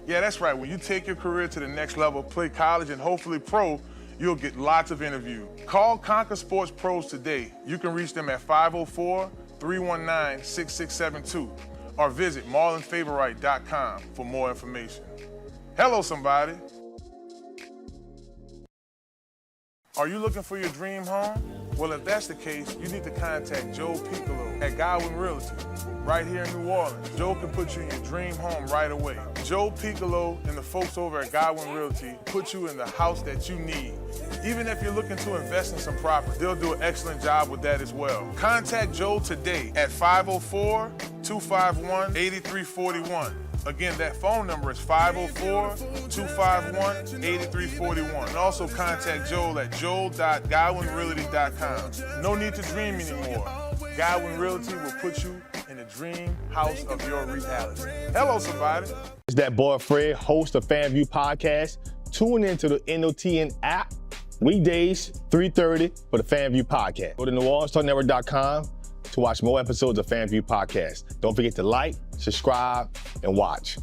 Yeah, that's right. When you take your career to the next level, play college and hopefully pro, you'll get lots of interviews. Call Conquer Sports Pros today. You can reach them at 504-319-6672 or visit marlonfavorite.com for more information. Hello, somebody. Are you looking for your dream home? Well, if that's the case, you need to contact Joe Picolo at Godwyn Realty, right here in New Orleans. Joe can put you in your dream home right away. Joe Picolo and the folks over at Godwyn Realty put you in the house that you need. Even if you're looking to invest in some property, they'll do an excellent job with that as well. Contact Joe today at 504-251-8341. Again, that phone number is 504-251-8341. And also contact Joel at joel.godwynrealty.com. No need to dream anymore. Godwyn Realty will put you in the dream house of your reality. Hello, somebody. It's that boy Fred, host of FanView Podcast. Tune into the NOTN app weekdays, 3:30 for the FanView Podcast. Go to NewOrleansTalkNetwork.com to watch more episodes of FanView Podcast. Don't forget to like, subscribe, and watch.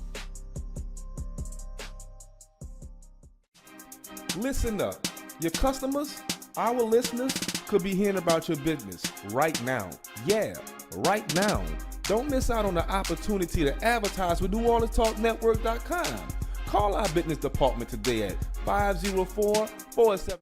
Listen up. Your customers, our listeners, could be hearing about your business right now. Yeah, right now. Don't miss out on the opportunity to advertise with NewOrleansTalkNetwork.com. Call our business department today at 504-47.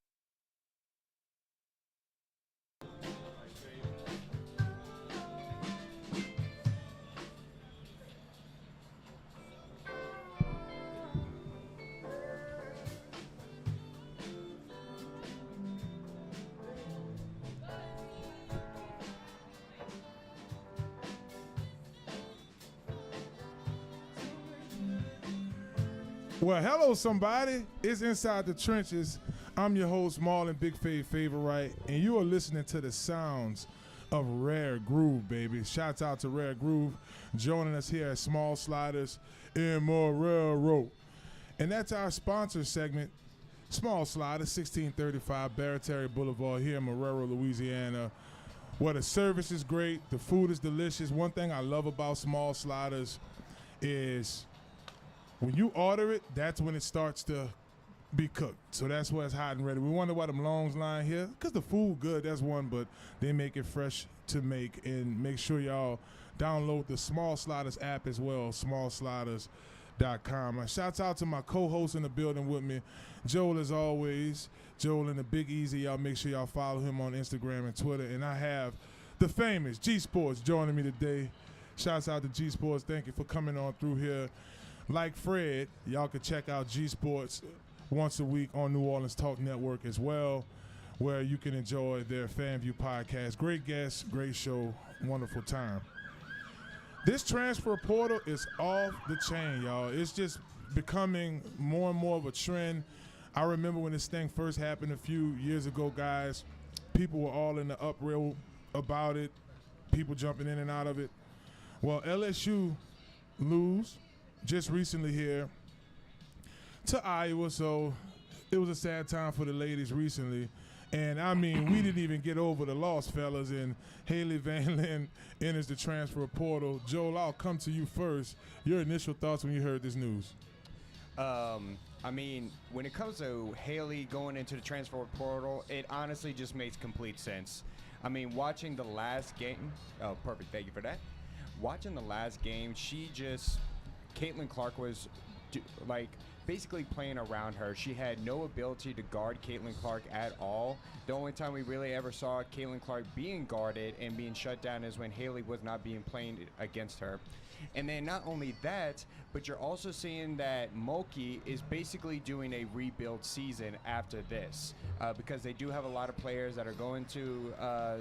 Well, hello, somebody. It's Inside the Trenches. I'm your host, Marlon Big Favorite, and you are listening to the sounds of Rare Groove, baby. Shouts out to Rare Groove joining us here at Small Sliders in Marrero. And that's our sponsor segment, Small Sliders, 1635 Barataria Boulevard here in Marrero, Louisiana, where the service is great, the food is delicious. One thing I love about Small Sliders is when you order it, that's when it starts to be cooked. So that's why it's hot and ready. We wonder why them longs lying here. Because the food good, that's one, but they make it fresh to make. And make sure y'all download the Small Sliders app as well, smallsliders.com. Shouts out to my co-host in the building with me, Joel as always. Joel and the Big Easy. Y'all make sure y'all follow him on Instagram and Twitter. And I have the famous G Sports joining me today. Shouts out to G Sports. Thank you for coming on through here. Like Fred, y'all can check out G Sports once a week on New Orleans Talk Network as well, where you can enjoy their FanView Podcast. Great guests, great show, wonderful time. This transfer portal is off the chain, y'all. It's just becoming more and more of a trend. I remember when this thing first happened a few years ago, guys, people were all in the uproar about it, people jumping in and out of it. Well, LSU lose just recently here to Iowa, so it was a sad time for the ladies recently. And I mean, we didn't even get over the loss, fellas, and Haley Van Lin enters the transfer portal. Joel, I'll come to you first. Your initial thoughts when you heard this news? I mean, when it comes to Haley going into the transfer portal, it honestly just makes complete sense. I mean, watching the last game, oh, perfect, thank you for that. Watching the last game, Caitlin Clark was basically playing around her. She had no ability to guard Caitlin Clark at all. The only time we really ever saw Caitlin Clark being guarded and being shut down is when Haley was not being played against her. And then not only that, but you're also seeing that Mulkey is basically doing a rebuild season after this because they do have a lot of players that are going to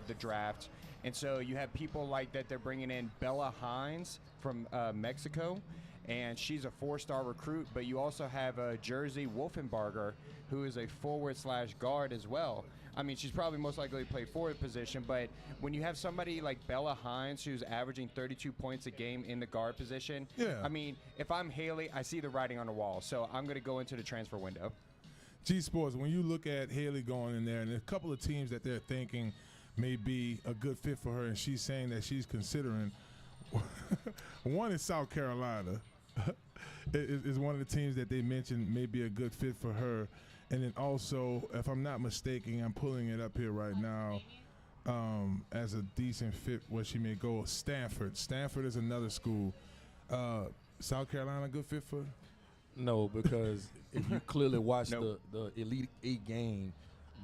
the draft. And so you have people like that. They're bringing in Bella Hines from Mexico, and she's a 4-star recruit. But you also have Jersey Wolfenbarger, who is a forward/guard as well. I mean, she's probably most likely to play forward position, but when you have somebody like Bella Hines, who's averaging 32 points a game in the guard position, I mean, if I'm Haley, I see the writing on the wall, so I'm going to go into the transfer window. G Sports, when you look at Haley going in there, and a couple of teams that they're thinking may be a good fit for her, and she's saying that she's considering, one is South Carolina. is one of the teams that they mentioned may be a good fit for her. And then also, if I'm not mistaken, I'm pulling it up here right now, as a decent fit where she may go. Stanford. Stanford is another school. South Carolina, good fit for her? No, because if you clearly watch Nope. the Elite Eight game,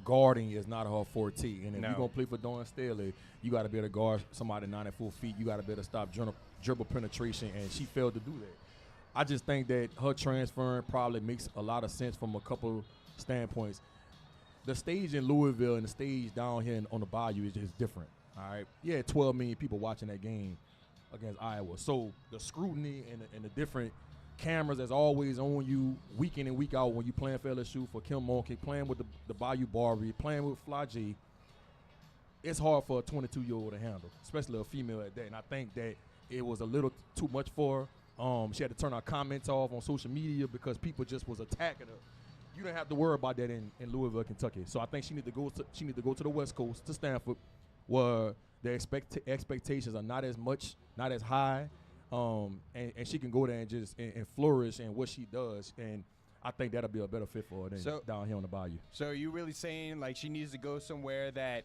guarding is not her forte. And if No. you're going to play for Dawn Staley, you got to be able to guard somebody 94 feet. You got to be able to stop dribble penetration, and she failed to do that. I just think that her transferring probably makes a lot of sense from a couple standpoints. The stage in Louisville and the stage down here on the Bayou is just different. All right, yeah, 12 million people watching that game against Iowa. So the scrutiny and the different cameras that's always on you week in and week out when you playing for LSU, for Kim Mulkey, playing with the Bayou Barbie, playing with Fly J, it's hard for a 22-year-old to handle, especially a female at that. And I think that it was a little too much for her. She had to turn her comments off on social media because people just was attacking her. You don't have to worry about that in Louisville, Kentucky. So I think she need to go to the West Coast, to Stanford, where the expectations are not as high, and she can go there and just and flourish in what she does. And I think that'll be a better fit for her than down here on the Bayou. So are you really saying like she needs to go somewhere that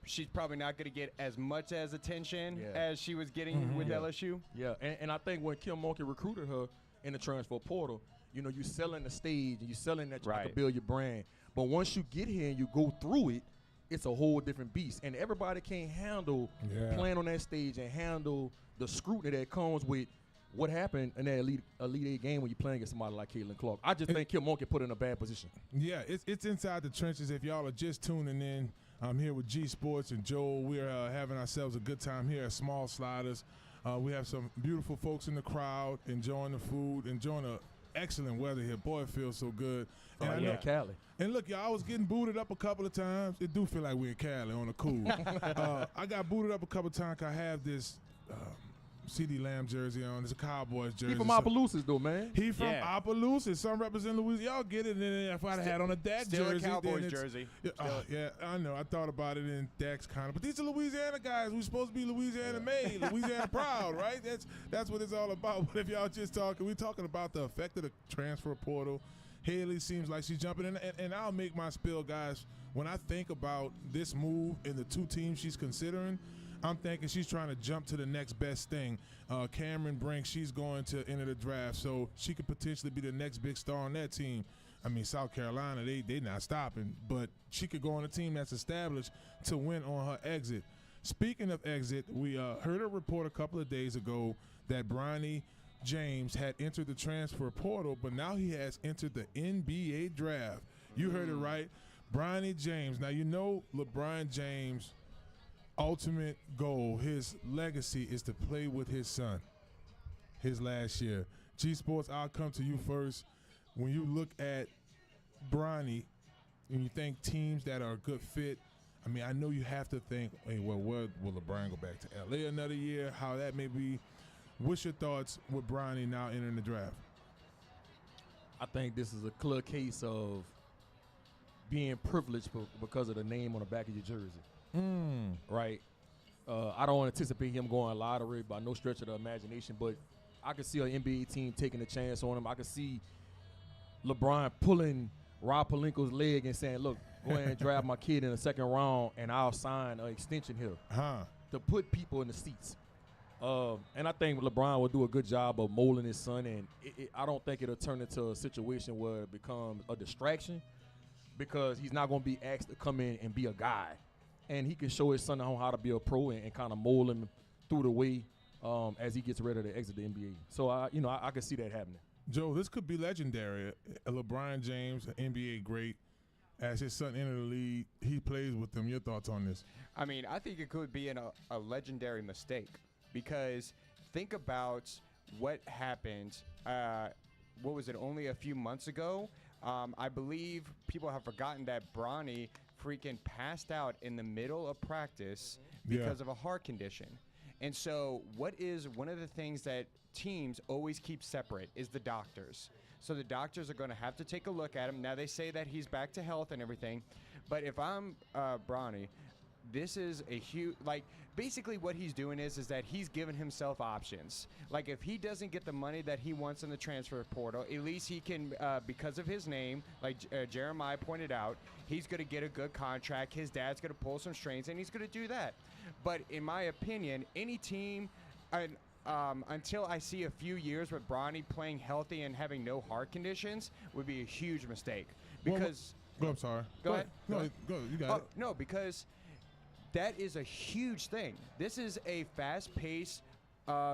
she's probably not going to get as much as attention as she was getting with LSU? Yeah, and I think when Kim Mulkey recruited her in the transfer portal, you know, you selling the stage and you selling that you can build your brand. But once you get here and you go through it, it's a whole different beast. And everybody can't handle playing on that stage and handle the scrutiny that comes with what happened in that Elite Eight game when you're playing against somebody like Caitlin Clark. I just think Kim Mulkey put in a bad position. Yeah, it's inside the trenches. If y'all are just tuning in, I'm here with G Sports and Joel. We're having ourselves a good time here at Small Sliders. We have some beautiful folks in the crowd enjoying the food, enjoying the excellent weather here. Boy, it feels so good. And Cali. And look, y'all, I was getting booted up a couple of times. It do feel like we're in Cali on the cool. I got booted up a couple of times 'cause I have this CD Lamb jersey on. It's a Cowboys jersey. He from Opelousas, though, man. He from Opelousas. Some represent Louisiana. Y'all get it. And then if I'd had on a Dak jersey. Still a Cowboys jersey. Yeah, I know. I thought about it in Dak's kind of. But these are Louisiana guys. We're supposed to be Louisiana made, Louisiana proud, right? That's what it's all about. But if y'all just talking, we're talking about the effect of the transfer portal. Haley seems like she's jumping in. And I'll make my spill, guys. When I think about this move and the two teams she's considering, I'm thinking she's trying to jump to the next best thing. Cameron Brink, she's going to enter the draft, so she could potentially be the next big star on that team. I mean, South Carolina, they not stopping, but she could go on a team that's established to win on her exit. Speaking of exit, we heard a report a couple of days ago that Bronny James had entered the transfer portal, but now he has entered the NBA draft. You heard it right. Bronny James. Now, you know LeBron James' ultimate goal, his legacy, is to play with his son his last year. G Sports, I'll come to you first. When you look at Bronny and you think teams that are a good fit, I mean, I know you have to think, hey, well, where will LeBron go back to LA another year? How that may be. What's your thoughts with Bronny now entering the draft? I think this is a clear case of being privileged because of the name on the back of your jersey. Right? I don't anticipate him going lottery by no stretch of the imagination, but I could see an NBA team taking a chance on him. I could see LeBron pulling Rob Pelinka's leg and saying, look, go ahead and draft my kid in the second round and I'll sign an extension here to put people in the seats. And I think LeBron will do a good job of molding his son, and I don't think it'll turn into a situation where it becomes a distraction because he's not going to be asked to come in and be a guy. And he can show his son how to be a pro and kind of mold him through the way as he gets ready to exit the NBA. So, I can see that happening. Joe, this could be legendary. LeBron James, an NBA great, as his son entered the league, he plays with them. Your thoughts on this? I mean, I think it could be a legendary mistake because think about what happened. What was it, only a few months ago? I believe people have forgotten that Bronny freaking passed out in the middle of practice because of a heart condition. And so what is one of the things that teams always keep separate is the doctors. So the doctors are going to have to take a look at him. Now, they say that he's back to health and everything. But if I'm Bronny, this is a huge, like, basically what he's doing is that he's giving himself options. Like, if he doesn't get the money that he wants in the transfer portal, at least he can, because of his name, like Jeremiah pointed out, he's going to get a good contract. His dad's going to pull some strings, and he's going to do that. But in my opinion, any team, until I see a few years with Bronny playing healthy and having no heart conditions, would be a huge mistake. Because I'm sorry. Go ahead. No, go. You got it. No, because that is a huge thing. This is a fast-paced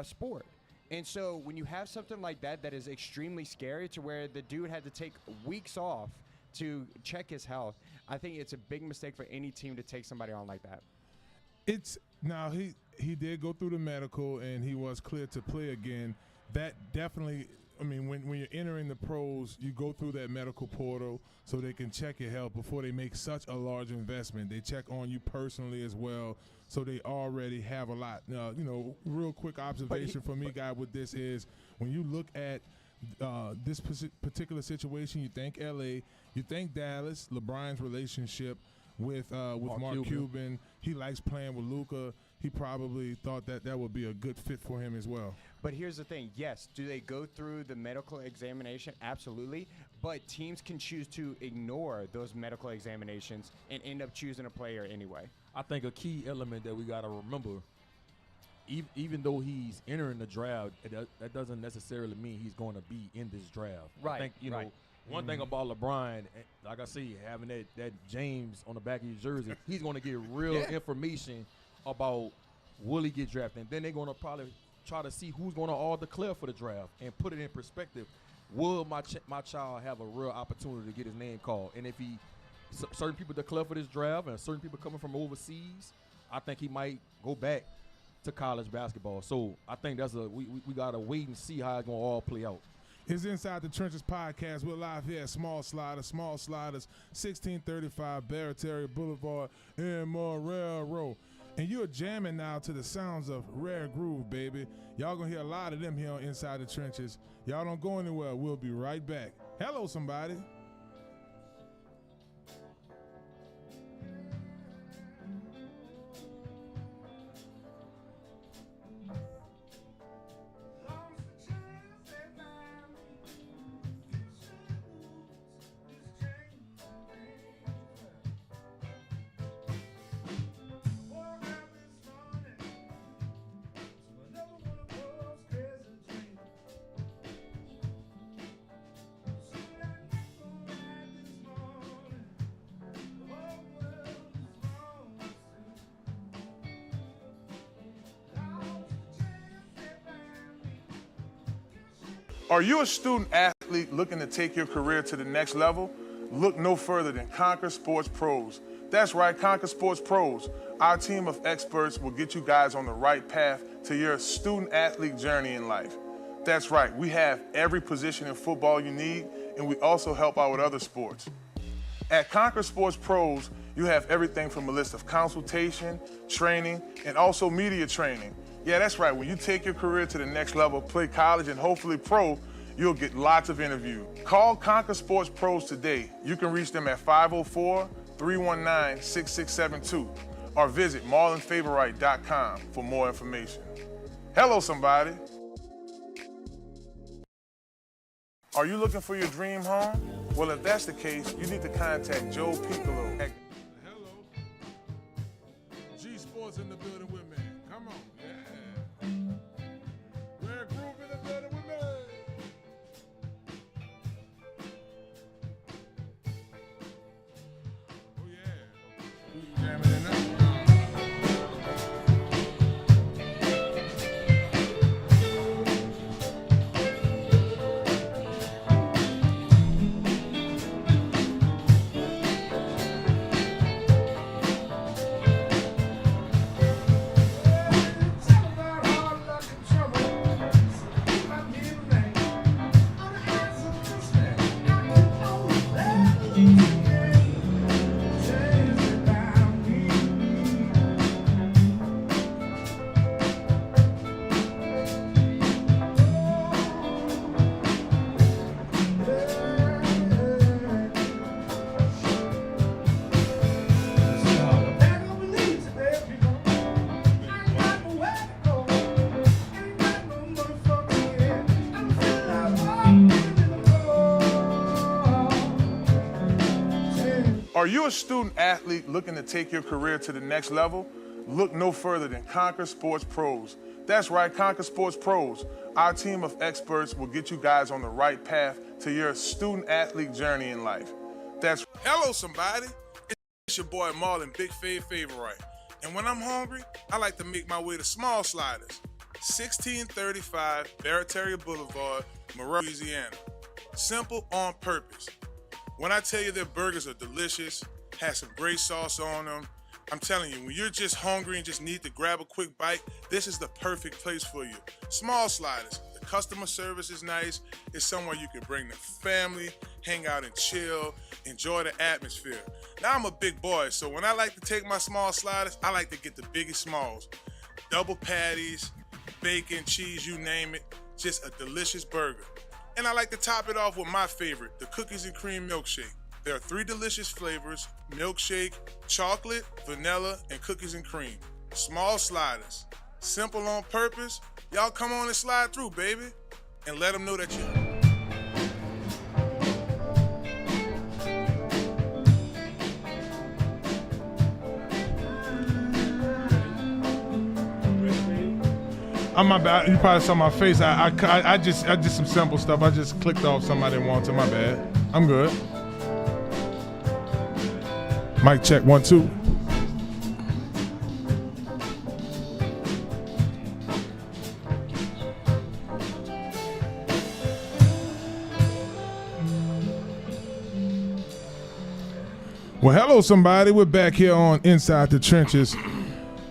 sport. And so when you have something like that that is extremely scary, to where the dude had to take weeks off to check his health, I think it's a big mistake for any team to take somebody on like that. It's now he did go through the medical and he was cleared to play again. That definitely, I mean, when you're entering the pros, you go through that medical portal so they can check your health before they make such a large investment. They check on you personally as well, so they already have a lot. Real quick observation for me, guy, with this is when you look at this particular situation, you think LA, you think Dallas, LeBron's relationship with Mark Cuban. He likes playing with Luka. He probably thought that would be a good fit for him as well. But here's the thing. Yes, do they go through the medical examination? Absolutely. But teams can choose to ignore those medical examinations and end up choosing a player anyway. I think a key element that we got to remember, even though he's entering the draft, that doesn't necessarily mean he's going to be in this draft. Right. I think, one thing about LeBron, like I say, having that James on the back of his jersey, he's going to get real information about will he get drafted. And then they're going to probably try to see who's going to all declare for the draft and put it in perspective. Will my child have a real opportunity to get his name called? And if certain people declare for this draft and certain people coming from overseas, I think he might go back to college basketball. So I think we got to wait and see how it's going to all play out. It's Inside the Trenches podcast. We're live here at Small Sliders, 1635 Barataria Boulevard in Marrero. And you're jamming now to the sounds of Rare Groove, baby. Y'all gonna hear a lot of them here on Inside the Trenches. Y'all don't go anywhere. We'll be right back. Hello, somebody. Are you a student athlete looking to take your career to the next level? Look no further than Conquer Sports Pros. That's right, Conquer Sports Pros. Our team of experts will get you guys on the right path to your student athlete journey in life. That's right, we have every position in football you need, and we also help out with other sports. At Conquer Sports Pros, you have everything from a list of consultation, training, and also media training. Yeah, that's right. When you take your career to the next level, play college and hopefully pro, you'll get lots of interviews. Call Conquer Sports Pros today. You can reach them at 504-319-6672 or visit marlonfavorite.com for more information. Hello, somebody. Are you looking for your dream home? Well, if that's the case, you need to contact Joe Picolo. Hello. G Sports in the building with me. Come on. Yeah. Rare Groove in the building with me. Oh, yeah. Jamming in there. Are you a student athlete looking to take your career to the next level? Look no further than Conquer Sports Pros. That's right, Conquer Sports Pros. Our team of experts will get you guys on the right path to your student athlete journey in life. Hello, somebody. It's your boy Marlon, Big Favorite. And when I'm hungry, I like to make my way to Small Sliders, 1635 Barataria Boulevard, Marrero, Louisiana. Simple on purpose. When I tell you their burgers are delicious, has some great sauce on them, I'm telling you, when you're just hungry and just need to grab a quick bite, this is the perfect place for you. Small Sliders. The customer service is nice. It's somewhere you can bring the family, hang out and chill, enjoy the atmosphere. Now I'm a big boy, so when I like to take my Small Sliders, I like to get the biggest smalls. Double patties, bacon, cheese, you name it. Just a delicious burger. And I like to top it off with my favorite, the cookies and cream milkshake. There are 3 delicious flavors: milkshake, chocolate, vanilla, and cookies and cream. Small Sliders. Simple on purpose. Y'all come on and slide through, baby. And let them know that you... I'm my bad. You probably saw my face. I just some simple stuff. I just clicked off somebody wanted. My bad. I'm good. Mic check 1 2. Well, hello, somebody. We're back here on Inside the Trenches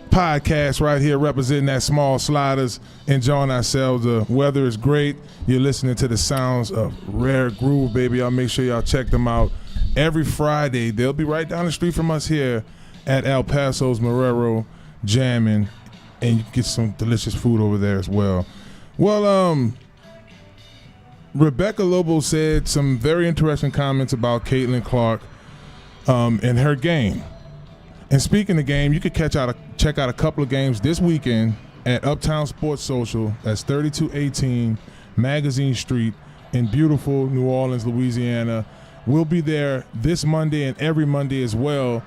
podcast right here, representing that Small Sliders, enjoying ourselves. The weather is great. You're listening to the sounds of Rare Groove, baby. Y'all make sure y'all check them out every Friday. They'll be right down the street from us here at El Paso's Marrero, jamming, and you can get some delicious food over there as well. Well, Rebecca Lobo said some very interesting comments about Caitlin Clark and her game. And speaking of game, you could check out a couple of games this weekend at Uptown Sports Social. That's 3218 Magazine Street in beautiful New Orleans, Louisiana. We'll be there this Monday and every Monday as well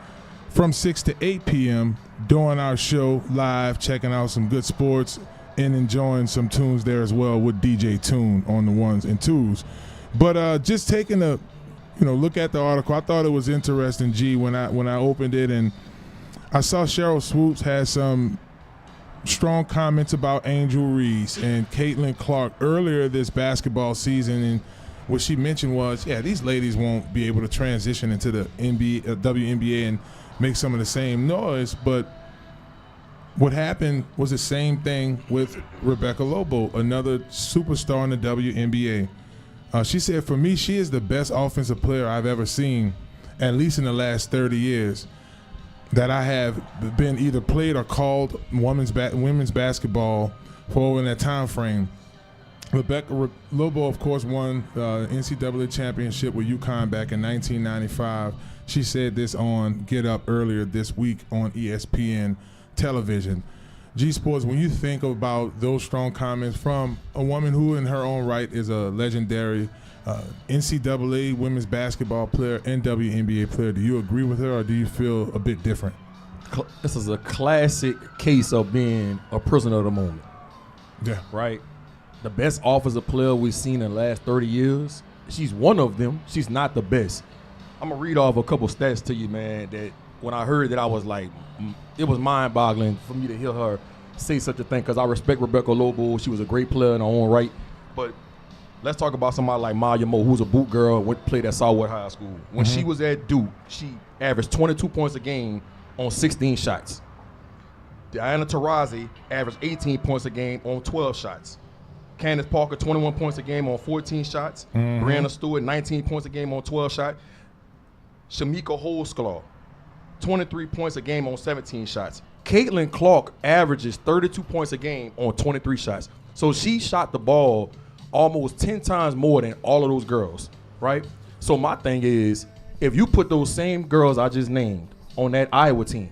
from 6 to 8 p.m. doing our show live, checking out some good sports and enjoying some tunes there as well with DJ Tune on the 1s and 2s. But just taking a look at the article, I thought it was interesting, G, when I opened it, and I saw Cheryl Swoops had some strong comments about Angel Reese and Caitlin Clark earlier this basketball season, and what she mentioned was, these ladies won't be able to transition into the WNBA and make some of the same noise, but what happened was the same thing with Rebecca Lobo, another superstar in the WNBA. She said, for me, she is the best offensive player I've ever seen, at least in the last 30 years, that I have been either played or called women's basketball for over that time frame. Rebecca Lobo, of course, won the NCAA championship with UConn back in 1995. She said this on Get Up earlier this week on ESPN television. G Sports, when you think about those strong comments from a woman who in her own right is a legendary NCAA women's basketball player and WNBA player, do you agree with her or do you feel a bit different? This is a classic case of being a prisoner of the moment. Yeah. Right? The best offensive player we've seen in the last 30 years, she's one of them. She's not the best. I'm going to read off a couple stats to you, man, that when I heard that I was like, it was mind-boggling for me to hear her say such a thing, because I respect Rebecca Lobo. She was a great player in her own right. But let's talk about somebody like Maya Moe, who's a boot girl, played at Southwood High School. When she was at Duke, she averaged 22 points a game on 16 shots. Diana Taurasi averaged 18 points a game on 12 shots. Candace Parker, 21 points a game on 14 shots. Brianna Stewart, 19 points a game on 12 shots. Shamika Holsclaw, 23 points a game on 17 shots. Caitlin Clark averages 32 points a game on 23 shots. So she shot the ball almost 10 times more than all of those girls, right? So my thing is, if you put those same girls I just named on that Iowa team,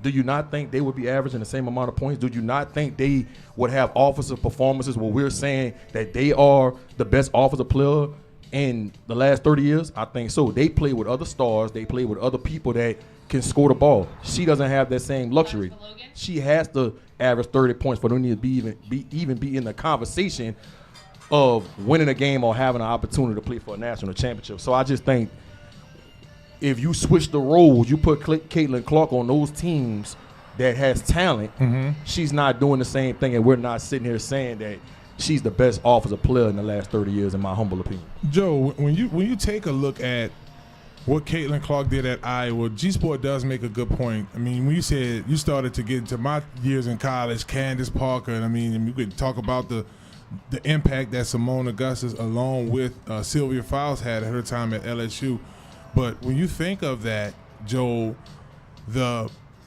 do you not think they would be averaging the same amount of points? Do you not think they would have offensive performances where we're saying that they are the best offensive player in the last 30 years? I think so. They play with other stars. They play with other people that can score the ball. She doesn't have that same luxury. She has to average 30 points for them to be in the conversation of winning a game or having an opportunity to play for a national championship. So I just think if you switch the roles, you put Caitlin Clark on those teams that has talent, she's not doing the same thing, and we're not sitting here saying that she's the best offensive player in the last 30 years, in my humble opinion. Joe, when you take a look at what Caitlin Clark did at Iowa, G-Sport does make a good point. I mean, when you said you started to get into my years in college, Candace Parker, and I mean, we could talk about the impact that Simone Augustus along with Sylvia Fowles had at her time at LSU. But when you think of that, Joe,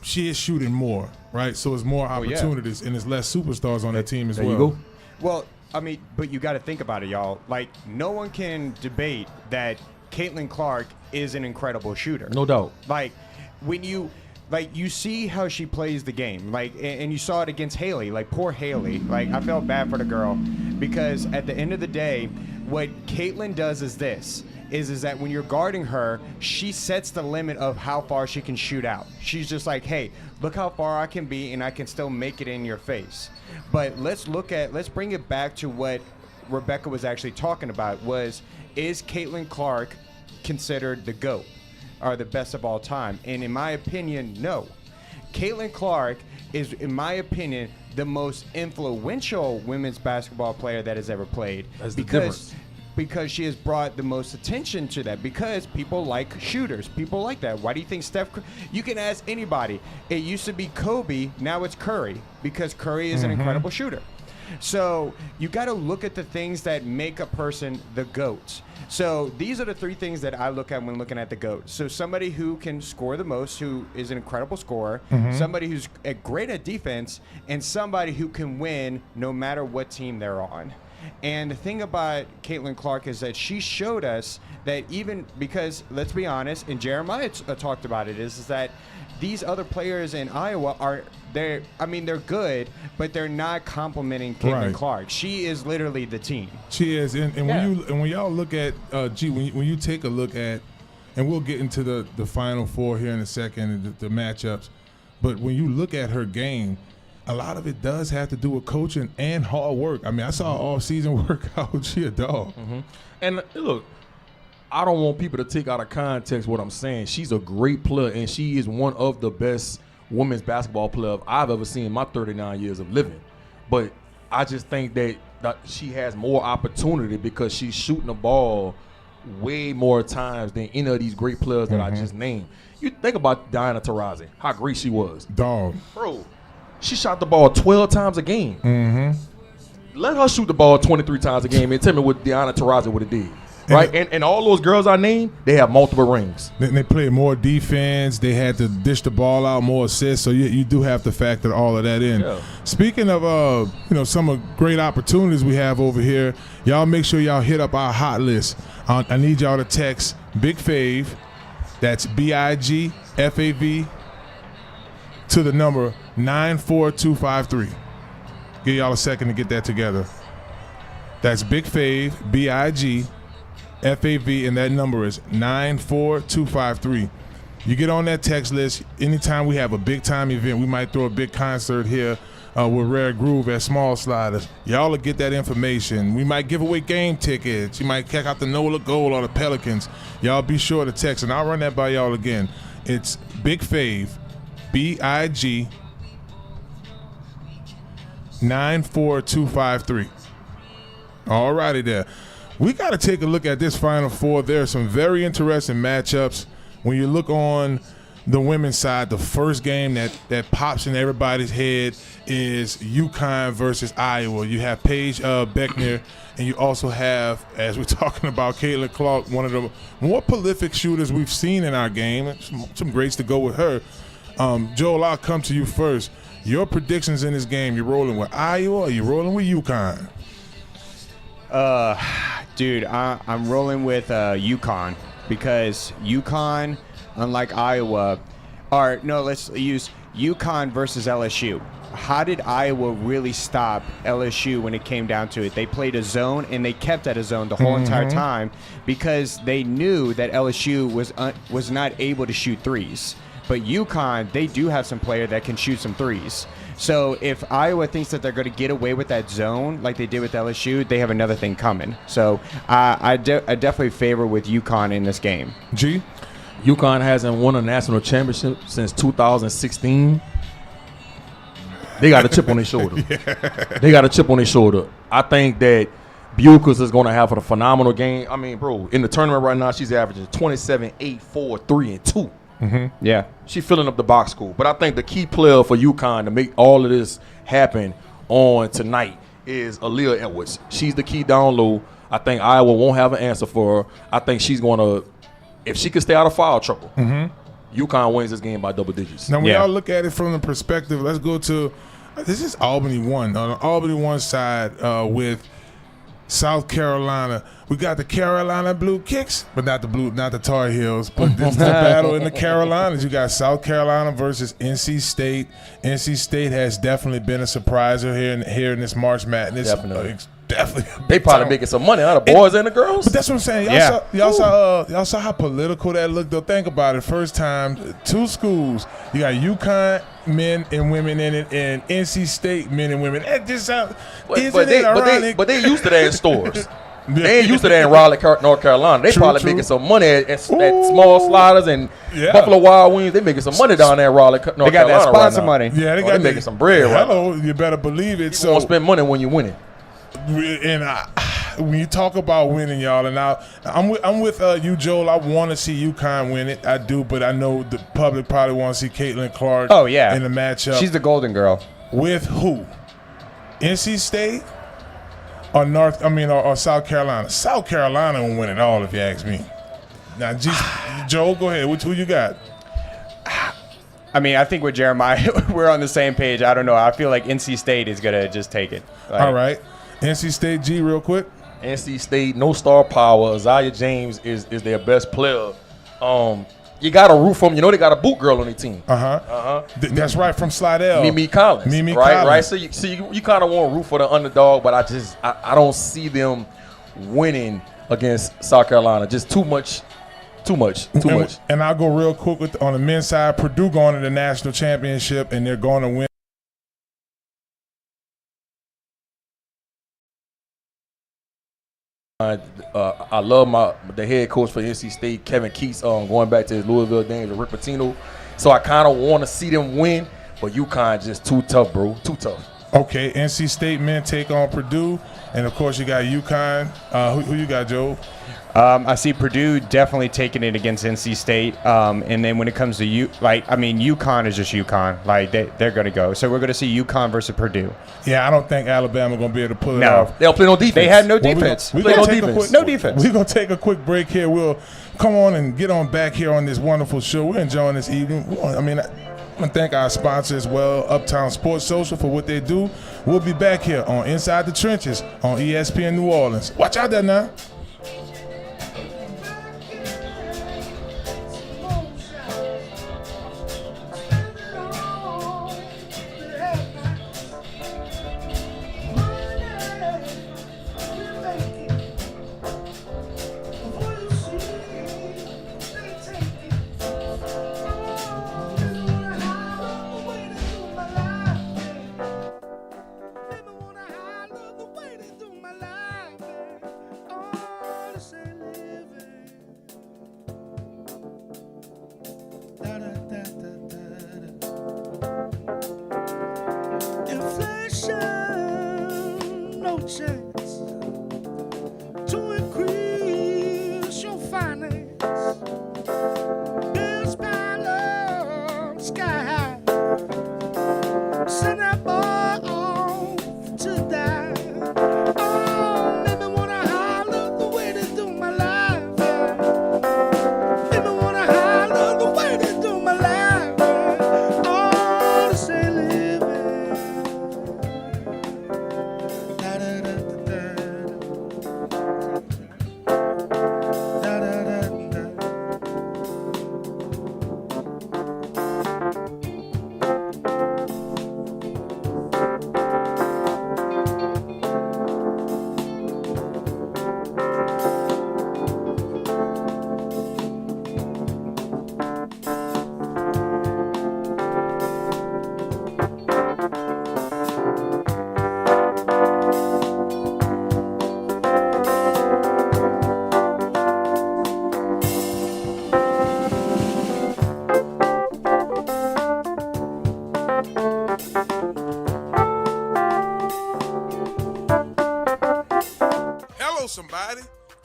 she is shooting more, right? So it's more opportunities, and there's less superstars on that team as well. There you go. Well, I mean, but you got to think about it, y'all. Like, no one can debate that Caitlin Clark is an incredible shooter. No doubt. Like, when you see how she plays the game, like, and you saw it against Haley. Like, poor Haley. Like, I felt bad for the girl because at the end of the day, what Caitlin does is this. Is that when you're guarding her, she sets the limit of how far she can shoot out. She's just like, hey, look how far I can be, and I can still make it in your face. But let's bring it back to what Rebecca was actually talking about. Is Caitlin Clark considered the GOAT or the best of all time? And in my opinion, no. Caitlin Clark is, in my opinion, the most influential women's basketball player that has ever played. That's the difference. Because she has brought the most attention to that, because people like shooters. People like that. Why do you think you can ask anybody. It used to be Kobe, now it's Curry, because Curry is an incredible shooter. So you got to look at the things that make a person the GOAT. So these are the three things that I look at when looking at the GOAT. So somebody who can score the most, who is an incredible scorer, somebody who's great at defense, and somebody who can win no matter what team they're on. And the thing about Caitlin Clark is that she showed us that, even because, let's be honest, and Jeremiah talked about it, is that these other players in Iowa they're good, but they're not complimenting Caitlin Clark. She is literally the team. She is, and when y'all look at when you take a look at, and we'll get into the Final Four here in a second, and the matchups, but when you look at her game, a lot of it does have to do with coaching and hard work. I mean, I saw her all-season workout. She a dog. And look, I don't want people to take out of context what I'm saying. She's a great player, and she is one of the best women's basketball players I've ever seen in my 39 years of living. But I just think that she has more opportunity because she's shooting the ball way more times than any of these great players that I just named. You think about Diana Taurasi, how great she was. Dog. Bro, she shot the ball 12 times a game. Let her shoot the ball 23 times a game and tell me what Diana Taurasi would have did. Right? And all those girls I named, they have multiple rings. They play more defense. They had to dish the ball out, more assists. So you do have to factor all of that in. Yeah. Speaking of some of great opportunities we have over here, y'all make sure y'all hit up our hot list. I need y'all to text Big Fave, that's BIGFAV, to the number 94253. Give y'all a second to get that together. That's Big Fave, BIGFAV, and that number is 94253. You get on that text list. Anytime we have a big time event, we might throw a big concert here with Rare Groove at Small Sliders. Y'all will get that information. We might give away game tickets. You might check out the NOLA Gold or the Pelicans. Y'all be sure to text, and I'll run that by y'all again. It's Big Fave, BIG 94253. All righty there. We got to take a look at this Final Four. There are some very interesting matchups. When you look on the women's side, the first game that pops in everybody's head is UConn versus Iowa. You have Paige Beckner, and you also have, as we're talking about, Caitlin Clark, one of the more prolific shooters we've seen in our game. Some greats to go with her. Joel, I'll come to you first. Your predictions in this game, you rolling with Iowa or you rolling with UConn? Dude, I'm rolling with UConn, because UConn, unlike Iowa, let's use UConn versus LSU. how did Iowa really stop LSU when it came down to it? They played a zone, and they kept at a zone the whole entire time because they knew that LSU was not able to shoot threes. But UConn, they do have some player that can shoot some threes. So if Iowa thinks that they're going to get away with that zone like they did with LSU, they have another thing coming. So I definitely favor with UConn in this game. G? UConn hasn't won a national championship since 2016. They got a chip on their shoulder. They got a chip on their shoulder. I think that Buchers is going to have a phenomenal game. I mean, bro, in the tournament right now, she's averaging 27, 8, 4, 3, and 2. Yeah. She's filling up the box score. But I think the key player for UConn to make all of this happen on tonight is Aaliyah Edwards. She's the key down low. I think Iowa won't have an answer for her. I think she's going to, if she can stay out of foul trouble, UConn wins this game by double digits. Now, when y'all look at it from the perspective, let's go to, this is Albany 1. On the Albany 1 side with South Carolina, we got the Carolina Blue Kicks, but not the Tar Heels. But this is the battle in the Carolinas. You got South Carolina versus NC State. NC State has definitely been a surpriser here in this March Madness. Definitely. They probably making some money out of boys and the girls. But that's what I'm saying. Y'all saw how political that looked. Though, think about it. First time, two schools. You got UConn men and women in it, and NC State men and women. That just ironic? But they used to that in stores. They ain't used to that in Raleigh, North Carolina. They probably making some money at Small Sliders and Buffalo Wild Wings. They making some money down there in Raleigh, North Carolina. They got that sponsor right money. Yeah, they making some bread. Hello, you better believe it. You won't spend money when you winning. And when you talk about winning, y'all, and I'm with you, Joel. I want to see UConn win it. I do, but I know the public probably want to see Caitlin Clark. Oh yeah, in the matchup. She's the golden girl. With who? NC State or South Carolina? South Carolina will win it all, if you ask me. Now, Joel, go ahead. Who you got? I mean, I think with Jeremiah, we're on the same page. I don't know. I feel like NC State is gonna just take it. All right. NC State, G, real quick. NC State, no star power. Isaiah James is their best player. You got to root for them. You know they got a boot girl on their team. That's right, from Slidell. Mimi Collins. Collins. Right. So you kind of want to root for the underdog, but I don't see them winning against South Carolina. Just too much. And I'll go real quick on the men's side. Purdue going to the national championship, and they're going to win. I love the head coach for NC State, Kevin Keats, going back to his Louisville days with Rick Pitino. So I kind of want to see them win, but UConn just too tough, bro. Too tough. Okay, NC State men take on Purdue, and of course you got UConn. Who you got, Joe? I see Purdue definitely taking it against NC State. And then when it comes to UConn is just UConn. Like they're going to go. So we're going to see UConn versus Purdue. Yeah, I don't think Alabama going to be able to pull it off. They don't play no defense. They have no defense. We're going to take no defense. We're going to take a quick break here. We'll come on and get on back here on this wonderful show. We're enjoying this evening. I want to thank our sponsor as well, Uptown Sports Social, for what they do. We'll be back here on Inside the Trenches on ESPN New Orleans. Watch out there now.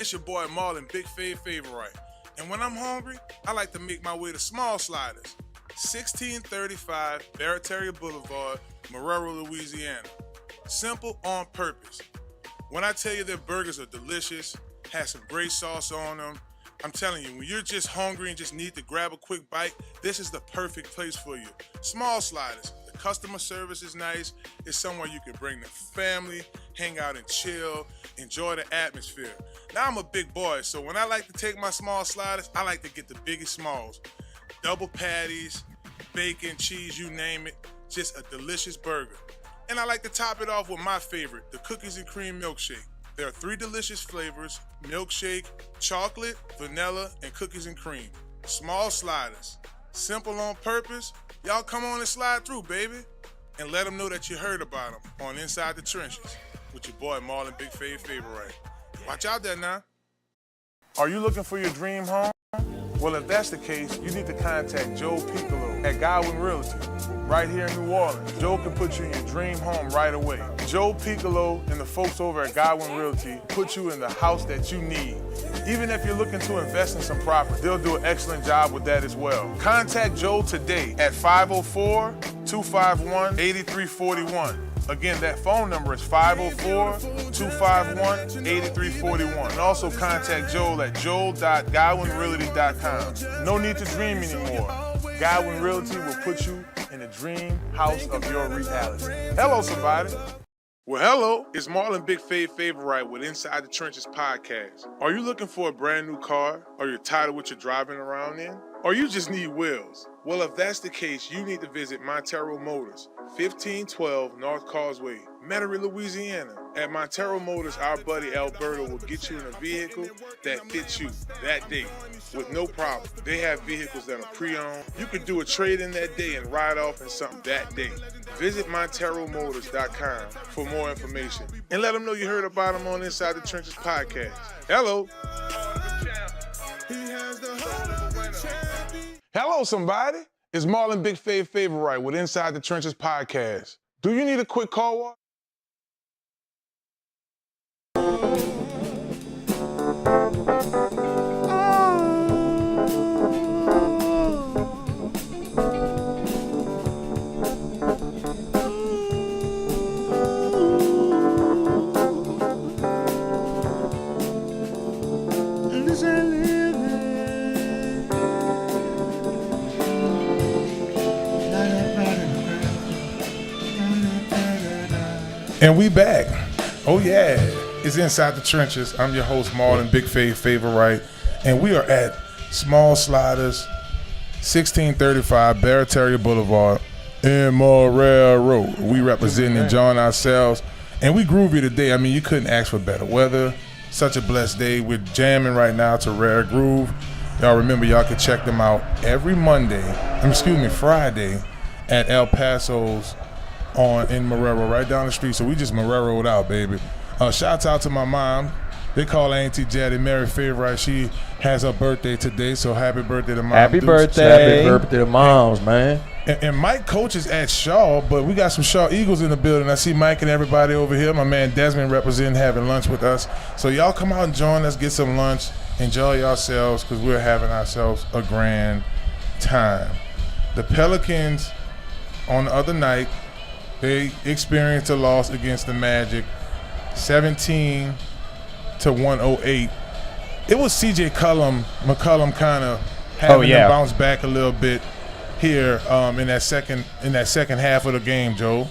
It's your boy Marlon, Big Fave Favorite. And when I'm hungry, I like to make my way to Small Sliders, 1635 Barataria Boulevard, Marrero, Louisiana. Simple on purpose. When I tell you their burgers are delicious, has some great sauce on them, I'm telling you, when you're just hungry and just need to grab a quick bite, this is the perfect place for you. Small Sliders. The customer service is nice. It's somewhere you can bring the family, hang out and chill, enjoy the atmosphere. Now I'm a big boy, so when I like to take my Small Sliders, I like to get the biggest smalls. Double patties, bacon, cheese, you name it. Just a delicious burger. And I like to top it off with my favorite, the cookies and cream milkshake. There are 3 delicious flavors: milkshake, chocolate, vanilla, and cookies and cream. Small Sliders. Simple on purpose. Y'all come on and slide through, baby. And let them know that you heard about them on Inside the Trenches with your boy Marlon, Big Fave Favorite. Watch out there now. Are you looking for your dream home? Well, if that's the case, you need to contact Joe Picolo at Godwyn Realty, right here in New Orleans. Joe can put you in your dream home right away. Joe Picolo and the folks over at Godwyn Realty put you in the house that you need. Even if you're looking to invest in some property, they'll do an excellent job with that as well. Contact Joe today at 504-251-8341. Again, that phone number is 504-251-8341. And also contact Joel at joel.godwynrealty.com. No need to dream anymore. Godwyn Realty will put you in the dream house of your reality. Hello, somebody. Well, hello. It's Marlon, Big Fave Favorite with Inside the Trenches podcast. Are you looking for a brand new car? Or you're tired of what you're driving around in? Or you just need wheels? Well, if that's the case, you need to visit Montero Motors, 1512 North Causeway, Metairie, Louisiana. At Montero Motors, our buddy Alberto will get you in a vehicle that fits you that day with no problem. They have vehicles that are pre-owned. You can do a trade-in that day and ride off in something that day. Visit MonteroMotors.com for more information and let them know you heard about them on Inside the Trenches podcast. Hello. Hello, somebody. It's Marlon, Big Fave Favorite with Inside the Trenches podcast. Do you need a quick car wash? And we back. Oh yeah, it's Inside the Trenches. I'm your host, Marlon, Big Fave Favorite, and we are at Small Sliders, 1635 Barataria Boulevard in Marrero. We representing and enjoying ourselves, and we groovy today. I mean, you couldn't ask for better weather. Such a blessed day. We're jamming right now to Rare Groove. Y'all remember, y'all can check them out every Friday at El Paso's in Marrero, right down the street. So we just Marrero'd out, baby. Shouts out to my mom. They call her Auntie Jetty, Mary Favorite. She has her birthday today, so happy birthday to mom. Happy birthday. Happy birthday to moms, man. And Mike coaches at Shaw, but we got some Shaw Eagles in the building. I see Mike and everybody over here. My man Desmond representing, having lunch with us. So y'all come out and join us, get some lunch, enjoy yourselves, because we're having ourselves a grand time. The Pelicans, on the other night, they experienced a loss against the Magic, 17-108. It was C.J. McCollum kind of having them bounce back a little bit here in that second half of the game, Joe.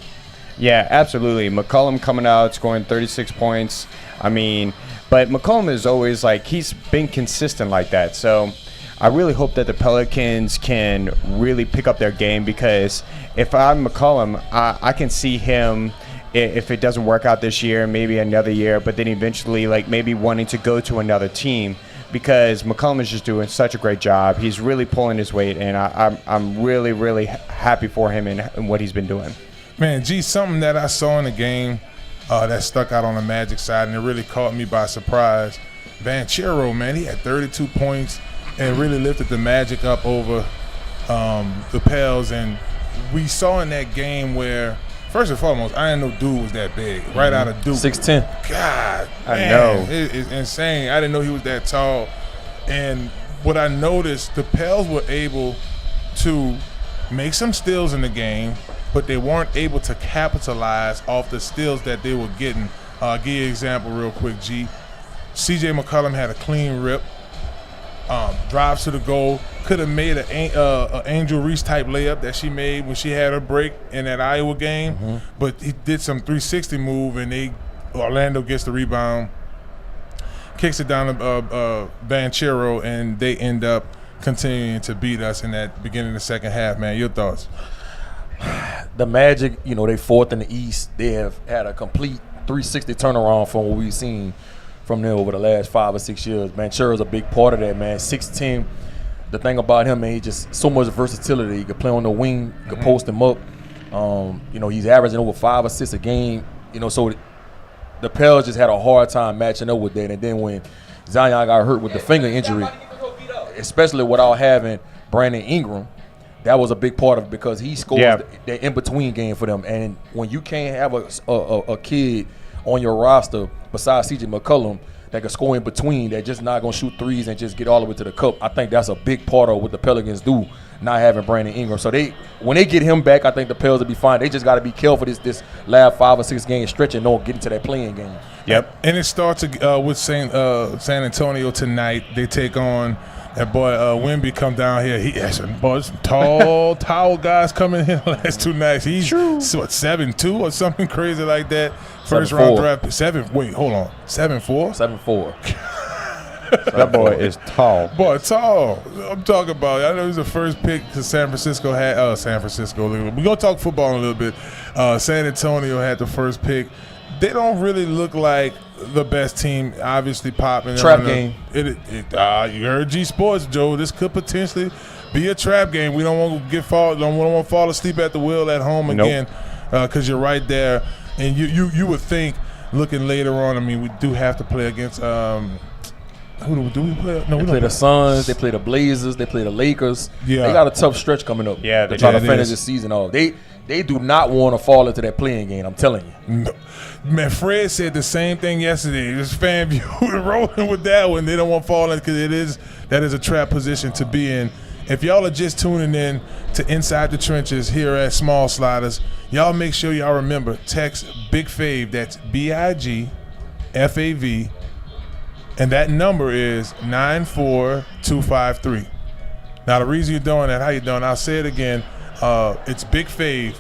Yeah, absolutely. McCollum coming out, scoring 36 points. I mean, but McCollum is always he's been consistent like that. So I really hope that the Pelicans can really pick up their game, because if I'm McCollum, I can see him, if it doesn't work out this year, maybe another year, but then eventually maybe wanting to go to another team, because McCollum is just doing such a great job. He's really pulling his weight, and I'm really, really happy for him and what he's been doing. Man, something that I saw in the game that stuck out on the Magic side, and it really caught me by surprise. Banchero, man, he had 32 points and really lifted the Magic up over the Pels. And we saw in that game where First and foremost, I didn't know dude was that big. Right out of Duke. 6'10". God, I man, know. it's insane. I didn't know he was that tall. And what I noticed, the Pels were able to make some steals in the game, but they weren't able to capitalize off the steals that they were getting. Give you an example real quick, G. C.J. McCollum had a clean rip. Drives to the goal. Could have made an Angel Reese type layup that she made when she had her break in that Iowa game, but he did some 360 move, and Orlando gets the rebound, kicks it down to Banchero, and they end up continuing to beat us in that beginning of the second half. Man, your thoughts? The Magic, they fourth in the East. They have had a complete 360 turnaround from what we've seen from them over the last 5 or 6 years. Manchero's a big part of that, man. 6'10". The thing about him, man, he just so much versatility. He could play on the wing, you could post him up. He's averaging over 5 assists a game. So the Pels just had a hard time matching up with that. And then when Zion got hurt with the finger injury, especially without having Brandon Ingram, that was a big part of it because he scores the in-between game for them. And when you can't have a kid on your roster besides C.J. McCollum that can score in between, that just not going to shoot threes and just get all the way to the cup, I think that's a big part of what the Pelicans do, not having Brandon Ingram. So when they get him back, I think the Pels will be fine. They just got to be careful this last 5 or 6 game stretch and don't get into that playing game. Yep. And it starts with San Antonio tonight. They take on that boy Wemby come down here. He has some tall, tall guys coming in the last 2 nights. He's 7'2" or something crazy like that. First round draft 7'4". 7'4". That boy is tall. Boy, tall. I'm talking about. I know he's the first pick to San Francisco had. San Francisco. We're gonna talk football in a little bit. San Antonio had the first pick. They don't really look like the best team. Obviously, popping trap game. You heard G Sports, Joe. This could potentially be a trap game. We don't want to don't want to fall asleep at the wheel at home again, because you're right there. And you would think, looking later on, I mean, we do have to play against who do we play? No, they play the Suns, they play the Blazers, they play the Lakers. Yeah. They got a tough stretch coming up. Yeah, they're trying to finish the season off. They do not want to fall into that playing game, I'm telling you. No. Man, Fred said the same thing yesterday. This fan view rolling with that one. They don't want to fall in because that is a trap position to be in. If y'all are just tuning in to Inside the Trenches here at Small Sliders, y'all make sure y'all remember, text Big Fave, that's BIGFAV, and that number is 94253. Now, the reason you're doing that, how you doing? I'll say it again. It's Big Fave,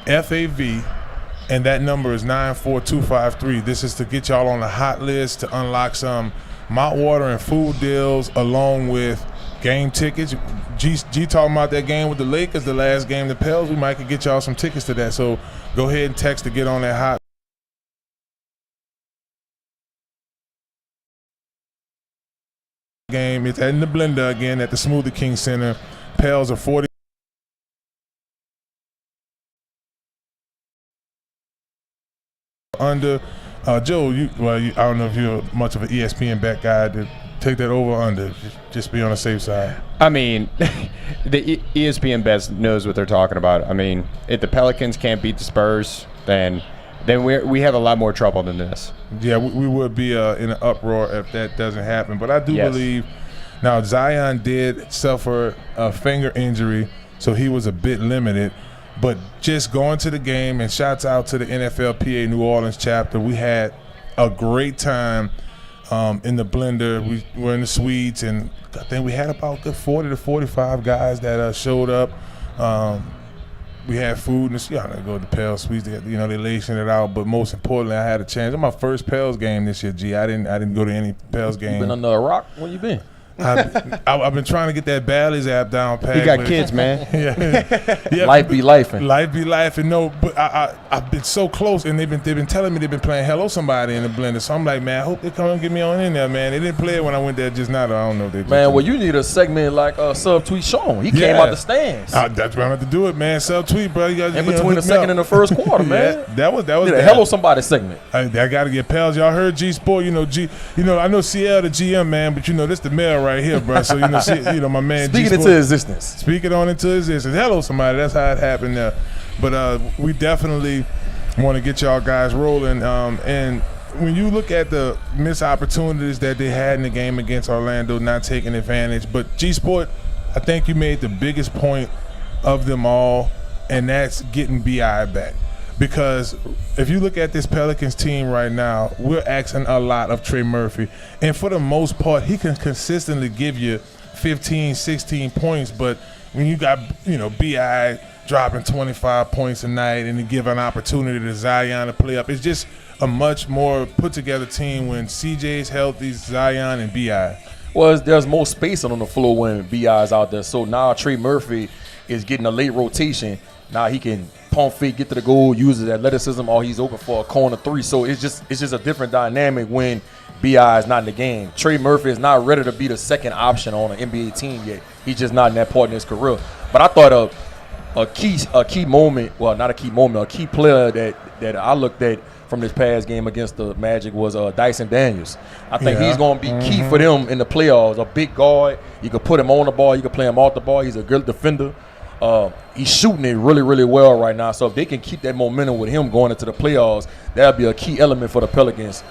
BIGFAV, and that number is 94253. This is to get y'all on the hot list to unlock some mouth water and food deals along with game tickets. G talking about that game with the Lakers, the last game, the Pels. We might could get y'all some tickets to that. So go ahead and text to get on that hot game. It's in the blender again at the Smoothie King Center. Pels are 40 under. Joe, I don't know if you're much of an ESPN bet guy to take that over or under. Just be on the safe side. I mean, the ESPN bets knows what they're talking about. I mean, if the Pelicans can't beat the Spurs, then we have a lot more trouble than this. Yeah, we would be in an uproar if that doesn't happen. But I do believe now Zion did suffer a finger injury, so he was a bit limited. But just going to the game, and shouts out to the NFLPA New Orleans chapter. We had a great time in the blender. We were in the suites, and I think we had about good 40 to 45 guys that showed up. We had food, and y'all go to the Pels Suites. They lacing it out. But most importantly, I had a chance. It's my first Pels game this year, G. I didn't go to any Pels game. You been under a rock? Where you been? I've been trying to get that Bally's app down pat. You got kids, man. Yeah. Life be lifing. Life be lifing. No, but I've been so close, and they've been telling me they've been playing Hello Somebody in the blender. So I'm like, man, I hope they come and get me on in there, man. They didn't play it when I went there just now. I don't know if they man, well, you need a segment like Subtweet Sean. He came out the stands. That's why I have to do it, man. Subtweet, bro. You guys, in between the second and the first quarter, man. That was did a Hello Somebody segment. I got to get pals. Y'all heard G Sport. I know CL the GM, man, but this the mail right here, bro. So my man. Speaking into existence. Speaking on into existence. Hello, somebody. That's how it happened there. But we definitely want to get y'all guys rolling. And when you look at the missed opportunities that they had in the game against Orlando, not taking advantage, but G-Sport, I think you made the biggest point of them all, and that's getting BI back. Because if you look at this Pelicans team right now, we're asking a lot of Trey Murphy. And for the most part, he can consistently give you 15, 16 points. But when you got, BI dropping 25 points a night and to give an opportunity to Zion to play up, it's just a much more put-together team when CJ's healthy, Zion, and BI. Well, there's more space on the floor when BI is out there. So now Trey Murphy is getting a late rotation. Now he can pump fake, get to the goal, use his athleticism, or he's open for a corner three. So it's just a different dynamic when BI is not in the game. Trey Murphy is not ready to be the second option on an NBA team yet. He's just not in that part in his career. But I thought a key moment, well, not a key moment, a key player that I looked at from this past game against the Magic was Dyson Daniels. I think he's going to be key for them in the playoffs. A big guard. You can put him on the ball. You can play him off the ball. He's a good defender. He's shooting it really, really well right now. So if they can keep that momentum with him going into the playoffs, that'll be a key element for the Pelicans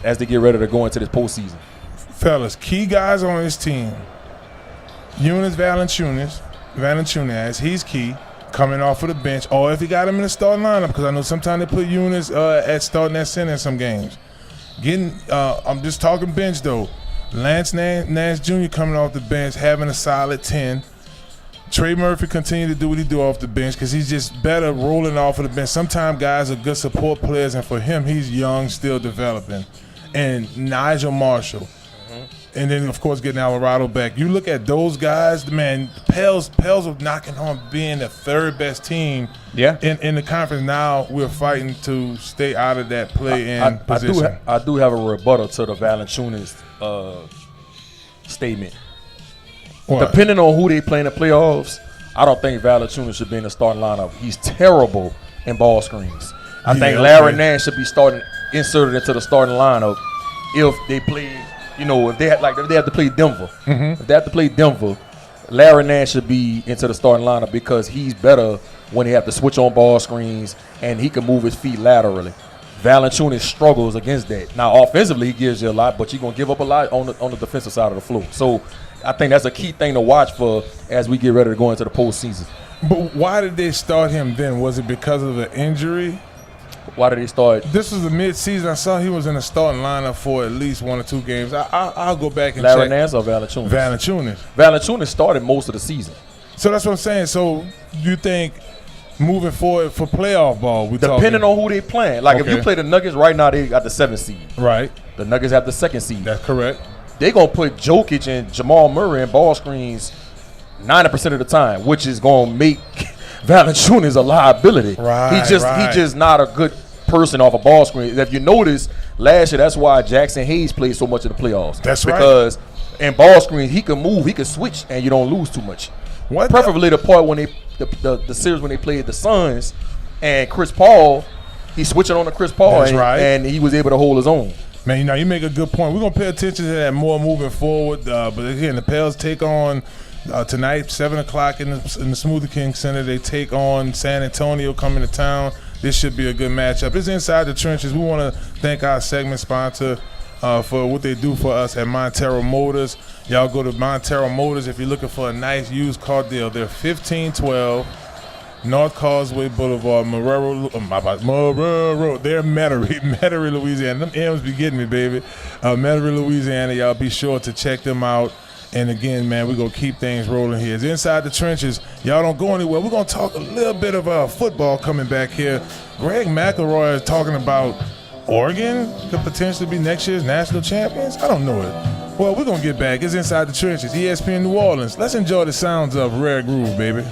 as they get ready to go into this postseason. Fellas, key guys on this team. Eunice Valanciunas, he's key. Coming off of the bench, or if he got him in the starting lineup, because I know sometimes they put Eunice at starting at center in some games. I'm just talking bench though. Lance Nash Jr. coming off the bench, having a solid 10. Trey Murphy continue to do what he do off the bench because he's just better rolling off of the bench. Sometimes guys are good support players, and for him, he's young, still developing. And Nigel Marshall. And then, of course, getting Alvarado back. You look at those guys, man, Pels are knocking on being the third best team in the conference. Now we're fighting to stay out of that play-in position. I do have a rebuttal to the Valanciunas statement. What? Depending on who they play in the playoffs, I don't think Valanciunas should be in the starting lineup. He's terrible in ball screens. I think Larry Nance should be inserted into the starting lineup if they play. If they have to play Denver, if they have to play Denver, Larry Nance should be into the starting lineup because he's better when they have to switch on ball screens and he can move his feet laterally. Valanciunas struggles against that. Now, offensively, he gives you a lot, but you're gonna give up a lot on the defensive side of the floor. So, I think that's a key thing to watch for as we get ready to go into the postseason. But why did they start him then? Was it because of the injury? Why did he start? This was the mid-season. I saw he was in the starting lineup for at least 1 or 2 games. I'll go back and Larry check. Nance or Valanciunas? Valanciunas started most of the season. So that's what I'm saying. So you think moving forward for playoff ball, depending on who they playing. If you play the Nuggets right now, they got the 7th seed. Right. The Nuggets have the 2nd seed. That's correct. They're going to put Jokic and Jamal Murray in ball screens 90% of the time, which is going to make Valanciunas a liability. Right. He's just not a good person off a ball screen. If you notice, last year, that's why Jackson Hayes played so much in the playoffs. That's because in ball screens, he can move, he can switch, and you don't lose too much. Preferably the part when the series when they played the Suns and Chris Paul, he's switching on to Chris Paul, and he was able to hold his own. Man, you make a good point. We're going to pay attention to that more moving forward. But again, the Pels take on tonight, 7 o'clock in the Smoothie King Center. They take on San Antonio coming to town. This should be a good matchup. It's Inside the Trenches. We want to thank our segment sponsor for what they do for us at Montero Motors. Y'all go to Montero Motors if you're looking for a nice used car deal. They're 1512 North Causeway Boulevard, Marrero. They're Metairie, Louisiana. Them M's be getting me, baby. Metairie, Louisiana. Y'all be sure to check them out. And again, man, we're going to keep things rolling here. It's Inside the Trenches. Y'all don't go anywhere. We're going to talk a little bit of football coming back here. Greg McElroy is talking about Oregon could potentially be next year's national champions. I don't know it. Well, we're going to get back. It's Inside the Trenches, ESPN New Orleans. Let's enjoy the sounds of Rare Groove, baby.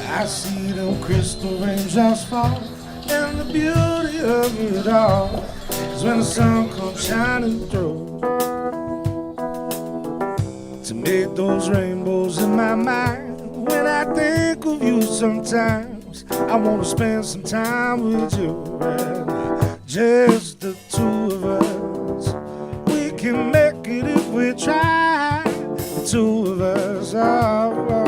I see them crystal raindrops fall, and the beauty of it all is when the sun comes shining through to make those rainbows in my mind. When I think of you sometimes, I want to spend some time with you, and just the two of us. We can make it if we try. two of us. Oh,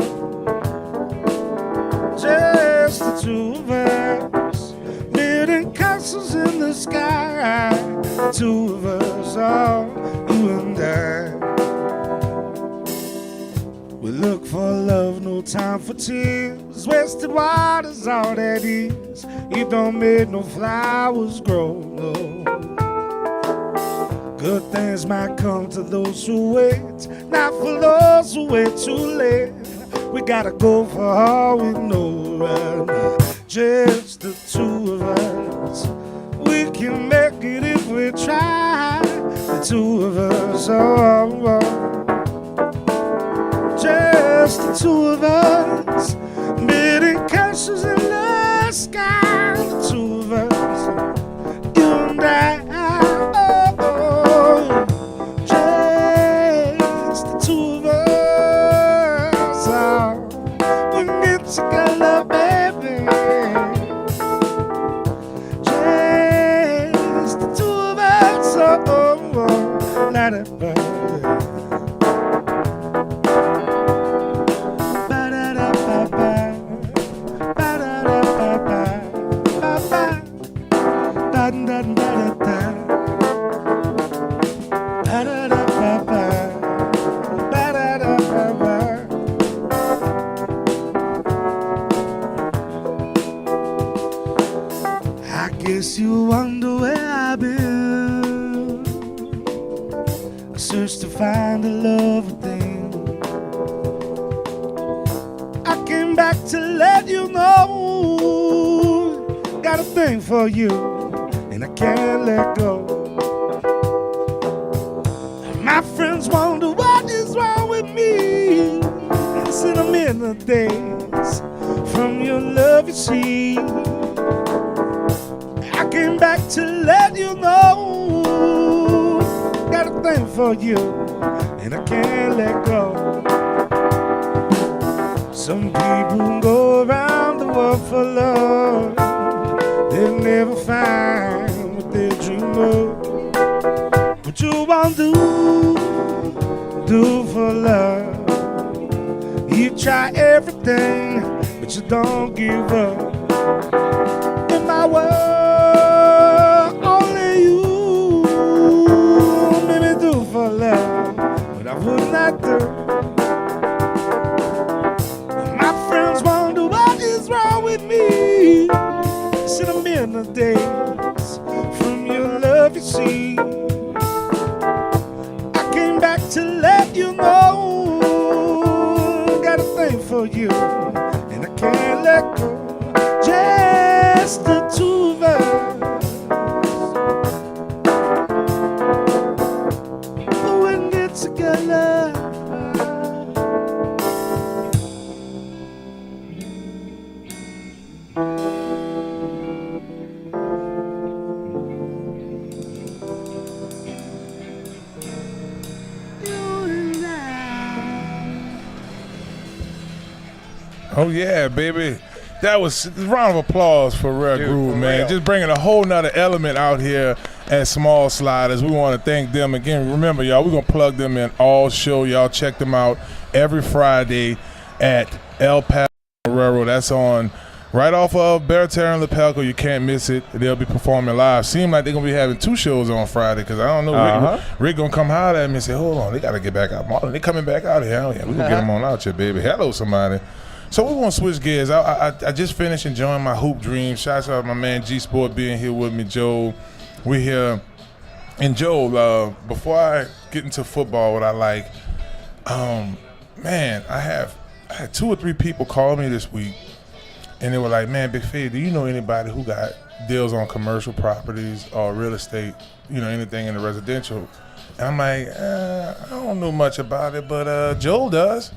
just the two of us. Building castles in the sky. Two of us, oh, you and I. We look for love, no time for tears. Wasted water's all that is. It don't make no flowers grow, no. Good things might come to those who wait, not for those who wait too late. We gotta go for all we know right now. Just the two of us. We can make it if we try. The two of us, oh, oh. Just the two of us. Building castles in the sky. The two of us, you and I. Together, baby. Just the two of us. Oh, oh, oh. Let it burn. Ba-da-da-ba-ba. Ba-da-da-ba-ba. Ba-ba. Da-da-da-da-da. Ba-da-da-ba-ba. Ba-da-da-ba-ba. I guess you wonder where I've been. I searched to find a love thing. I came back to let you know. Got a thing for you, and I can't let go. My friends wonder what is wrong with me. It's in a minute days from your love, you see. I came back to let you know. Got a thing for you, and I can't let go. Some people go around the world for love. They'll never find what they dream of. What you want to do for love? You try everything, but you don't give up. In my world, only you made me do for love what I would not do. My friends wonder what is wrong with me. It's in a minute days from your love, you see. I came back to let you know. Got a thing for you, and I can't let go. Just the two of us. When we get together. Oh yeah, baby. That was a round of applause for Rare Groove, man. real. Just bringing a whole nother element out here at Small Sliders. We want to thank them again. Remember, y'all, we're going to plug them in all show. Y'all check them out every Friday at El Paso Marrero. That's on right off of Barataria and Picolo. You can't miss it. They'll be performing live. Seem like they're going to be having two shows on Friday because I don't know. Rick going to come holler at me and say, hold on, they got to get back out. Marlon, they coming back out here. Hell yeah, we're going to get them on out here, baby. Hello, somebody. So we're going to switch gears. I just finished enjoying my hoop dream. Shouts out to my man G-Sport being here with me, Joel. We're here. And Joel, before I get into football, what I like, man, I had 2 or 3 people call me this week, and they were like, man, Big Fade, do you know anybody who got deals on commercial properties or real estate, anything in the residential? And I'm like, I don't know much about it, but Joel does.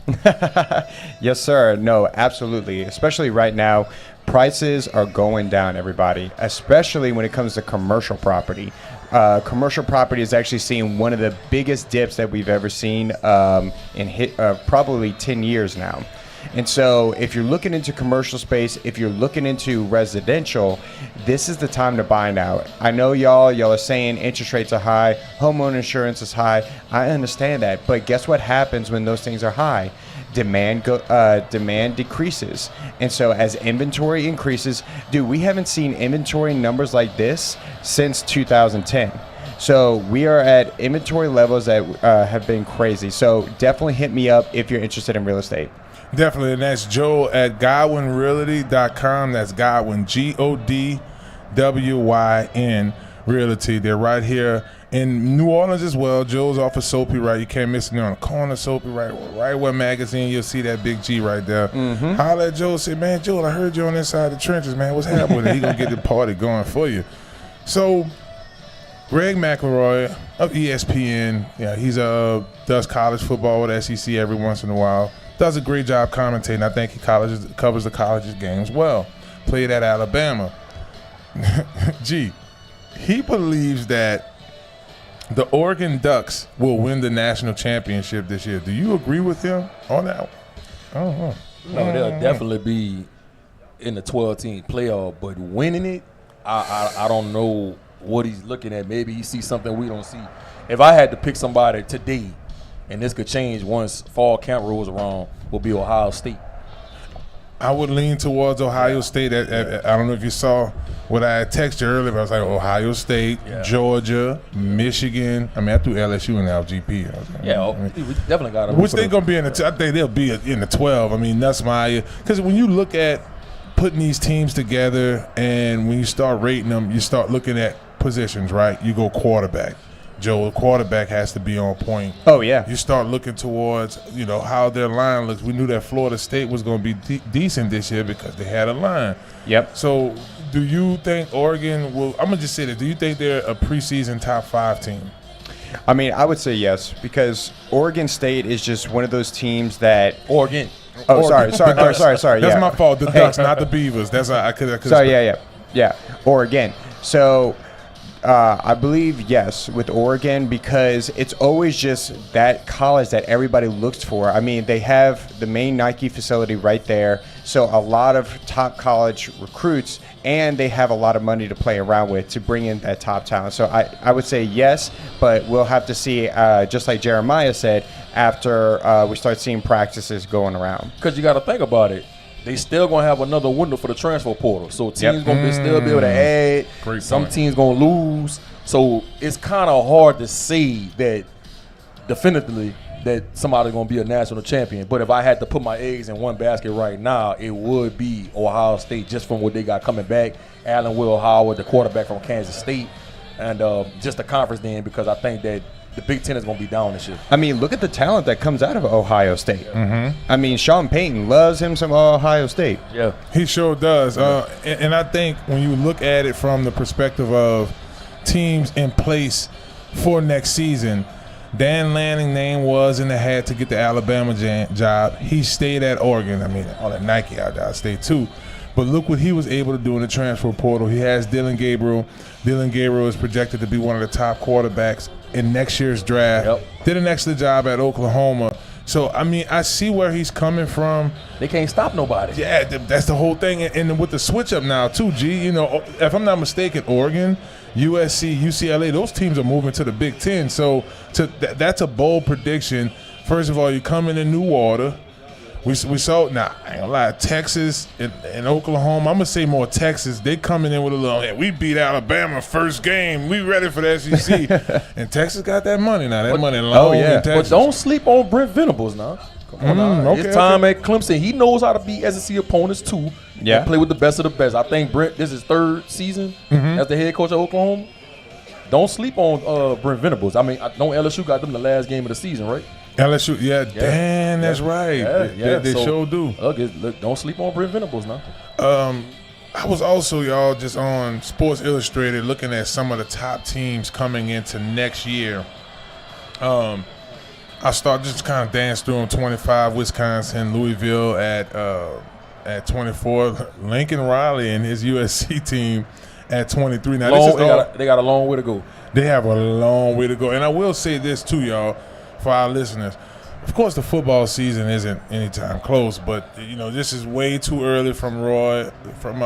Yes, sir. No, absolutely. Especially right now, prices are going down, everybody, especially when it comes to commercial property. Commercial property is actually seeing one of the biggest dips that we've ever seen in probably 10 years now. And so if you're looking into commercial space, if you're looking into residential, this is the time to buy now. I know y'all are saying interest rates are high, homeowner insurance is high. I understand that, but guess what happens when those things are high? Demand decreases. And so as inventory increases, dude, we haven't seen inventory numbers like this since 2010. So we are at inventory levels that have been crazy. So definitely hit me up if you're interested in real estate. Definitely, and that's Joe at GodwynRealty.com. That's Godwyn, Godwyn Realty. They're right here in New Orleans as well. Joe's off of Sophie, right? You can't miss it on the corner of Sophie, right where magazine. You'll see that big G right there. Holler at Joe, say, man, Joe, I heard you on this side of the trenches, man. What's happening with it? He gonna get the party going for you. So, Greg McElroy of ESPN, yeah, he's does college football with SEC every once in a while. Does a great job commentating. I think he covers the college's games well. Played at Alabama. Gee, he believes that the Oregon Ducks will win the national championship this year. Do you agree with him on that? I don't know. No, they'll definitely be in the 12-team playoff, but winning it, I don't know what he's looking at. Maybe he sees something we don't see. If I had to pick somebody today, and this could change once fall camp rolls around, will be Ohio State. I would lean towards Ohio State. I don't know if you saw what I had texted you earlier, but I was like, Ohio State, Georgia, Michigan. I mean, I threw LSU in the LGP. We definitely got them. Which they're going to be in the I think they'll be in the 12. I mean, that's my – because when you look at putting these teams together and when you start rating them, you start looking at positions, right? You go quarterback. Joe, the quarterback has to be on point. Oh, yeah. You start looking towards, how their line looks. We knew that Florida State was going to be decent this year because they had a line. Yep. So do you think Oregon will – I'm going to just say this. Do you think they're a preseason top 5 team? I mean, I would say yes, because Oregon State is just one of those teams that – Oregon. Oh, sorry. That's my fault. The Ducks, not the Beavers. That's I could. Sorry, yeah. Oregon. So – I believe yes with Oregon because it's always just that college that everybody looks for. I mean, they have the main Nike facility right there, so a lot of top college recruits, and they have a lot of money to play around with to bring in that top talent. So I would say yes, but we'll have to see, just like Jeremiah said, after we start seeing practices going around. Because you got to think about it. They still going to have another window for the transfer portal. So teams going to still be able to add. Some teams going to lose. So it's kind of hard to say that definitively that somebody's going to be a national champion. But if I had to put my eggs in one basket right now, it would be Ohio State just from what they got coming back. Allen Will Howard, the quarterback from Kansas State, and just the conference then because I think that the Big Ten is going to be down this year. I mean, look at the talent that comes out of Ohio State. I mean, Sean Payton loves him some Ohio State. Yeah. He sure does. And I think when you look at it from the perspective of teams in place for next season, Dan Lanning's name was in the hat to get the Alabama job. He stayed at Oregon. I mean, all that Nike out there, I stayed too. But look what he was able to do in the transfer portal. He has Dylan Gabriel. Dylan Gabriel is projected to be one of the top quarterbacks in next year's draft. Yep. Did an excellent job at Oklahoma. So, I mean, I see where he's coming from. They can't stop nobody. Yeah, that's the whole thing. And with the switch up now, too, G, if I'm not mistaken, Oregon, USC, UCLA, those teams are moving to the Big Ten. So that's a bold prediction. First of all, you come in new water. We saw, I ain't gonna lie, Texas and Oklahoma. I'm gonna say more Texas. They coming in with a little, hey, we beat Alabama first game. We ready for the SEC. And Texas got that money now. That money long in Texas. But don't sleep on Brent Venables now. Come on now. His time at Clemson, he knows how to beat SEC opponents too. Yeah. And play with the best of the best. I think Brent, this is his 3rd season as the head coach of Oklahoma. Don't sleep on Brent Venables. I mean, I know LSU got them the last game of the season, right? LSU, damn, that's right. They sure do. Look, don't sleep on Brent Venables now. I was also, y'all, just on Sports Illustrated looking at some of the top teams coming into next year. I started just kind of dance through them. 25, Wisconsin, Louisville at 24, Lincoln Riley and his USC team at 23. Now, they got a long way to go. They have a long way to go. And I will say this too, y'all, for our listeners. of course, the football season isn't anytime close, but this is way too early from Roy, from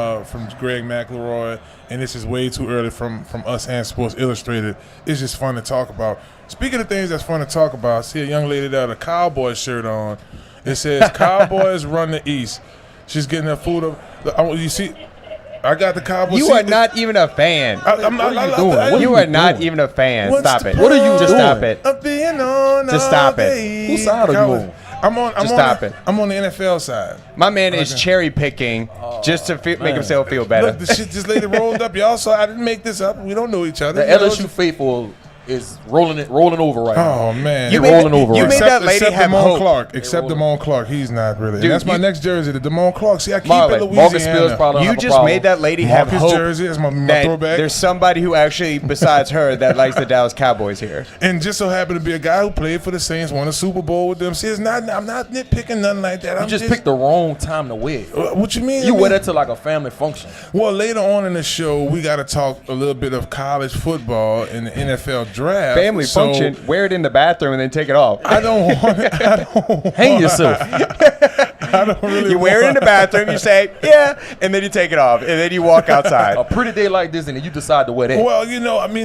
Greg McElroy, and this is way too early from us and Sports Illustrated. It's just fun to talk about. Speaking of things that's fun to talk about, I see a young lady there with a Cowboy shirt on. It says Cowboys run the East. She's getting her food up. You see, I got the Cowboys. You are not even a fan. You are not even a fan. Stop it. What are you Just doing? stop it. Just stop it. Whose side are you on? Stop it. I'm on the NFL side. My man is cherry picking just to make himself feel better. Look, this lady rolled up. Y'all saw I didn't make this up. We don't know each other. The LSU faithful is rolling over right now. Oh man, You rolling over. You made that lady except have Damone hope. Clark. Except Damone Clark, he's not really. Dude, That's my next jersey, the Damone Clark. See, I keep Marlon, it Louisiana. Marcus Spears probably You have a just problem. made that lady have Marcus hope jersey. That's my that throwback. there's somebody who actually, besides her, that likes the Dallas Cowboys here. And just so happened to be a guy who played for the Saints, won a Super Bowl with them. See, I'm not nitpicking nothing like that. You just picked the wrong time to wear it. What you mean? You wear that to like a family function. Well, later on in the show, we got to talk a little bit of college football and the NFL draft. Family function, wear it in the bathroom and then take it off. I don't want it. Hang yourself. I don't really You wear it in the bathroom, you say, yeah, and then you take it off, and then you walk outside. A pretty day like this, and then you decide to wear that. Well,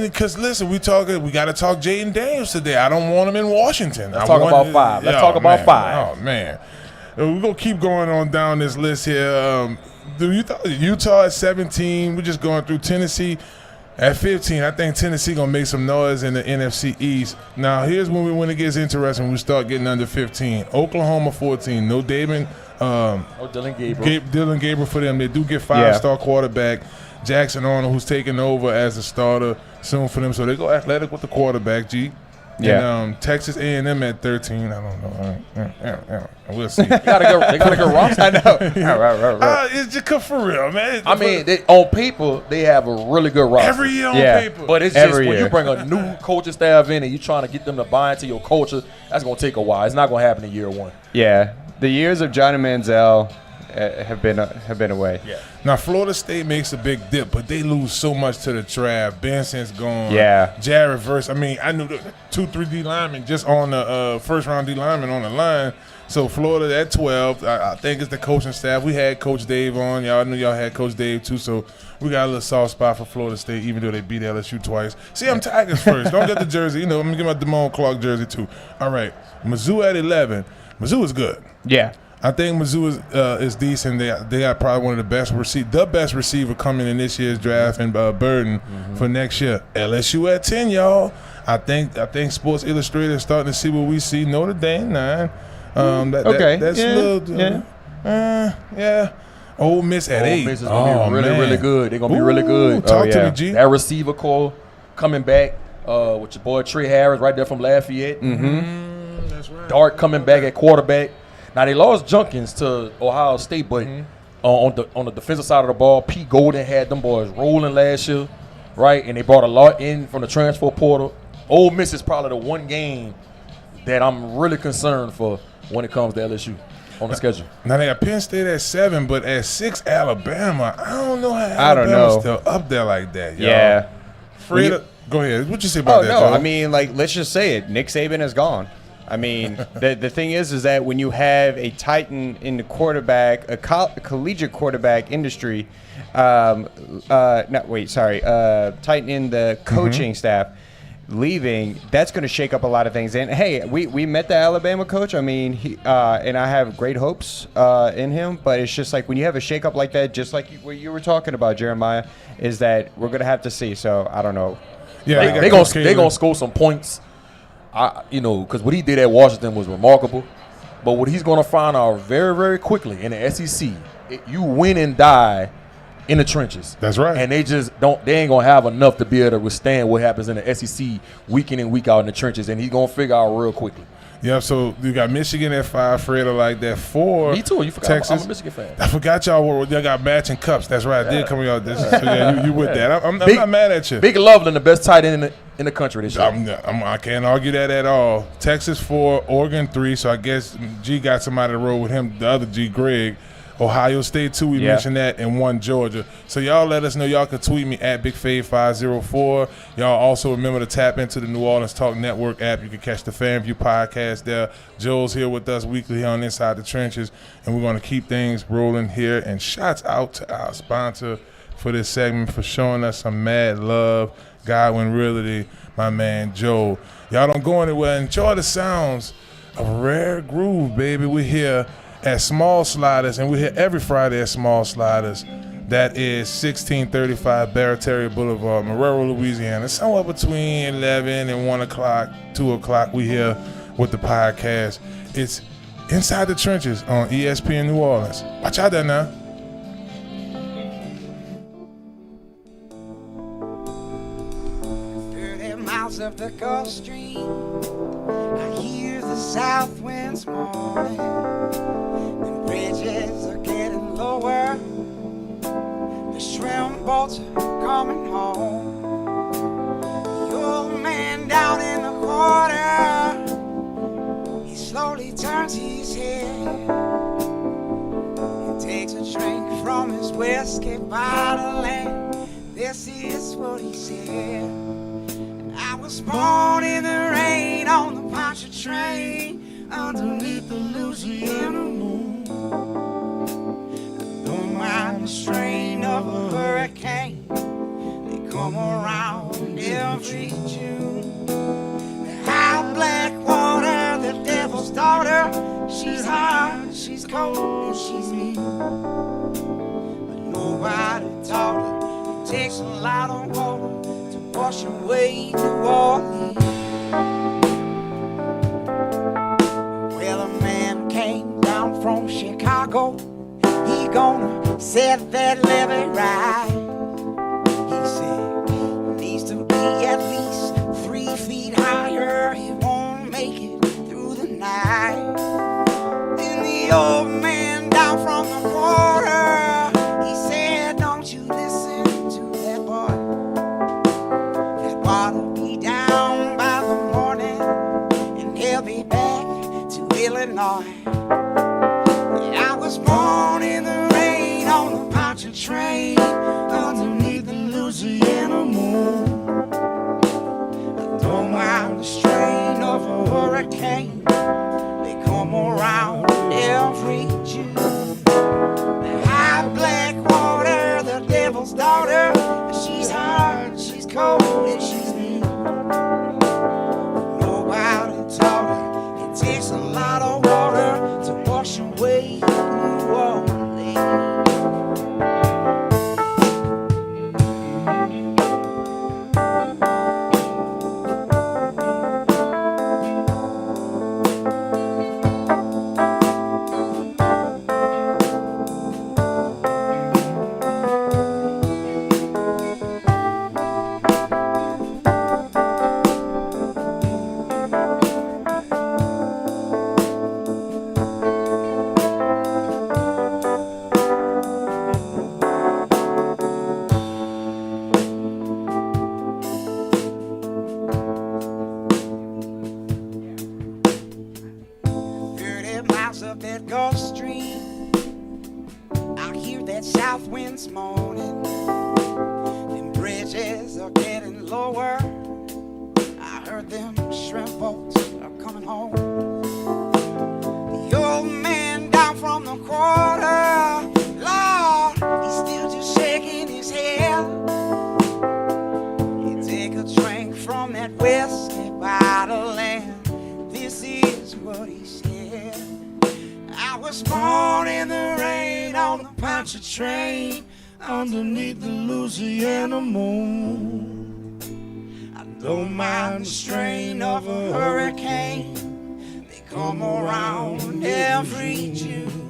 because listen, we got to talk Jaden Daniels today. I don't want him in Washington. Let's talk about five. Let's talk about five. Oh, man. We're going to keep going on down this list here. Utah at 17. We're just going through Tennessee. At 15, I think Tennessee going to make some noise in the NFC East. Now, here's when it gets interesting. We start getting under 15. Oklahoma 14. No Dylan Gabriel. Dylan Gabriel for them. They do get five-star quarterback. Jackson Arnold, who's taking over as the starter soon for them. So they go athletic with the quarterback, G. Yeah. And Texas A&M at 13. I don't know. We'll see. They got a good roster. I know. It's just for real, man. I mean, on paper, they have a really good roster. Every year on Yeah. paper. But it's just Every when year. you bring a new coaching staff in and you're trying to get them to buy into your culture, that's going to take a while. It's not going to happen in year one. Yeah, the years of Johnny Manziel have been away. Yeah. Now, Florida State makes a big dip, but they lose so much to the draft. Benson's gone. Yeah. Jared Verse. I mean, I knew the 2-3 D linemen just on the first-round D linemen on the line. So, Florida at 12. I think it's the coaching staff. We had Coach Dave on. Y'all knew y'all had Coach Dave, too. So, we got a little soft spot for Florida State, even though they beat LSU twice. See, I'm Tigers first. Don't get the jersey. I'm going to get my Damone Clark jersey, too. All right. Mizzou at 11. Mizzou is good. Yeah. I think Mizzou is decent. They got probably one of the best receiver coming in this year's draft, and Burden for next year. LSU at 10, y'all. I think Sports Illustrated is starting to see what we see. Notre Dame 9. That's a little. Yeah. Ole Miss at 8. Ole Miss is going to be really good. They're going to be really good. Talk to me, G. That receiver core coming back with your boy Trey Harris right there from Lafayette. That's right. Dart coming back at quarterback. Now, they lost Junkins to Ohio State, but on the defensive side of the ball, Pete Golden had them boys rolling last year, right? And they brought a lot in from the transfer portal. Ole Miss is probably the one game that I'm really concerned for when it comes to LSU on the schedule. Now, they got Penn State at 7, but at 6, Alabama. I don't know how Alabama's still up there like that, y'all. Yeah. Fred, go ahead. What you say about that, no. Joe? I mean, let's just say it. Nick Saban is gone. I mean, the thing is that when you have a titan in the quarterback, a collegiate quarterback industry, titan in the coaching staff leaving, that's going to shake up a lot of things. And hey, we met the Alabama coach. I mean, he and I have great hopes in him. But it's just like when you have a shakeup like that, just like what you were talking about, Jeremiah, is that we're going to have to see. So I don't know. Yeah, they're gonna score some points. Because what he did at Washington was remarkable. But what he's going to find out very, very quickly in the SEC, you win and die in the trenches. That's right. And they ain't going to have enough to be able to withstand what happens in the SEC week in and week out in the trenches. And he's going to figure out real quickly. Yeah, so you got Michigan at 5, Fred like that 4. Me too. You forgot. Texas. I'm a Michigan fan. I forgot y'all got matching cups. That's right. I did coming out this. So yeah, you with that. I'm not mad at you. Big Loveland, the best tight end in the country this year. I can't argue that at all. Texas 4, Oregon 3. So I guess G got somebody to roll with him. The other G, Greg. Ohio State too, we mentioned that, and one Georgia. So y'all let us know. Y'all can tweet me at BigFave504. Y'all also remember to tap into the New Orleans Talk Network app. You can catch the FanView podcast there. Joel's here with us weekly here on Inside the Trenches, and we're going to keep things rolling here. And shouts out to our sponsor for this segment for showing us some mad love, Godwyn Realty, my man Joe. Y'all don't go anywhere. Enjoy the sounds of Rare Groove, baby. We're here at Small Sliders, and we're here every Friday at Small Sliders. That is 1635 Barataria Boulevard, Marrero, Louisiana. Somewhere between 11 and 1 o'clock, 2 o'clock, we here with the podcast. It's Inside the Trenches on ESPN New Orleans. Watch out there now. Of the Gulf Stream, I hear the south winds moaning, and bridges are getting lower, the shrimp boats are coming home. The old man down in the quarter, he slowly turns his head and takes a drink from his whiskey bottle, and this is what he said. I was born in the rain on the Poncha train underneath the Louisiana moon. I don't mind the strain of a hurricane, they come around every June. The high black water, the devil's daughter, she's hard, she's cold, and she's mean. But nobody taught her it takes a lot of water wash away New Orleans. Well, a man came down from Chicago, he gonna set that levee right. He said it needs to be at least 3 feet higher, he won't make it through the night. Then the old man down from the quarter, he said, don't you listen to that boy, water be down by the morning, and he'll be back to Illinois. I was born in the rain on the Poncha train underneath the Louisiana moon. I don't mind the strain of a hurricane, they come around every June. The high black water, the devil's daughter, she's hard, she's cold, and she's mean. Nobody taught her it takes a lot of water to wash away New Orleans. Of that Gulf Stream, I hear that south winds moaning, them bridges are getting lower, I heard them shrimp boats are coming home. The old man down from the quarter, Lord, he's still just shaking his head. He take a drink from that whiskey bottle, and this is what he said. I was born in the rain on the Poncha train underneath the Louisiana moon. I don't mind the strain of a hurricane, they come around every June.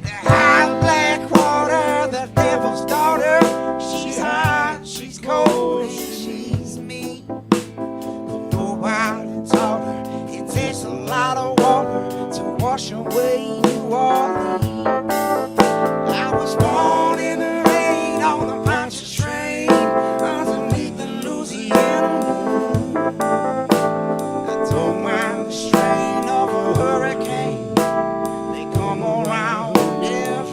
The high black water, the devil's daughter, she's hot, she's cold, and she's mean. But nobody taught her it takes a lot of water to wash away New Orleans. I was born in the rain on the Poncha train underneath the Louisiana moon. I don't mind the strain of a hurricane, they come around every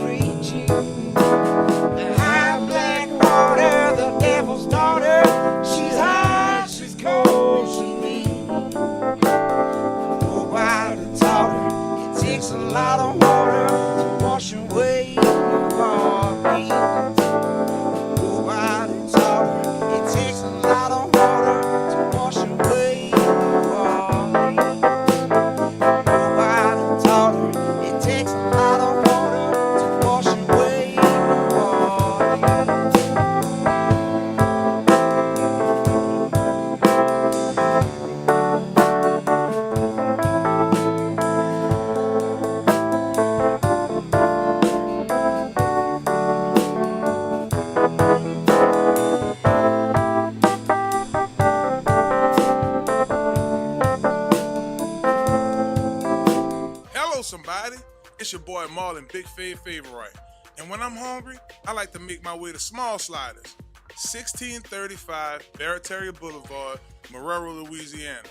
It's your boy Marlon, Big Fave Favorite. And when I'm hungry, I like to make my way to Small Sliders, 1635 Barataria Boulevard, Marrero, Louisiana.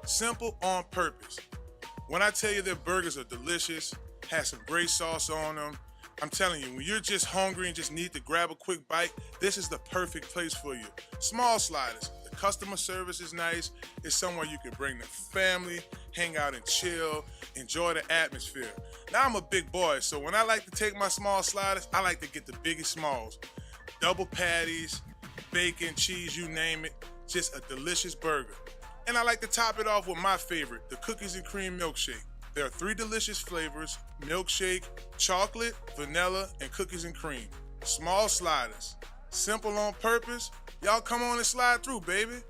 Simple on purpose. When I tell you their burgers are delicious, have some great sauce on them, I'm telling you, when you're just hungry and just need to grab a quick bite, this is the perfect place for you. Small Sliders. The customer service is nice. It's somewhere you can bring the family, hang out and chill, enjoy the atmosphere. Now I'm a big boy, so when I like to take my Small Sliders, I like to get the biggest smalls. Double patties, bacon, cheese, you name it. Just a delicious burger. And I like to top it off with my favorite, the cookies and cream milkshake. There are 3 delicious flavors: milkshake, chocolate, vanilla, and cookies and cream. Small Sliders. Simple on purpose. Y'all come on and slide through, baby.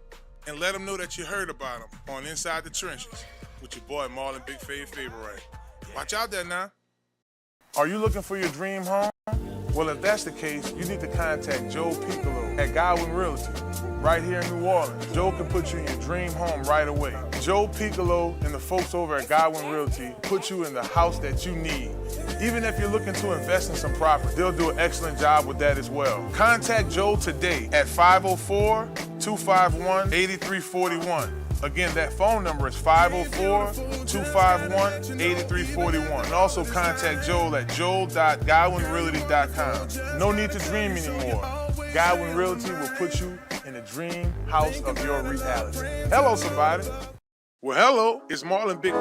And let them know that you heard about them on Inside the Trenches with your boy Marlon, Big Fave Favorite. Watch out there now. Are you looking for your dream home? Well, if that's the case, you need to contact Joe Picolo at Godwyn Realty, right here in New Orleans. Joe can put you in your dream home right away. Joe Picolo and the folks over at Godwyn Realty put you in the house that you need. Even if you're looking to invest in some property, they'll do an excellent job with that as well. Contact Joe today at 504-251-8341. Again, that phone number is 504-251-8341. And also contact Joel at joel.godwynrealty.com. No need to dream anymore. Godwyn Realty will put you in the dream house of your reality. Hello, somebody. Well, hello, it's Marlon Big.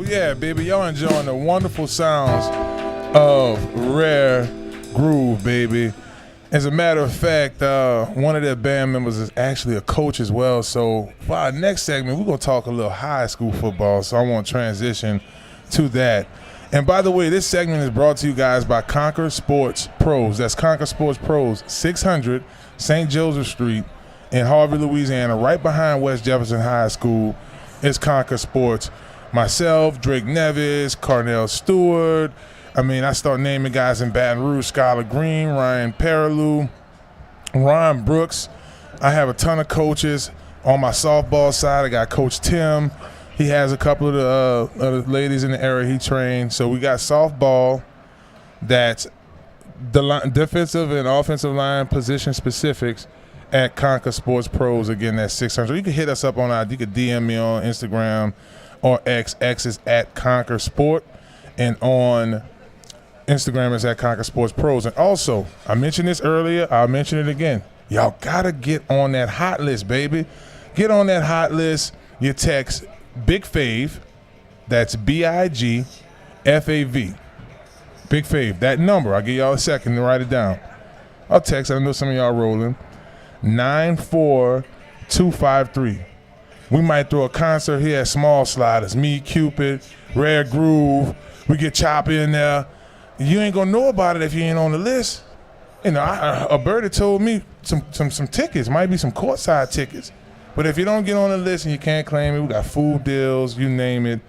Yeah, baby, y'all enjoying the wonderful sounds of Rare Groove, baby. As a matter of fact, one of their band members is actually a coach as well. So for our next segment, we're going to talk a little high school football. So I want to transition to that. And by the way, this segment is brought to you guys by Conquer Sports Pros. That's Conquer Sports Pros, 600 St. Joseph Street in Harvey, Louisiana, right behind West Jefferson High School. It's Conquer Sports. Myself, Drake Nevis, Carnell Stewart. I start naming guys in Baton Rouge: Skylar Green, Ryan Perilou, Ron Brooks. I have a ton of coaches. On my softball side, I got Coach Tim. He has a couple of the ladies in the area he trained. So we got softball that's the defensive and offensive line position specifics at Conquer Sports Pros. Again, that's 600. You can hit us up on you can DM me on Instagram or X. X is at Conquer Sport, and on Instagram is at Conquer Sports Pros. And also, I mentioned this earlier, I'll mention it again. Y'all gotta get on that hot list, baby. Get on that hot list. You text Big Fave, that's BIGFAV. Big Fave, that number, I'll give y'all a second to write it down. I'll text. I know some of y'all rolling. 94253. We might throw a concert here at Small Sliders. Me, Cupid, Rare Groove. We get Chop in there. You ain't gonna know about it if you ain't on the list. You know, a birdie told me some tickets, might be some courtside tickets. But if you don't get on the list and you can't claim it, we got food deals, you name it,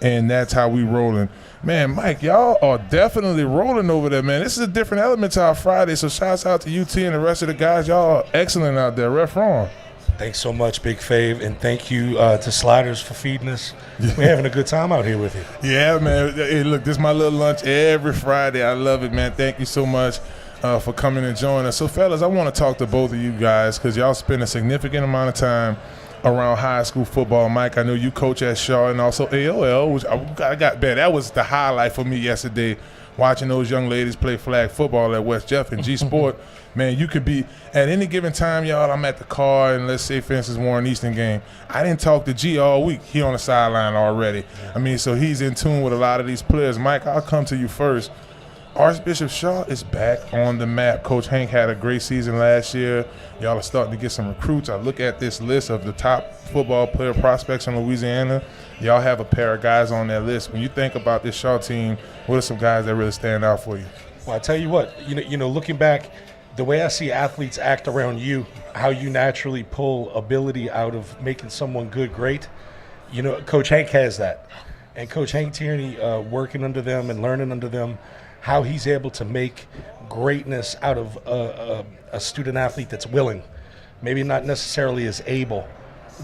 and that's how we rolling. Man, Mike, y'all are definitely rolling over there, man. This is a different element to our Friday, so shouts out to UT and the rest of the guys. Y'all are excellent out there. Ref Ron. Thanks so much, Big Fave, and thank you to Sliders for feeding us. We're having a good time out here with you. Yeah, man. Hey, look, this is my little lunch every Friday. I love it, man. Thank you so much for coming and joining us. So, fellas, I want to talk to both of you guys because y'all spend a significant amount of time around high school football. Mike, I know you coach at Shaw and also AOL, which I got bad. That was the highlight for me yesterday, watching those young ladies play flag football at West Jeff and G Sport. Man, you could be at any given time, y'all. I'm at the car, and let's say, for instance, Warren Easton game. I didn't talk to G all week. He on the sideline already. I mean, so he's in tune with a lot of these players. Mike, I'll come to you first. Archbishop Shaw is back on the map. Coach Hank had a great season last year. Y'all are starting to get some recruits. I look at this list of the top football player prospects in Louisiana. Y'all have a pair of guys on that list. When you think about this Shaw team, what are some guys that really stand out for you? Well, I tell you what, you know, looking back, the way I see athletes act around you, how you naturally pull ability out of making someone good, great. You know, Coach Hank has that. And Coach Hank Tierney, working under them and learning under them, how he's able to make greatness out of a student athlete that's willing, maybe not necessarily as able.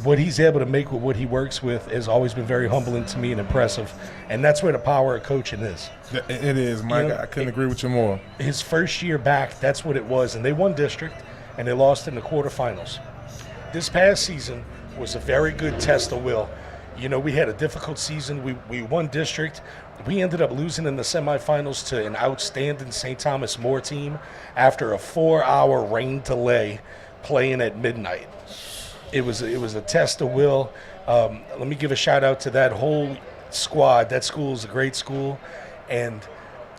What he's able to make with what he works with has always been very humbling to me and impressive. And that's where the power of coaching is. It is, Mike. You know, I couldn't agree with you more. His first year back, that's what it was. And they won district, and they lost in the quarterfinals. This past season was a very good test of will. You know, we had a difficult season. We won district. We ended up losing in the semifinals to an outstanding St. Thomas More team after a 4-hour rain delay playing at midnight. It was a test of will. Let me give a shout out to that whole squad. That school is a great school, and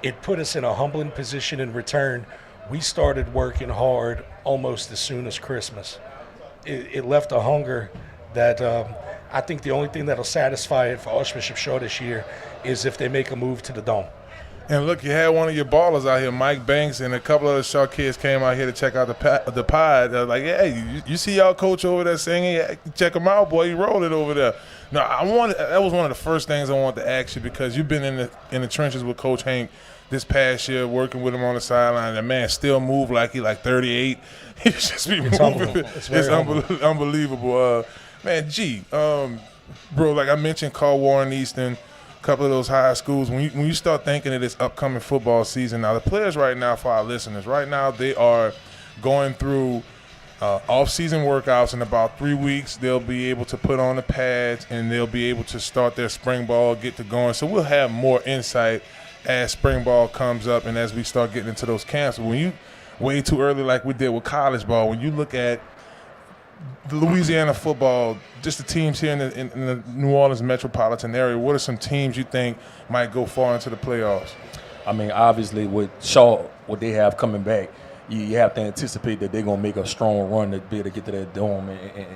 it put us in a humbling position in return. We started working hard almost as soon as Christmas. It left a hunger that I think the only thing that'll satisfy it for Archbishop Shaw this year is if they make a move to the Dome. And look, you had one of your ballers out here, Mike Banks, and a couple of the Shaw kids came out here to check out the pod. They're like, hey, you see y'all coach over there singing? Yeah, check him out, boy. You rolling over there. No, that was one of the first things I wanted to ask you because you've been in the trenches with Coach Hank this past year, working with him on the sideline. The man still move like he like 38. He just be moving. It's unbelievable. Man, G, bro, like I mentioned, call Warren Easton. Couple of those high schools, when you start thinking of this upcoming football season, now the players right now, for our listeners, right now they are going through off-season workouts. In about 3 weeks, they'll be able to put on the pads and they'll be able to start their spring ball, get to going. So we'll have more insight as spring ball comes up and as we start getting into those camps. But when you way too early like we did with college ball, when you look at the Louisiana football, just the teams here in the New Orleans metropolitan area, what are some teams you think might go far into the playoffs? I mean, obviously with Shaw, what they have coming back, you have to anticipate that they're going to make a strong run to be able to get to that Dome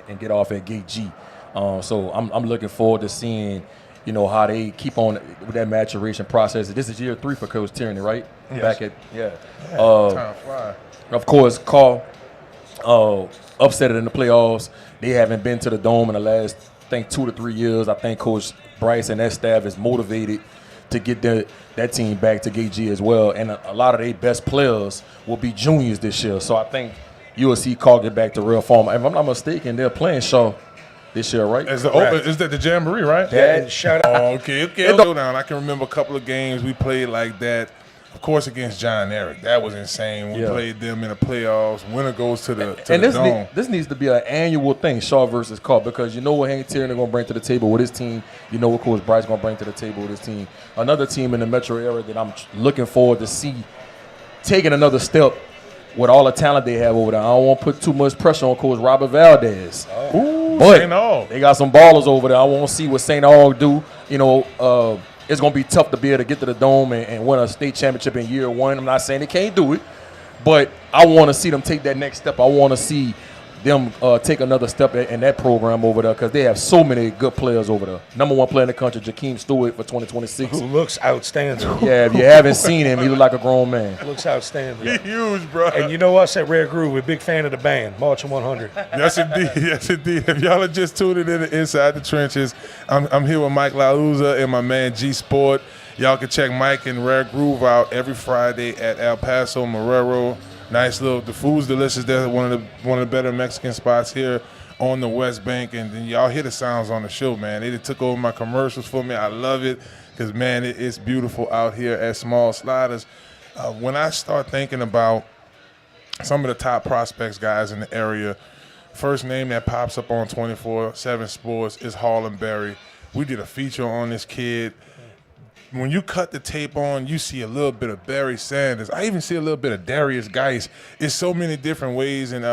and get off at Gate G. So I'm looking forward to seeing, you know, how they keep on with that maturation process. This is year 3 for Coach Tierney, right? Yes. Back at, Time fly. Of course, Carl upset it in the playoffs. They haven't been to the Dome in the last, I think, 2 to 3 years. I think Coach Bryce and that staff is motivated to get that team back to Gate G as well. And a lot of their best players will be juniors this year. So I think you will see Carl get back to real form. If I'm not mistaken, they're playing Shaw this year, right? Is that the Jamboree, right? Yeah, shout out. Oh, okay. Go down. I can remember a couple of games we played like that. Of course, against John Eric, that was insane. We played them in the playoffs. Winner goes to the Dome. This needs to be an annual thing, Shaw versus Carl, because you know what Hank Tierney going to bring to the table with his team. You know what Coach Bryce going to bring to the table with his team. Another team in the metro area that I'm looking forward to see taking another step with all the talent they have over there. I don't want to put too much pressure on Coach Robert Valdez. Ooh, but they got some ballers over there. I want to see what St. Aug do. You know, it's going to be tough to be able to get to the Dome and win a state championship in year 1. I'm not saying they can't do it, But I want to see them take that next step. I want to see them take another step in that program over there because they have so many good players over there. Number 1 player in the country, Jakeem Stewart for 2026. Who looks outstanding. Yeah, if you haven't seen him, he look like a grown man. Looks outstanding. He huge, bro. And you know us at Rare Groove, we're a big fan of the band, Marching 100. Yes, indeed. Yes, indeed. If y'all are just tuning in to Inside the Trenches, I'm here with Mike LaUza and my man G Sport. Y'all can check Mike and Rare Groove out every Friday at El Paso Marrero. Nice little, the food's delicious. They're one of the better Mexican spots here on the West Bank. And then y'all hear the sounds on the show, man. They took over my commercials for me. I love it because, man, it's beautiful out here at Small Sliders. When I start thinking about some of the top prospects, guys, in the area, first name that pops up on 24/7 Sports is Harlan Berry. We did a feature on this kid. When you cut the tape on, you see a little bit of Barry Sanders. I even see a little bit of Darius Geis. It's so many different ways, and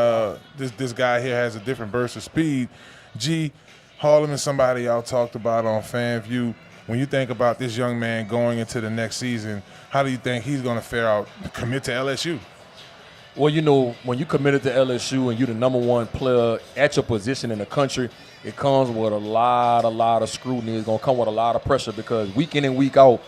this guy here has a different burst of speed. G, Harlan is somebody y'all talked about on FanView. When you think about this young man going into the next season, how do you think he's going to fare out? Commit to LSU? Well, you know, when you committed to LSU and you're the number 1 player at your position in the country, it comes with a lot of scrutiny. It's going to come with a lot of pressure because week in and week out,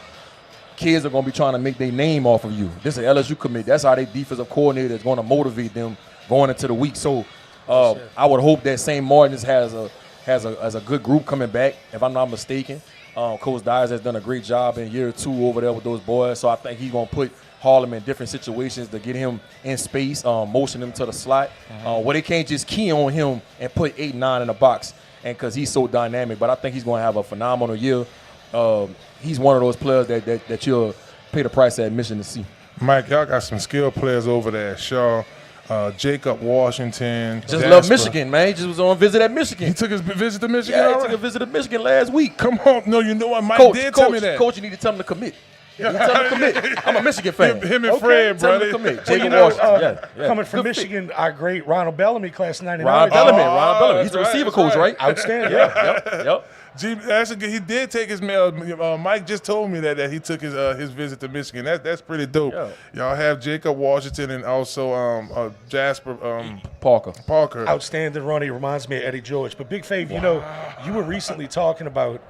kids are going to be trying to make their name off of you. This is an LSU commit. That's how their defensive coordinator is going to motivate them going into the week. So I would hope that St. Martin's has a good group coming back, if I'm not mistaken. Coach Dyers has done a great job in year 2 over there with those boys. So I think he's going to put Harlem in different situations to get him in space, motion him to the slot, where they can't just key on him and put 8, 9 in the box, and because he's so dynamic. But I think he's going to have a phenomenal year. He's one of those players that you'll pay the price of admission to see. Mike, y'all got some skilled players over there at Shaw. Jacob Washington. Just love Michigan, man. He just was on visit at Michigan. He took his visit to Michigan? Yeah, he took a visit to Michigan last week. Come on. No, you know what? Mike did tell me that. Coach, you need to tell him to commit. You need to tell him to commit. I'm a Michigan fan. Him and Fred, tell brother. him to commit. Well, Jacob Washington. Yeah. Coming from Good Michigan, our great Ronald Bellamy, class of 99. Ron Bellamy. He's the receiver coach, right? Outstanding. Yep. Gee, he did take his mail. Mike just told me that he took his visit to Michigan. That's pretty dope. Yeah. Y'all have Jacob Washington and also Jasper Parker. Outstanding run. He reminds me of Eddie George. But Big Fave, you know, you were recently talking about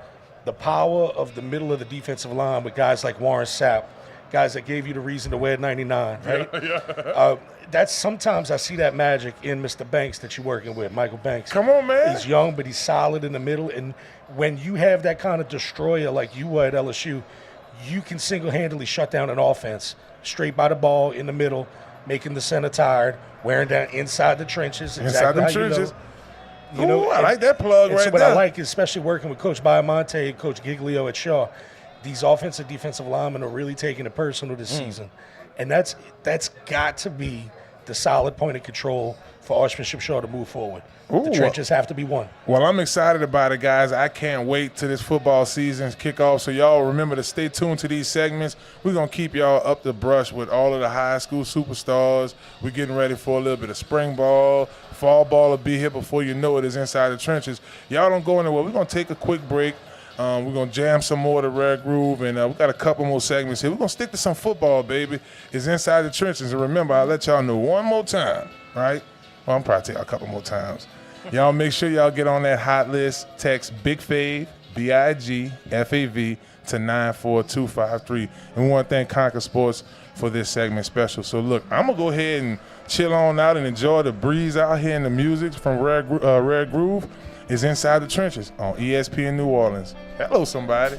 the power of the middle of the defensive line with guys like Warren Sapp, guys that gave you the reason to wear 99, right? Yeah. That's sometimes I see that magic in Mr. Banks that you're working with, Michael Banks. Come on, man. He's young, but he's solid in the middle. And when you have that kind of destroyer like you were at LSU, you can single-handedly shut down an offense straight by the ball in the middle, making the center tired, wearing down inside the trenches. Inside the trenches. You know, I like that plug right so what there. I like, especially working with Coach Biomonte, Coach Giglio at Shaw, these offensive defensive linemen are really taking it personal this season. And that's got to be the solid point of control for Archbishop Shaw to move forward. The trenches have to be won. Well, I'm excited about it, guys. I can't wait till this football season's kickoff. So y'all remember to stay tuned to these segments. We're going to keep y'all up to brush with all of the high school superstars. We're getting ready for a little bit of spring ball. Fall ball will be here before you know it. Is Inside the Trenches. Y'all don't go anywhere. We're going to take a quick break. We're going to jam some more of the Rare Groove, and we got a couple more segments here. We're going to stick to some football, baby. It's Inside the Trenches. And remember, I'll let y'all know one more time, right? Well, I'm probably take a couple more times. Y'all make sure y'all get on that hot list. Text Big Fave, BIGFAV, to 94253. And we want to thank Conquer Sports for this segment special. So, look, I'm going to go ahead and chill on out and enjoy the breeze out here and the music from Rare Groove. Is Inside the Trenches on ESPN New Orleans. Hello, somebody.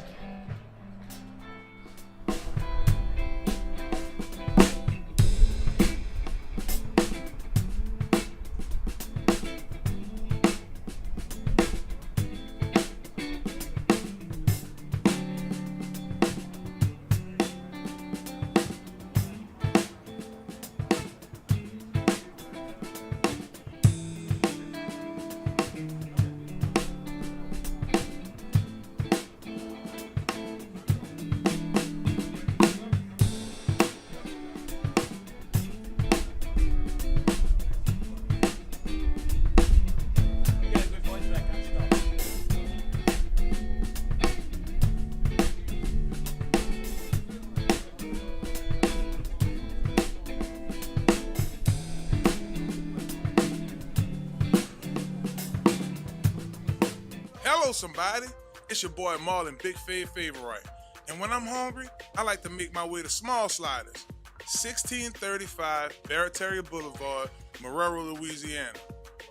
somebody. It's your boy Marlon, Big Favorite. And when I'm hungry, I like to make my way to Small Sliders, 1635 Barataria Boulevard, Marrero, Louisiana.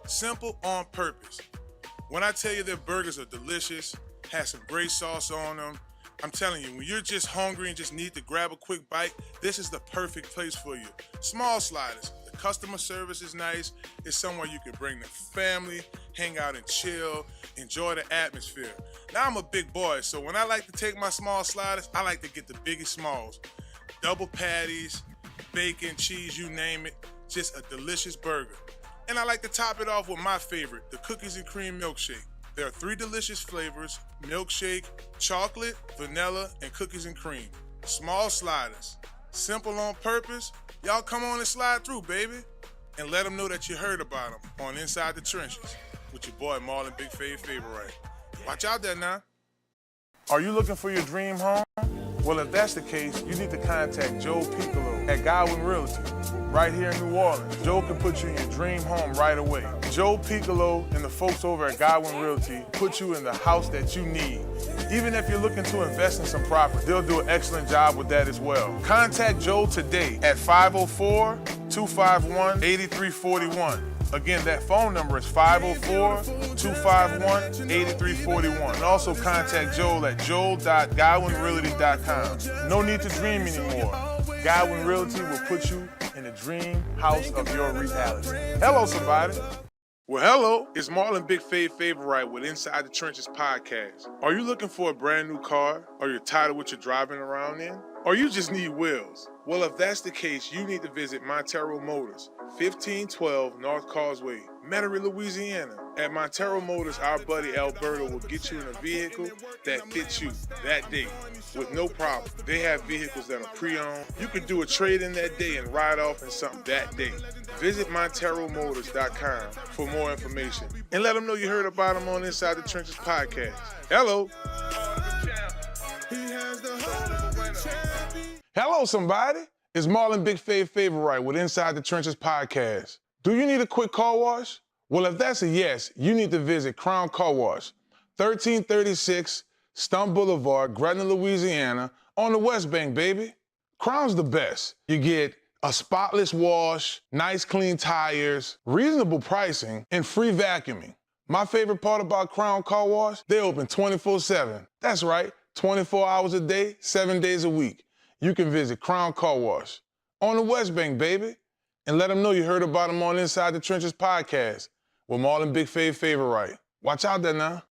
Simple on purpose. When I tell you their burgers are delicious, have some great sauce on them, I'm telling you, when you're just hungry and just need to grab a quick bite, this is the perfect place for you. Small Sliders. The customer service is nice. It's somewhere you can bring the family, hang out and chill, enjoy the atmosphere. Now I'm a big boy, so when I like to take my Small Sliders, I like to get the biggest smalls. Double patties, bacon, cheese, you name it. Just a delicious burger. And I like to top it off with my favorite, the cookies and cream milkshake. There are 3 delicious flavors: milkshake, chocolate, vanilla, and cookies and cream. Small Sliders. Simple on purpose. Y'all come on and slide through, baby. And let them know that you heard about them on Inside the Trenches with your boy Marlon, Big Favorite. Watch out there now. Are you looking for your dream home? Well, if that's the case, you need to contact Joe Picolo at Godwyn Realty, right here in New Orleans. Joe can put you in your dream home right away. Joe Picolo and the folks over at Godwyn Realty put you in the house that you need. Even if you're looking to invest in some property, they'll do an excellent job with that as well. Contact Joe today at 504-251-8341. Again, that phone number is 504-251-8341. And also contact Joel at joel.godwynrealty.com. No need to dream anymore. Godwyn Realty will put you in the dream house of your reality. Hello, somebody. Well, hello. It's Marlon, Big Favorite with Inside the Trenches podcast. Are you looking for a brand new car? Or you're tired of what you're driving around in? Or you just need wheels? Well, if that's the case, you need to visit Montero Motors, 1512 North Causeway, Metairie, Louisiana. At Montero Motors, our buddy Alberto will get you in a vehicle that fits you that day with no problem. They have vehicles that are pre-owned. You could do a trade-in that day and ride off in something that day. Visit MonteroMotors.com for more information and let them know you heard about them on Inside the Trenches podcast. Hello. Hello, somebody. It's Marlon, Big Favorite with Inside the Trenches podcast. Do you need a quick car wash? Well, if that's a yes, you need to visit Crown Car Wash, 1336 Stumpf Boulevard, Gretna, Louisiana, on the West Bank, baby. Crown's the best. You get a spotless wash, nice clean tires, reasonable pricing, and free vacuuming. My favorite part about Crown Car Wash, they open 24/7. That's right, 24 hours a day, 7 days a week. You can visit Crown Car Wash on the West Bank, baby, and let them know you heard about them on Inside the Trenches podcast with Marlon, Big Favorite. Watch out there now.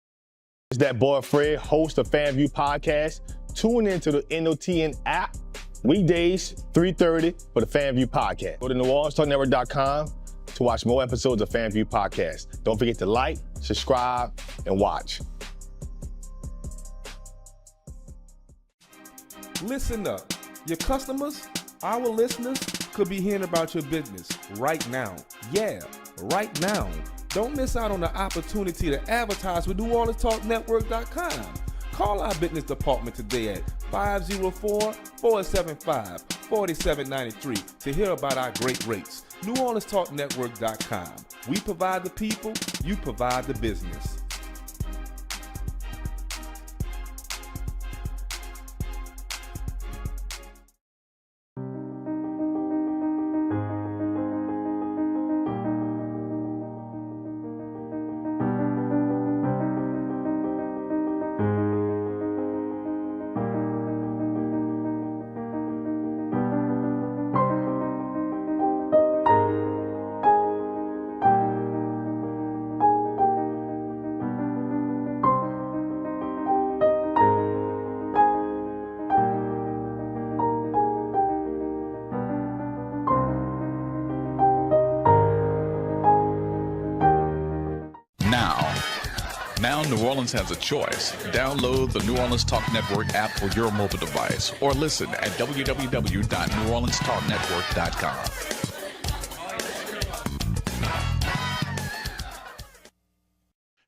It's that boy Fred, host of FanView Podcast. Tune into the NOTN app weekdays, 3:30 for the FanView Podcast. Go to NewOrleansTalkNetwork.com to watch more episodes of FanView Podcast. Don't forget to like, subscribe, and watch. Listen up. Your customers, our listeners, could be hearing about your business right now. Yeah, right now. Don't miss out on the opportunity to advertise with NewOrleansTalkNetwork.com. Call our business department today at 504-475-4793 to hear about our great rates. NewOrleansTalkNetwork.com. We provide the people, you provide the business. Now New Orleans has a choice. Download the New Orleans Talk Network app for your mobile device or listen at www.NewOrleansTalkNetwork.com.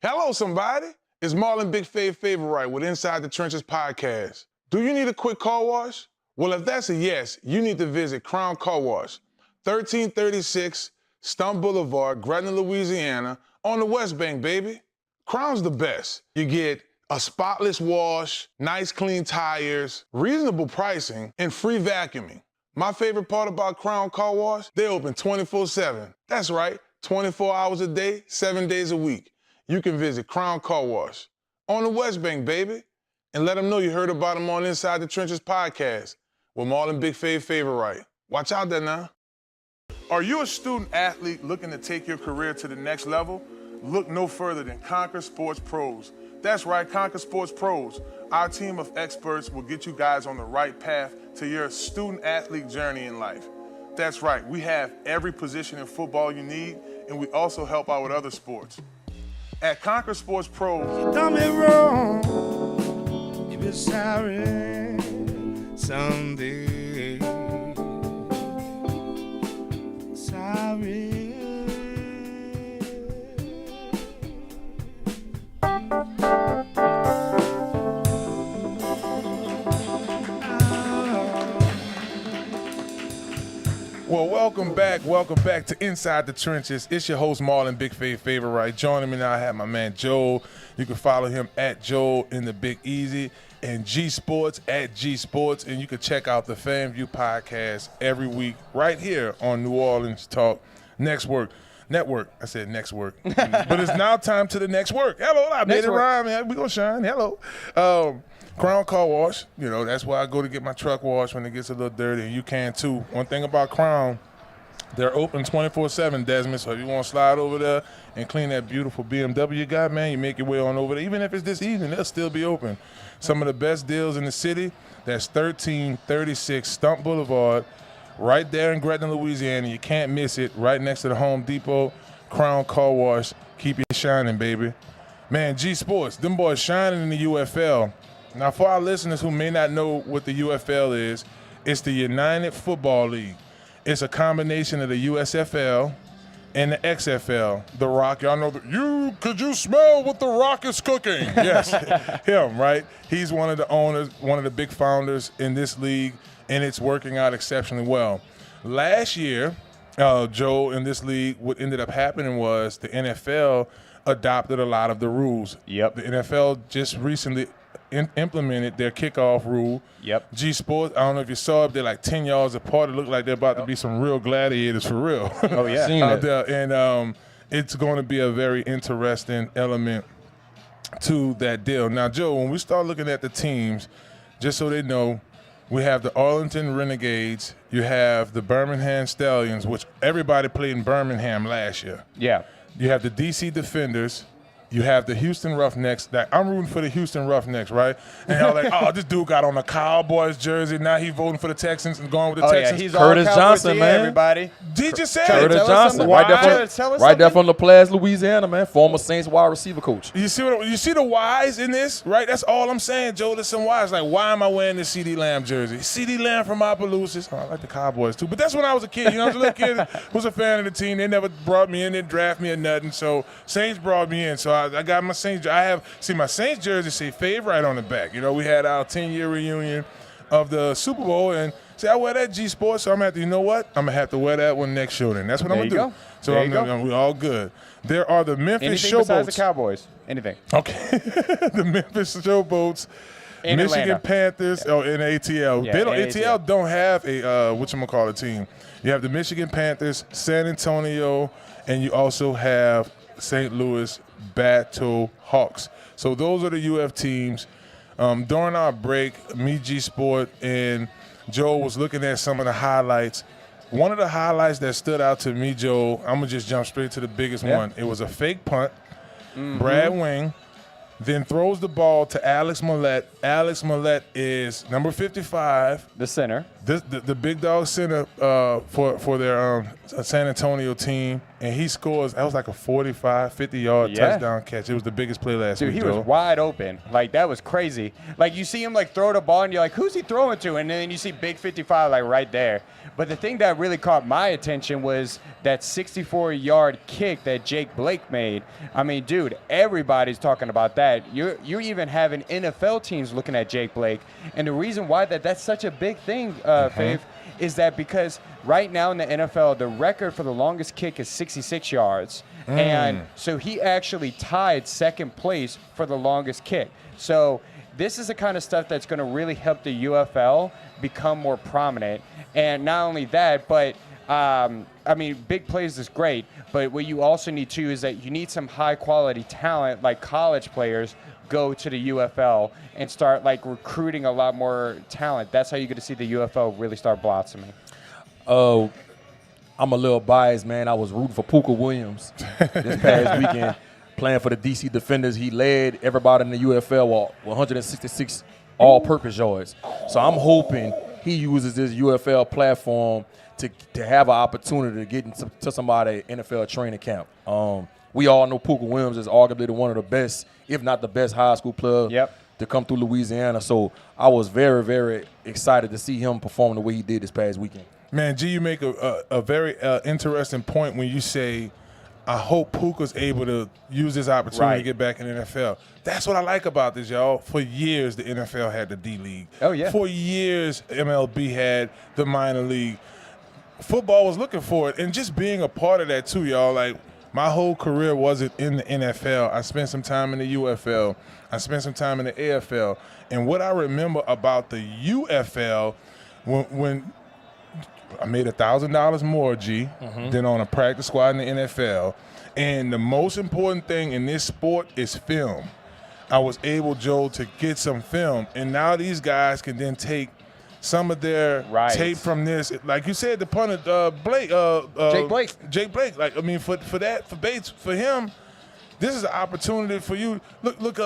Hello, somebody. It's Marlon, Big Favorite with Inside the Trenches podcast. Do you need a quick car wash? Well, if that's a yes, you need to visit Crown Car Wash, 1336 Stumpf Boulevard, Gretna, Louisiana, on the West Bank, baby. Crown's the best. You get a spotless wash, nice clean tires, reasonable pricing, and free vacuuming. My favorite part about Crown Car Wash, they open 24/7. That's right, 24 hours a day, 7 days a week. You can visit Crown Car Wash on the West Bank, baby, and let them know you heard about them on Inside the Trenches podcast with Marlon Big Favorite Wright. Watch out there now. Are you a student athlete looking to take your career to the next level? Look no further than Conquer Sports Pros. That's right, Conquer Sports Pros. Our team of experts will get you guys on the right path to your student athlete journey in life. That's right, we have every position in football you need, and we also help out with other sports. At Conquer Sports Pros, You done me wrong, you be sorry someday. Sorry. well, welcome back to Inside the Trenches. It's your host, Marlon Big Favorite Wright. Joining me now, I have my man, Joel. You can follow him at Joel in the Big Easy and G Sports at G Sports. And you can check out the FanView podcast every week right here on New Orleans Talk Network. I said next work. But it's now time to the next work. Hello, I made it rhyme, man. We gonna shine. Hello. Crown Car Wash, you know, that's where I go to get my truck washed when it gets a little dirty, and you can too. One thing about Crown, they're open 24/7, Desmond, so if you want to slide over there and clean that beautiful BMW you got, man, you make your way on over there. Even if it's this evening, they'll still be open. Some of the best deals in the city, that's 1336 Stumpf Boulevard, right there in Gretna, Louisiana. You can't miss it, right next to the Home Depot. Crown Car Wash, keep it shining, baby. Man, G Sports, them boys shining in the UFL. Now, for our listeners who may not know what the UFL is, it's the United Football League. It's a combination of the USFL and the XFL. The Rock, y'all know could you smell what the Rock is cooking? Yes, him, right? He's one of the owners, one of the big founders in this league, and it's working out exceptionally well. Last year, Joe, in this league, what ended up happening was the NFL adopted a lot of the rules. Yep. The NFL just recently implemented their kickoff rule. Yep. G Sports, I don't know if you saw it, they're like 10 yards apart. It looked like they're about to be some real gladiators for real. Oh, yeah. Out there. And it's going to be a very interesting element to that deal. Now, Joe, when we start looking at the teams, just so they know, we have the Arlington Renegades. You have the Birmingham Stallions, which everybody played in Birmingham last year. Yeah. You have the DC Defenders. You have the Houston Roughnecks. I'm rooting for the Houston Roughnecks, right? And y'all like, oh, this dude got on a Cowboys jersey. Now he's voting for the Texans and going with the Texans. Yeah, he's Curtis all Johnson, man. Everybody. Did you say Curtis Johnson, right there from La Place, Louisiana, man. Former Saints wide receiver coach. You see the whys in this, right? That's all I'm saying, Joe. There's some whys. Like, why am I wearing this C.D. Lamb jersey? C.D. Lamb from Opelousas. Oh, I like the Cowboys too. But that's when I was a kid. You know, I was a little kid, was a fan of the team. They never brought me in, didn't draft me or nothing. So Saints brought me in. So I got my Saints. My Saints jersey say favorite on the back. You know, we had our 10-year reunion of the Super Bowl, and I wear that G Sports, so I'm going to have to, you know what? I'm going to have to wear that one next show then. That's what I'm going to do. So we're all good. There are the Memphis Anything Showboats. besides the Cowboys. Anything. Okay. The Memphis Showboats. In Michigan Atlanta. Panthers, in ATL. Yeah, ATL don't have a whatchamacallit team. You have the Michigan Panthers, San Antonio, and you also have St. Louis Battle Hawks. So those are the UF teams. During our break, me, G Sport, and Joe was looking at some of the highlights. One of the highlights that stood out to me, Joe, I'm going to just jump straight to the biggest one. It was a fake punt. Brad Wing then throws the ball to Alex Millette. Alex Millette is number 55. The center. The big dog center for their San Antonio team. And he scores, that was like a 45, 50-yard touchdown catch. It was the biggest play last week, Dude, he was wide open. Like, that was crazy. Like, you see him, like, throw the ball, and you're like, who's he throwing to? And then you see big 55, like, right there. But the thing that really caught my attention was that 64-yard kick that Jake Blake made. I mean, dude, everybody's talking about that. You're even having NFL teams looking at Jake Blake. And the reason why that's such a big thing, Faith, is that because right now in the NFL, the record for the longest kick is 166 yards. And so he actually tied second place for the longest kick. So this is the kind of stuff that's going to really help the UFL become more prominent. And not only that, but I mean, big plays is great, but what you also need too is that you need some high quality talent like college players go to the UFL and start like recruiting a lot more talent. That's how you're going to see the UFL really start blossoming. I'm a little biased, man. I was rooting for Pooka Williams this past weekend, playing for the DC Defenders. He led everybody in the UFL with 166 all-purpose yards. So I'm hoping he uses this UFL platform to have an opportunity to get into somebody NFL training camp. We all know Pooka Williams is arguably one of the best, if not the best, high school player to come through Louisiana. So I was very, very excited to see him perform the way he did this past weekend. Man, G, you make a very interesting point when you say, I hope Pooka's able to use this opportunity to get back in the NFL. That's what I like about this, y'all. For years, the NFL had the D-League. Oh, yeah. For years, MLB had the minor league. Football was looking for it, and just being a part of that too, y'all. Like, my whole career wasn't in the NFL. I spent some time in the UFL. I spent some time in the AFL. And what I remember about the UFL, when I made $1,000 more, G, than on a practice squad in the NFL. And the most important thing in this sport is film. I was able, Joe, to get some film. And now these guys can then take some of their tape from this. Like you said, the punter, Jake Blake. Like, I mean, for Bates, for him, this is an opportunity for you. Look,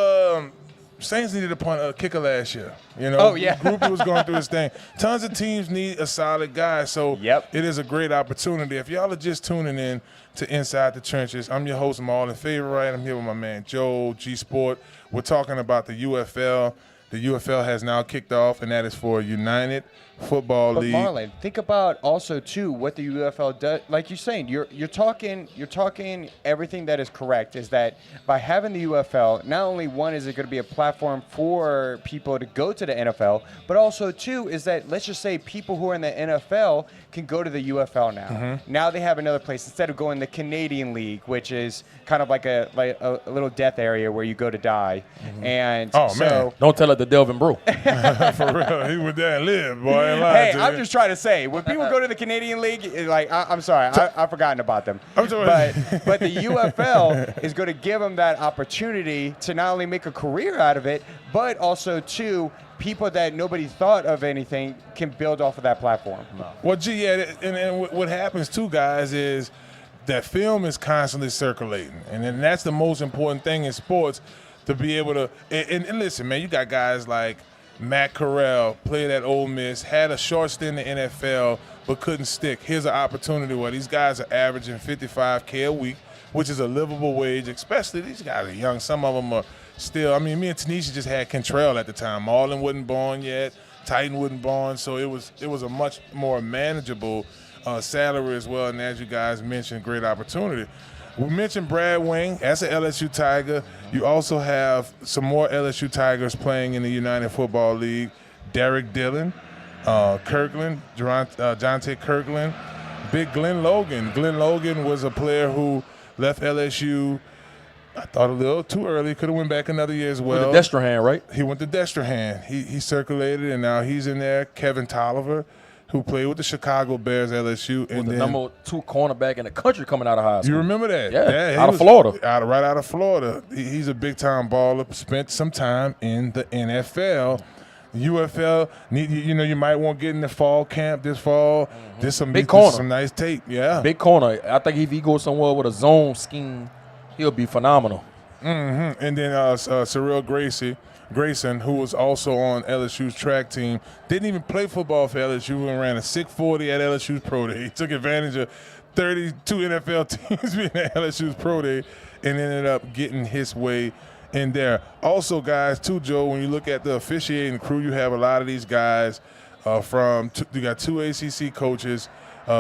Saints needed a kicker last year. You know, Groupie was going through his thing. Tons of teams need a solid guy, so it is a great opportunity. If y'all are just tuning in to Inside the Trenches, I'm your host, Marlon Favorite. I'm here with my man Joe, G Sport. We're talking about the UFL. The UFL has now kicked off, and that is for United Football League. But Marlon, think about also too what the UFL does. Like you're saying, you're talking everything that is correct. Is that by having the UFL, not only one is it going to be a platform for people to go to the NFL, but also two is that let's just say people who are in the NFL can go to the UFL now. Now they have another place instead of going the Canadian League, which is kind of like a little death area where you go to die. And man, don't tell it to Delvin Brew. For real, he went there and lived, boy. Hey, I'm just trying to say, when people go to the Canadian League, like I'm sorry, I've forgotten about them. But the UFL is going to give them that opportunity to not only make a career out of it, but also to people that nobody thought of anything can build off of that platform. Well, G, and what happens too, guys, is that film is constantly circulating, and then that's the most important thing in sports, to be able to. And listen, man, you got guys like Matt Corral, played at Ole Miss, had a short stint in the NFL, but couldn't stick. Here's an opportunity where these guys are averaging $55K a week, which is a livable wage, especially these guys are young. Some of them are still, I mean, me and Tanisha just had Cantrell at the time. Marlon wasn't born yet. Titan wasn't born, so it was a much more manageable salary as well, and as you guys mentioned, great opportunity. We mentioned Brad Wing. That's an LSU Tiger. You also have some more LSU Tigers playing in the United Football League. Derek Dillon, Kirkland, Jonte Kirkland, Big Glenn Logan. Glenn Logan was a player who left LSU, I thought, a little too early. Could have went back another year as well. Went to Destrehan, right? He went to Destrehan. He circulated, and now he's in there. Kevin Tolliver, who played with the Chicago Bears, LSU. And the then, number 2 cornerback in the country coming out of high school. You remember that? Yeah, out of Florida. Right out of Florida. He's a big-time baller, spent some time in the NFL. UFL, you might want to get in the fall camp this fall. There's some big corner. Some nice tape, yeah. Big corner. I think if he goes somewhere with a zone scheme, he'll be phenomenal. And then Cyril Grayson, who was also on LSU's track team, didn't even play football for LSU and ran a 640 at LSU's Pro Day. He took advantage of 32 NFL teams being at LSU's Pro Day and ended up getting his way in there. Also, guys, too, Joe, when you look at the officiating crew, you have a lot of these guys you got 2 ACC coaches,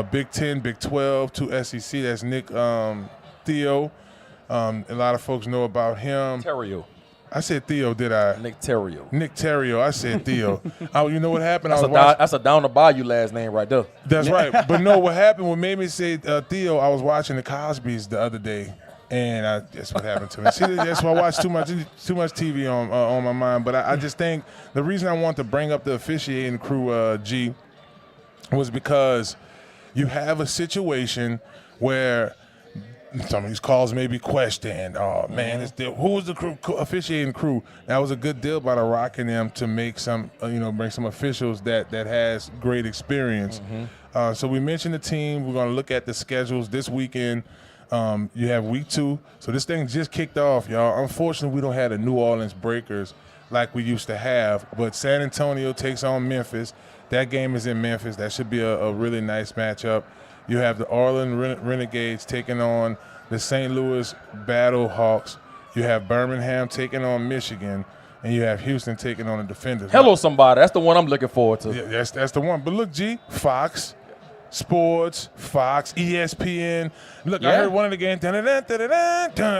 Big 10, Big 12, 2 SEC. That's Nick Theo. A lot of folks know about him. Montero. I said Theo, did I? Nectario. Nick Terrio. I said Theo. Oh, you know what happened? That's a down the bayou last name right there. That's right. But no, what happened? What made me say Theo? I was watching the Cosbys the other day, and that's what happened to me. See, that's why I watch too much TV on my mind. But I just think the reason I want to bring up the officiating crew, G, was because you have a situation where some of these calls may be questioned. Oh man, who was the officiating crew? That was a good deal by the Rock and them to make some, bring some officials that has great experience. So we mentioned the team. We're going to look at the schedules this weekend. You have week 2. So this thing just kicked off, y'all. Unfortunately, we don't have the New Orleans Breakers like we used to have. But San Antonio takes on Memphis. That game is in Memphis. That should be a really nice matchup. You have the Orland Renegades taking on the St. Louis Battlehawks. You have Birmingham taking on Michigan, and you have Houston taking on the Defenders. Hello, somebody. That's the one I'm looking forward to. Yeah, that's the one. But look, G, Fox Sports, Fox, ESPN. Look, I heard one of the games. I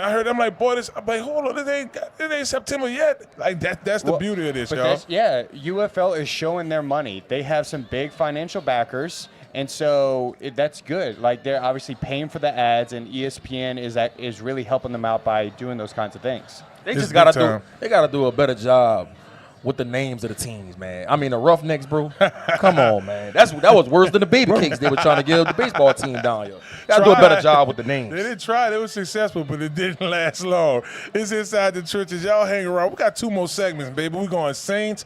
heard. I'm like, boy, I'm like, hold on, it ain't September yet. Like that's the beauty of this, y'all. UFL is showing their money. They have some big financial backers. And so that's good. Like, they're obviously paying for the ads, and ESPN is really helping them out by doing those kinds of things. They just gotta do a better job with the names of the teams, man. I mean, the Roughnecks, bro. Come on, man. That was worse than the Baby Cakes they were trying to give the baseball team down here. Gotta do a better job with the names. They did try. They were successful, but it didn't last long. It's Inside the Trenches. Y'all hang around. We got 2 more segments, baby. We're going Saints.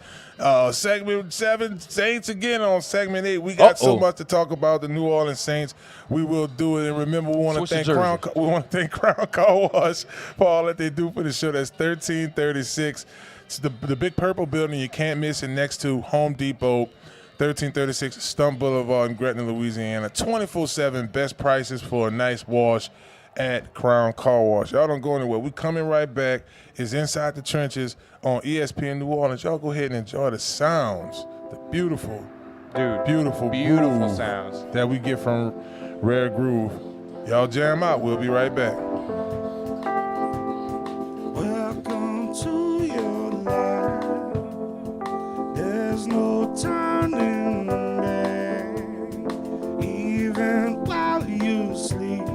Segment 7, Saints again on segment 8. We got so much to talk about the New Orleans Saints. We will do it. And remember, we want to thank Crown Car Wash for all that they do for the show. That's 1336. It's the big purple building you can't miss it, next to Home Depot. 1336 Stumpf Boulevard in Gretna, Louisiana. 24/7 best prices for a nice wash at Crown Car Wash. Y'all don't go anywhere. We coming right back. It's Inside the Trenches on ESPN New Orleans. Y'all go ahead and enjoy the sounds, the beautiful groove sounds that we get from Rare Groove. Y'all jam out. We'll be right back. Welcome to your life. There's no turning back. Even while you sleep,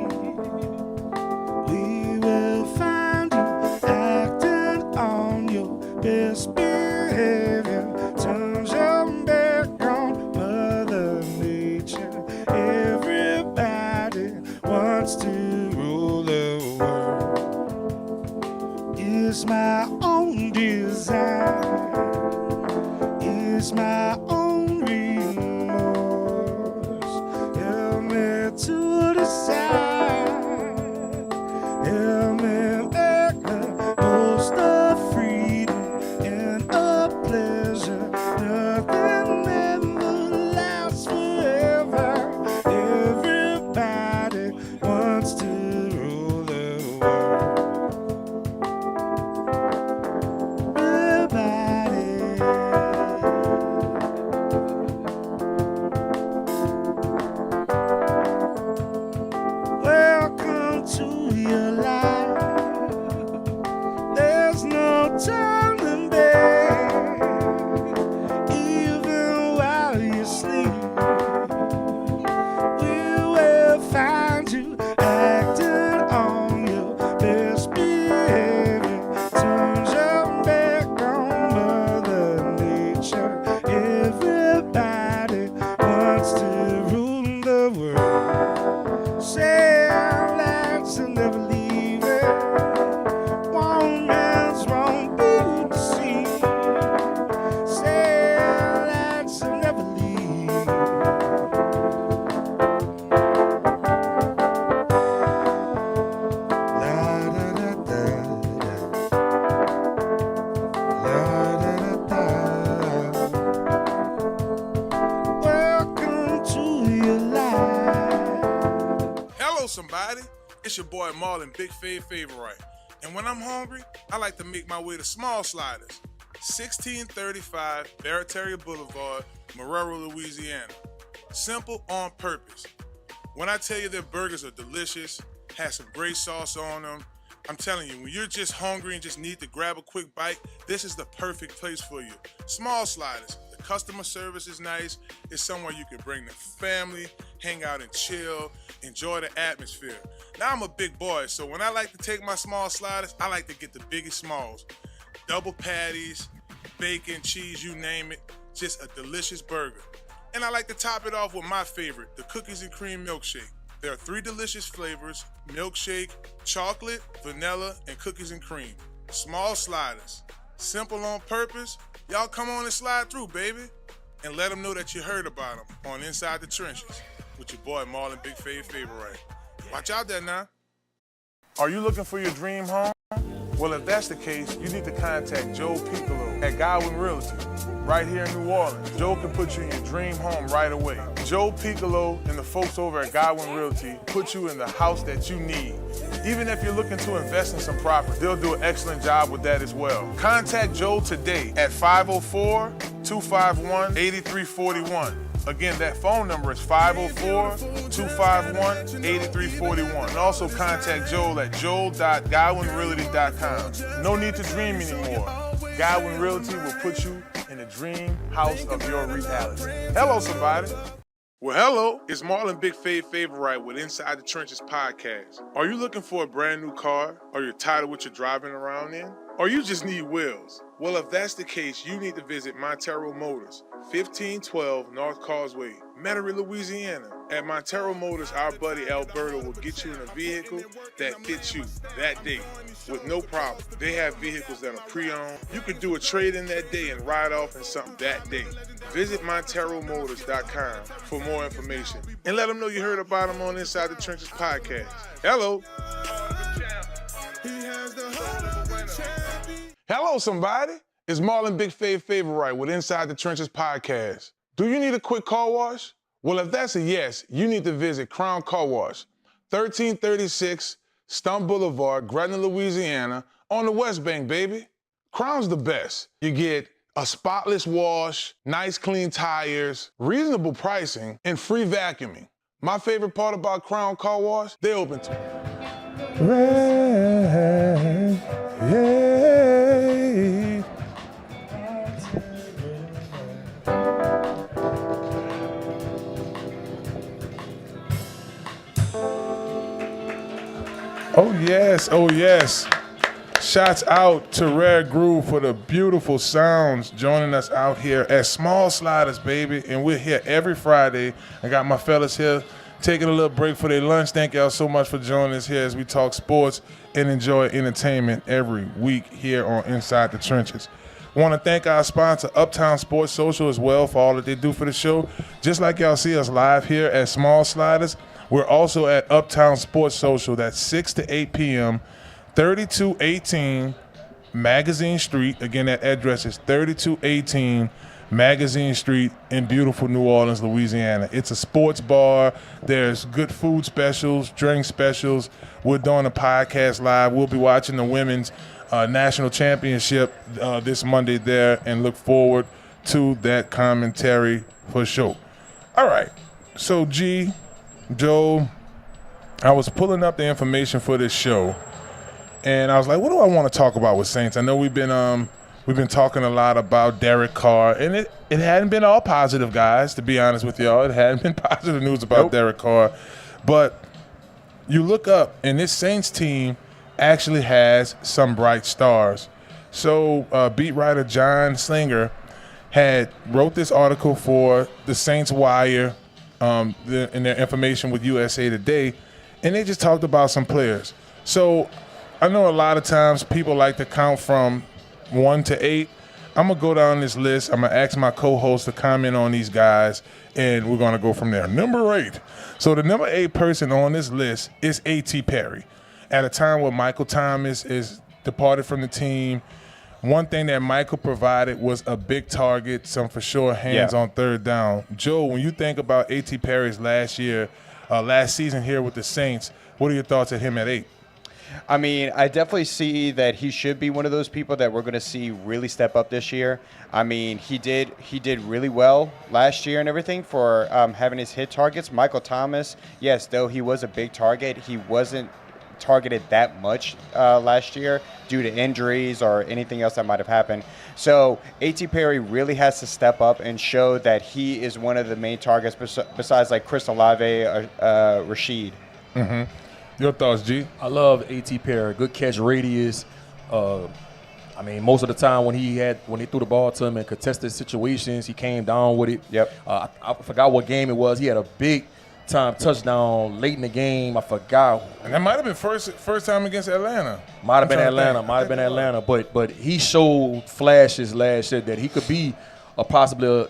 we will find you acting on your best behavior. Turns your back on Mother Nature. Everybody wants to rule the world. It's my own design. It's my own remorse. Help me to decide. Help me make the most of freedom and of pleasure. Nothing ever lasts forever. Everybody wants to rule the world. Everybody. Welcome to your life. There's no turning back. Even while you sleep, we will find you acting on your best behavior. Turns your back on Mother Nature. Everybody wants to rule the world. Say let's never leave it. One man's wrong to see. Say let's never leave. La da da da da. La da da da. Welcome to your life. Hello, somebody. It's your boy Marlon, Big Favorite. And when I'm hungry, I like to make my way to Small Sliders, 1635 Barataria Boulevard, Marrero, Louisiana. Simple on purpose. When I tell you their burgers are delicious, have some great sauce on them, I'm telling you, when you're just hungry and just need to grab a quick bite, this is the perfect place for you. Small Sliders. The customer service is nice. It's somewhere you can bring the family, hang out and chill, enjoy the atmosphere. Now I'm a big boy, so when I like to take my Small Sliders, I like to get the biggest smalls. Double patties, bacon, cheese, you name it. Just a delicious burger. And I like to top it off with my favorite, the cookies and cream milkshake. There are 3 delicious flavors: milkshake, chocolate, vanilla, and cookies and cream. Small Sliders. Simple on purpose. Y'all come on and slide through, baby. And let them know that you heard about them on Inside the Trenches with your boy Marlon Big Favorite. Watch out there now. Are you looking for your dream home? Well, if that's the case, you need to contact Joe Picolo at Godwyn Realty, right here in New Orleans. Joe can put you in your dream home right away. Joe Picolo and the folks over at Godwyn Realty put you in the house that you need. Even if you're looking to invest in some property, they'll do an excellent job with that as well. Contact Joe today at 504-251-8341. Again, that phone number is 504-251-8341. And also contact Joel at joel.godwynrealty.com. No need to dream anymore. Godwyn Realty will put you in the dream house of your reality. Hello, somebody. Well, hello. It's Marlon Big Favorite with Inside the Trenches podcast. Are you looking for a brand new car? Or you're tired of what you're driving around in? Or you just need wheels? Well, if that's the case, you need to visit Montero Motors, 1512 North Causeway, Metairie, Louisiana. At Montero Motors, our buddy Alberto will get you in a vehicle that fits you that day with no problem. They have vehicles that are pre-owned. You can do a trade-in that day and ride off in something that day. Visit MonteroMotors.com for more information and let them know you heard about them on Inside the Trenches podcast. Hello. Hello, somebody. It's Marlon Big Favorite with Inside the Trenches podcast. Do you need a quick car wash? Well, if that's a yes, you need to visit Crown Car Wash, 1336 Stumpf Boulevard, Gretna, Louisiana, on the West Bank, baby. Crown's the best. You get a spotless wash, nice clean tires, reasonable pricing, and free vacuuming. My favorite part about Crown Car Wash, they open to red, yeah. Oh yes, oh yes. Shouts out to Rare Groove for the beautiful sounds joining us out here at Small Sliders, baby. And we're here every Friday. I got my fellas here taking a little break for their lunch. Thank y'all so much for joining us here as we talk sports and enjoy entertainment every week here on Inside the Trenches. Want to thank our sponsor, Uptown Sports Social, as well for all that they do for the show. Just like y'all see us live here at Small Sliders, we're also at Uptown Sports Social. That's 6 to 8 p.m., 3218 Magazine Street. Again, that address is 3218 Magazine Street in beautiful New Orleans, Louisiana. It's a sports bar. There's good food specials, drink specials. We're doing a podcast live. We'll be watching the women's national championship this Monday there and look forward to that commentary for sure. All right. So, Joe, I was pulling up the information for this show, and I was like, what do I want to talk about with Saints? I know we've been talking a lot about Derek Carr, and it hadn't been all positive, guys, to be honest with y'all. It hadn't been positive news about Derek Carr. But you look up, and this Saints team actually has some bright stars. So beat writer John Slinger wrote this article for the Saints Wire in their information with USA Today, and they just talked about some players. So I know a lot of times people like to count from 1 to 8. I'm going to go down this list. I'm going to ask my co-host to comment on these guys, and we're going to go from there. Number 8. So the number 8 person on this list is A.T. Perry. At a time where Michael Thomas is departed from the team, one thing that Michael provided was a big target, some for sure hands on third down. Joe, when you think about A.T. Perry's last season here with the Saints, what are your thoughts of him at 8? I mean, I definitely see that he should be one of those people that we're going to see really step up this year. I mean, he did really well last year and everything for having his hit targets. Michael Thomas, yes, though he was a big target, he wasn't targeted that much last year due to injuries or anything else that might have happened. So A.T. Perry really has to step up and show that he is one of the main targets besides like Chris Olave, Rashid. Mm-hmm. Your thoughts, G? I love A.T. Perry. Good catch radius. I mean, most of the time when he threw the ball to him in contested situations, he came down with it. Yep. I forgot what game it was. He had a big time touchdown late in the game. I forgot. And that might have been first time against Atlanta. Might have been Atlanta. But he showed flashes last year that he could be possibly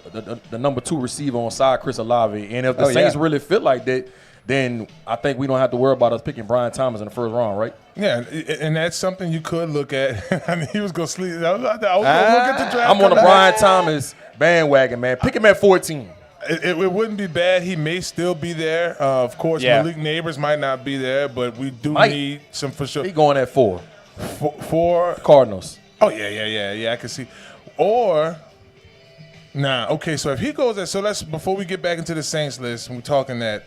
the number 2 receiver on side Chris Olave. And if the Saints really fit like that, then I think we don't have to worry about us picking Brian Thomas in the first round, right? Yeah, and that's something you could look at. I mean, he was going to sleep. I was going to look at the draft. I'm on the Brian Thomas bandwagon, man. Pick him at 14. It wouldn't be bad. He may still be there. Of course, Malik Neighbors might not be there, but we do need some for sure. He going at 4. 4 Cardinals. Oh, yeah, I can see. Or, okay, so if he goes at, let's, before we get back into the Saints list, we're talking that,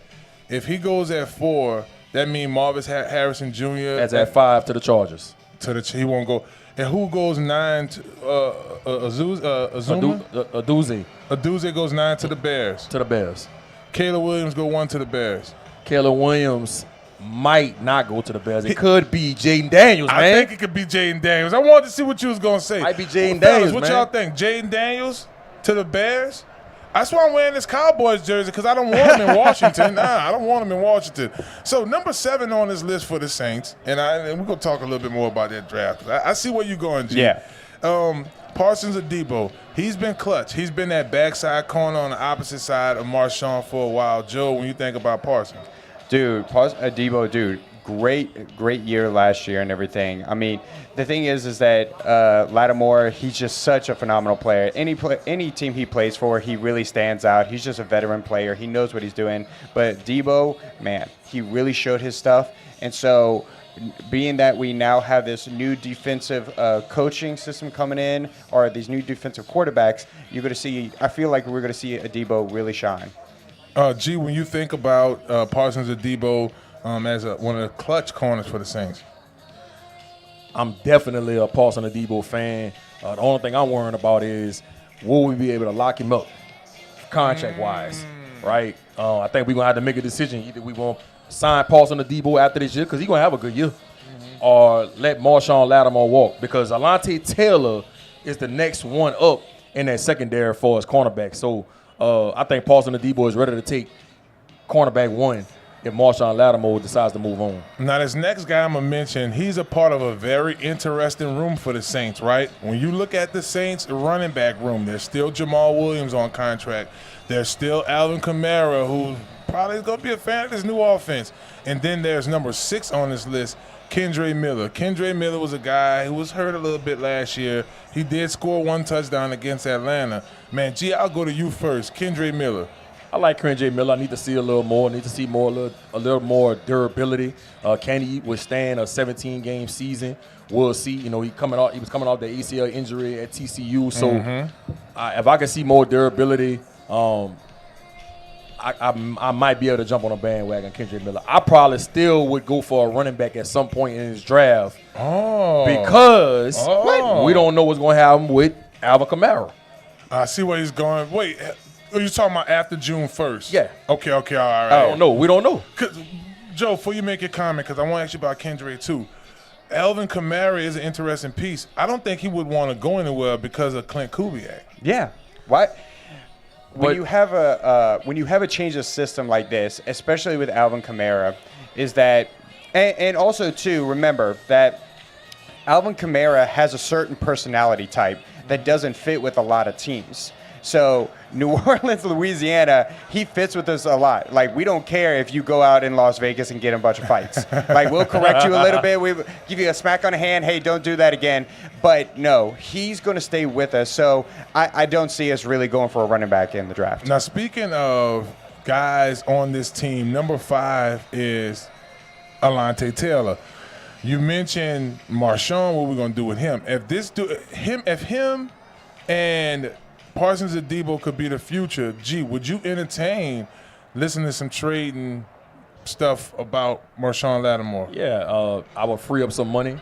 if he goes at 4, that means Marvis Harrison Jr. That's at 5 to the Chargers. He won't go. And who goes 9 to Azuma? Aduze. Aduze goes 9 to the Bears. Caleb Williams go 1 to the Bears. Caleb Williams might not go to the Bears. It could be Jaden Daniels, man. I think it could be Jaden Daniels. I wanted to see what you was going to say. Might be Jaden Daniels, what man. y'all think? Jaden Daniels to the Bears? That's why I'm wearing this Cowboys jersey, because I don't want him in Washington. I don't want him in Washington. So number 7 on this list for the Saints, and we're going to talk a little bit more about that draft. I see where you're going, G. Yeah. Parsons Adebo, he's been clutch. He's been that backside corner on the opposite side of Marshawn for a while. Joe, when you think about Parsons? Dude, Adebo, great year last year and everything. I mean, the thing is that Lattimore, he's just such a phenomenal player. Any team he plays for, he really stands out. He's just a veteran player. He knows what he's doing. But Debo, man, he really showed his stuff. And so, being that we now have this new defensive coaching system coming in, or these new defensive quarterbacks, you're going to see. I feel like we're going to see Adebo really shine. G, when you think about Parsons Adebo as one of the clutch corners for the Saints, I'm definitely a Parsons Adebo fan. The only thing I'm worrying about is will we be able to lock him up contract-wise, right? I think we're going to have to make a decision. Either we want to sign Parsons Adebo after this year because he's going to have a good year, or let Marshawn Lattimore walk, because Alontae Taylor is the next one up in that secondary for his cornerback. So I think Parsons Adebo is ready to take cornerback 1 if Marshawn Lattimore decides to move on. Now, this next guy I'm going to mention, he's a part of a very interesting room for the Saints, right? When you look at the Saints running back room, there's still Jamal Williams on contract. There's still Alvin Kamara, who probably is going to be a fan of this new offense. And then there's number 6 on this list, Kendre Miller. Kendre Miller was a guy who was hurt a little bit last year. He did score 1 touchdown against Atlanta. Man, G, I'll go to you first. Kendre Miller. I like Kendre Miller. I need to see a little more. I need to see a little more durability. Can he withstand a 17-game season? We'll see. You know, he was coming off the ACL injury at TCU. So if I can see more durability, I might be able to jump on a bandwagon, Kendre Miller. I probably still would go for a running back at some point in his draft. Because we don't know what's going to happen with Alvin Kamara. I see where he's going. Wait, are you talking about after June 1st? Yeah. Okay, all right. I don't know. We don't know. Joe, before you make your comment, because I want to ask you about Kendre too. Alvin Kamara is an interesting piece. I don't think he would want to go anywhere because of Clint Kubiak. Yeah. What? When you have a change of system like this, especially with Alvin Kamara, is that, and also too, remember that Alvin Kamara has a certain personality type that doesn't fit with a lot of teams. So New Orleans, Louisiana, he fits with us a lot. Like, we don't care if you go out in Las Vegas and get in a bunch of fights. Like, we'll correct you a little bit. We give you a smack on the hand. Hey, don't do that again. But no, he's going to stay with us. So I don't see us really going for a running back in the draft. Now, speaking of guys on this team, number 5 is Alontae Taylor. You mentioned Marshawn, what we're going to do with him. If him and Parsons Adebo could be the future, would you entertain listening to some trading stuff about Marshawn Lattimore? Yeah, I would free up some money.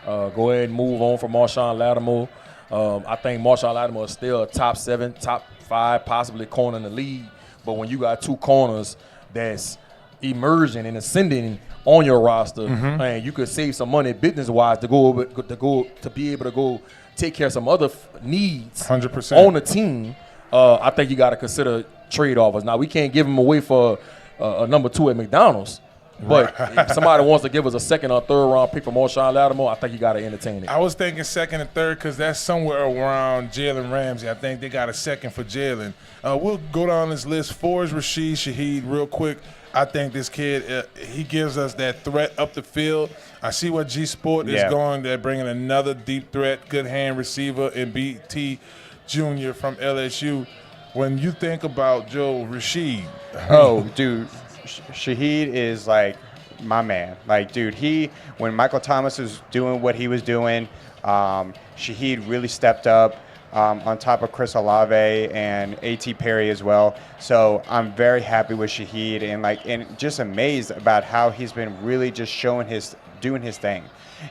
Go ahead and move on from Marshawn Lattimore. I think Marshawn Lattimore is still a top 7, top 5, possibly corner in the league. But when you got 2 corners that's emerging and ascending on your roster, and you could save some money business-wise to be able to go take care of some other needs 100% on the team. I think you got to consider trade offers. Now we can't give them away for a number 2 at McDonald's. But if somebody wants to give us a 2nd or 3rd round pick for Marshawn Lattimore, I think you got to entertain it. I was thinking 2nd and 3rd because that's somewhere around Jalen Ramsey. I think they got a 2nd for Jalen. We'll go down this list. 4 is Rashid Shaheed real quick. I think this kid, he gives us that threat up the field. I see what G Sport is going. They're bringing another deep threat, good hand receiver in BT Jr. from LSU. When you think about Joe Rashid. Oh, dude. Shaheed is like my man. Like, dude, when Michael Thomas was doing what he was doing, Shaheed really stepped up on top of Chris Olave and A.T. Perry as well. So I'm very happy with Shaheed and just amazed about how he's been really just doing his thing.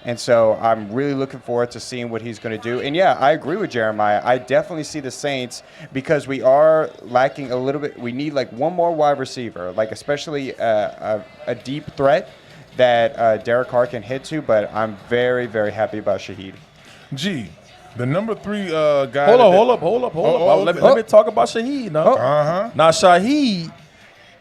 And so I'm really looking forward to seeing what he's going to do. And, yeah, I agree with Jeremiah. I definitely see the Saints because we are lacking a little bit. We need, one more wide receiver, especially a deep threat that Derek Carr can hit to. But I'm very, very happy about Shaheed. G, the number 3 guy. Hold up. Let me talk about Shaheed now. Now, Shaheed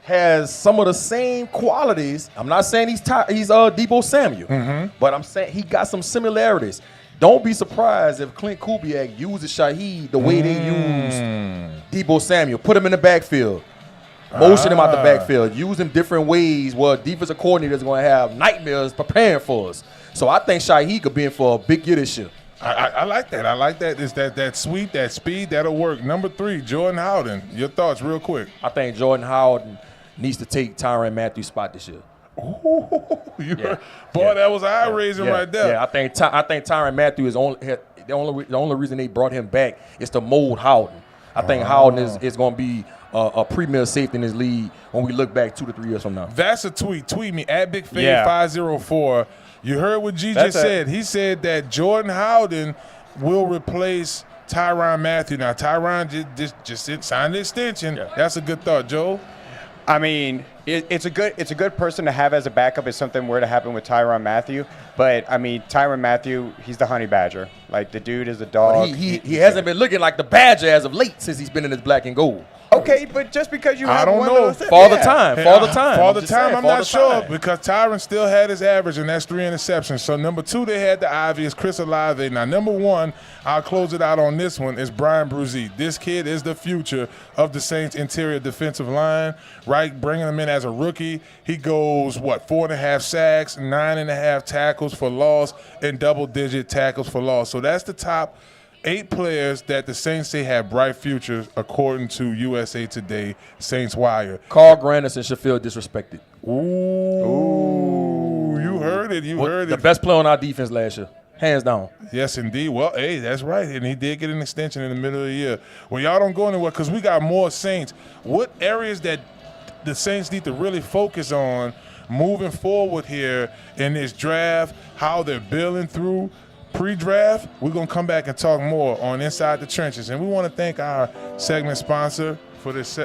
has some of the same qualities. I'm not saying he's Deebo Samuel, but I'm saying he got some similarities. Don't be surprised if Clint Kubiak uses Shaheed the way they use Deebo Samuel. Put him in the backfield, motion him out the backfield, use him different ways where defensive coordinator is going to have nightmares preparing for us. So I think Shaheed could be in for a big year this year. I like that. I like that. It's that sweet, that speed, that'll work. Number 3, Jordan Howden. Your thoughts real quick. I think Jordan Howden needs to take Tyrann Mathieu's spot this year. That was eye-raising right there. Yeah, I think Tyrann Mathieu is the only reason they brought him back is to mold Howden. I think Howden is going to be a premier safety in this league when we look back 2 to 3 years from now. That's a tweet. Tweet me at BigFade504. You heard what G just said. He said that Jordan Howden will replace Tyrann Mathieu. Now, Tyrann just signed the extension. Yeah. That's a good thought, Joe. I mean, it's a good person to have as a backup if something were to happen with Tyrann Mathieu. But, I mean, Tyrann Mathieu, he's the honey badger. The dude is a dog. He hasn't been looking like the badger as of late since he's been in his black and gold. Okay, but just because you have one little thing. For the time, I'm not sure because Tyrann still had his average, and that's 3 interceptions. So, number 2, they had the obvious Chris Olave. Now, number 1, I'll close it out on this one, is Brian Brzee. This kid is the future of the Saints' interior defensive line. Wright bringing him in as a rookie. He goes, 4.5 sacks, 9.5 tackles for loss, and double-digit tackles for loss. So, that's the top 8 players that the Saints say have bright futures, according to USA Today, Saints Wire. Carl Granderson should feel disrespected. Ooh, you heard it. The best player on our defense last year, hands down. Yes, indeed. Well, hey, that's right. And he did get an extension in the middle of the year. Well, y'all don't go anywhere because we got more Saints. What areas that the Saints need to really focus on moving forward here in this draft, how they're building through pre-draft? We're going to come back and talk more on Inside the Trenches. And we want to thank our segment sponsor for this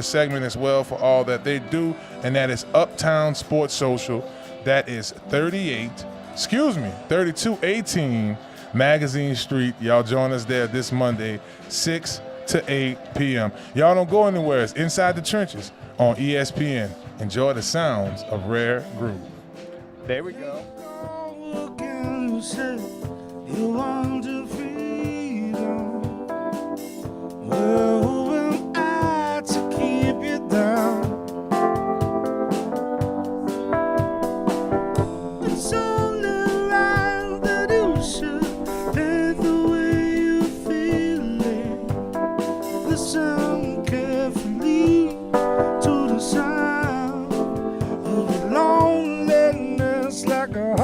segment as well for all that they do, and that is Uptown Sports Social. That is 3218 Magazine Street. Y'all join us there this Monday, 6 to 8 p.m. Y'all don't go anywhere. It's Inside the Trenches on ESPN. Enjoy the sounds of Rare Groove. There we go. You want to freedom. Well, who am I to keep you down? It's only right that you should take the way you feel it. Listen carefully to the sound of the loneliness like a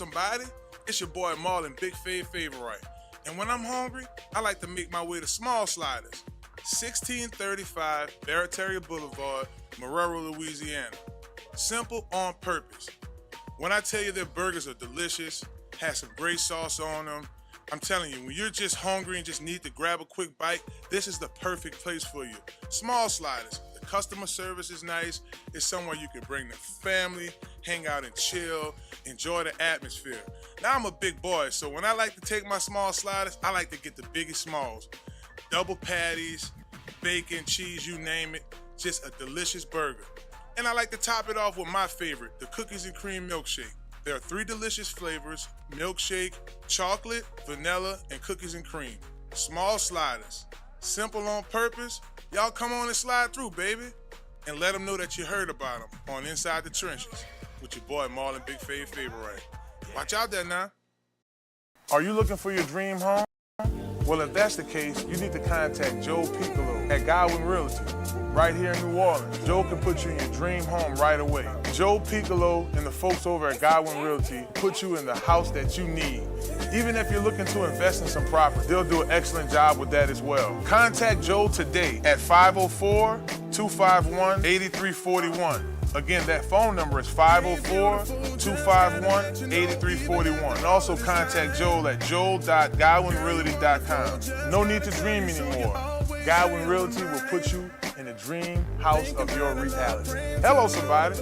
somebody. It's your boy Marlon, Big Favorite. And when I'm hungry, I like to make my way to Small Sliders, 1635 Barataria Boulevard, Marrero, Louisiana. Simple, on purpose. When I tell you their burgers are delicious, have some great sauce on them, I'm telling you, when you're just hungry and just need to grab a quick bite, this is the perfect place for you. Small Sliders. The customer service is nice. It's somewhere you can bring the family, hang out and chill, enjoy the atmosphere. Now I'm a big boy, so when I like to take my Small Sliders, I like to get the biggest smalls. Double patties, bacon, cheese, you name it. Just a delicious burger. And I like to top it off with my favorite, the cookies and cream milkshake. There are 3 delicious flavors: milkshake, chocolate, vanilla, and cookies and cream. Small Sliders. Simple on purpose. Y'all come on and slide through, baby. And let them know that you heard about them on Inside the Trenches with your boy Marlon, Big Favorite. Watch out there now. Are you looking for your dream home? Well, if that's the case, you need to contact Joe Picolo at Godwyn Realty, right here in New Orleans. Joe can put you in your dream home right away. Joe Picolo and the folks over at Godwyn Realty put you in the house that you need. Even if you're looking to invest in some property, they'll do an excellent job with that as well. Contact Joe today at 504-251-8341. Again, that phone number is 504-251-8341. And also contact Joel at joel.godwynrealty.com. No need to dream anymore. Godwyn Realty will put you in the dream house of your reality. Hello, somebody.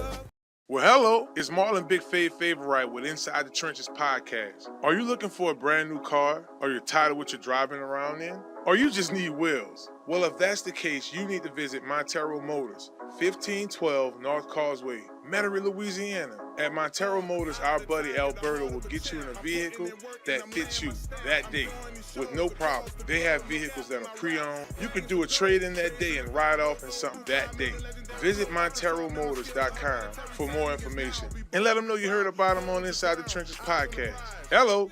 Well, hello. It's Marlon, Big Favorite with Inside the Trenches podcast. Are you looking for a brand new car? Or you're tired of what you're driving around in? Or you just need wheels? Well, if that's the case, you need to visit Montero Motors, 1512 North Causeway, Metairie, Louisiana. At Montero Motors, our buddy Alberto will get you in a vehicle that fits you that day with no problem. They have vehicles that are pre-owned. You can do a trade-in that day and ride off in something that day. Visit MonteroMotors.com for more information and let them know you heard about them on Inside the Trenches podcast. Hello.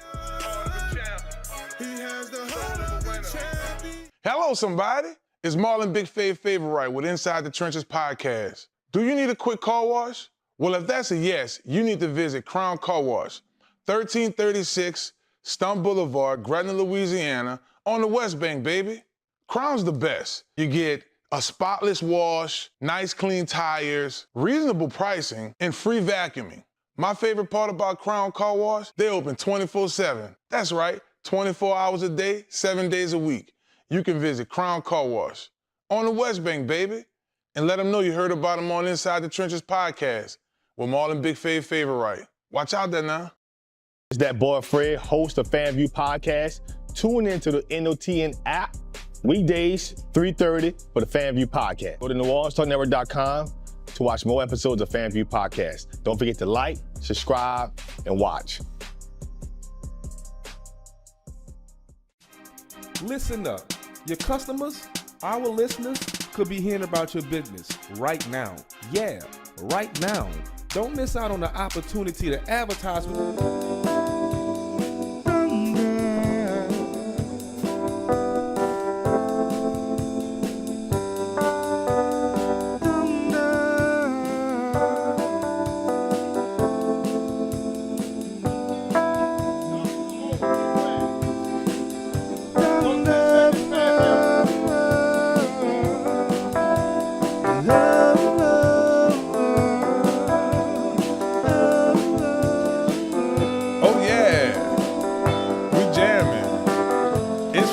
Hello, somebody. It's Marlon, Big Favorite with Inside the Trenches podcast. Do you need a quick car wash? Well, if that's a yes, you need to visit Crown Car Wash, 1336 Stumpf Boulevard, Gretna, Louisiana, on the West Bank, baby. Crown's the best. You get a spotless wash, nice clean tires, reasonable pricing, and free vacuuming. My favorite part about Crown Car Wash, they open 24/7. That's right, 24 hours a day, 7 days a week. You can visit Crown Car Wash on the West Bank, baby, and let them know you heard about them on Inside the Trenches podcast with Marlon, Big Favorite. Watch out there now. It's that boy Fred, host of FanView Podcast. Tune into the NOTN app weekdays, 3:30 for the FanView Podcast. Go to NewOrleansTalkNetwork.com to watch more episodes of FanView Podcast. Don't forget to like, subscribe, and watch. Listen up. Your customers, our listeners, could be hearing about your business right now. Yeah, right now. Don't miss out on the opportunity to advertise with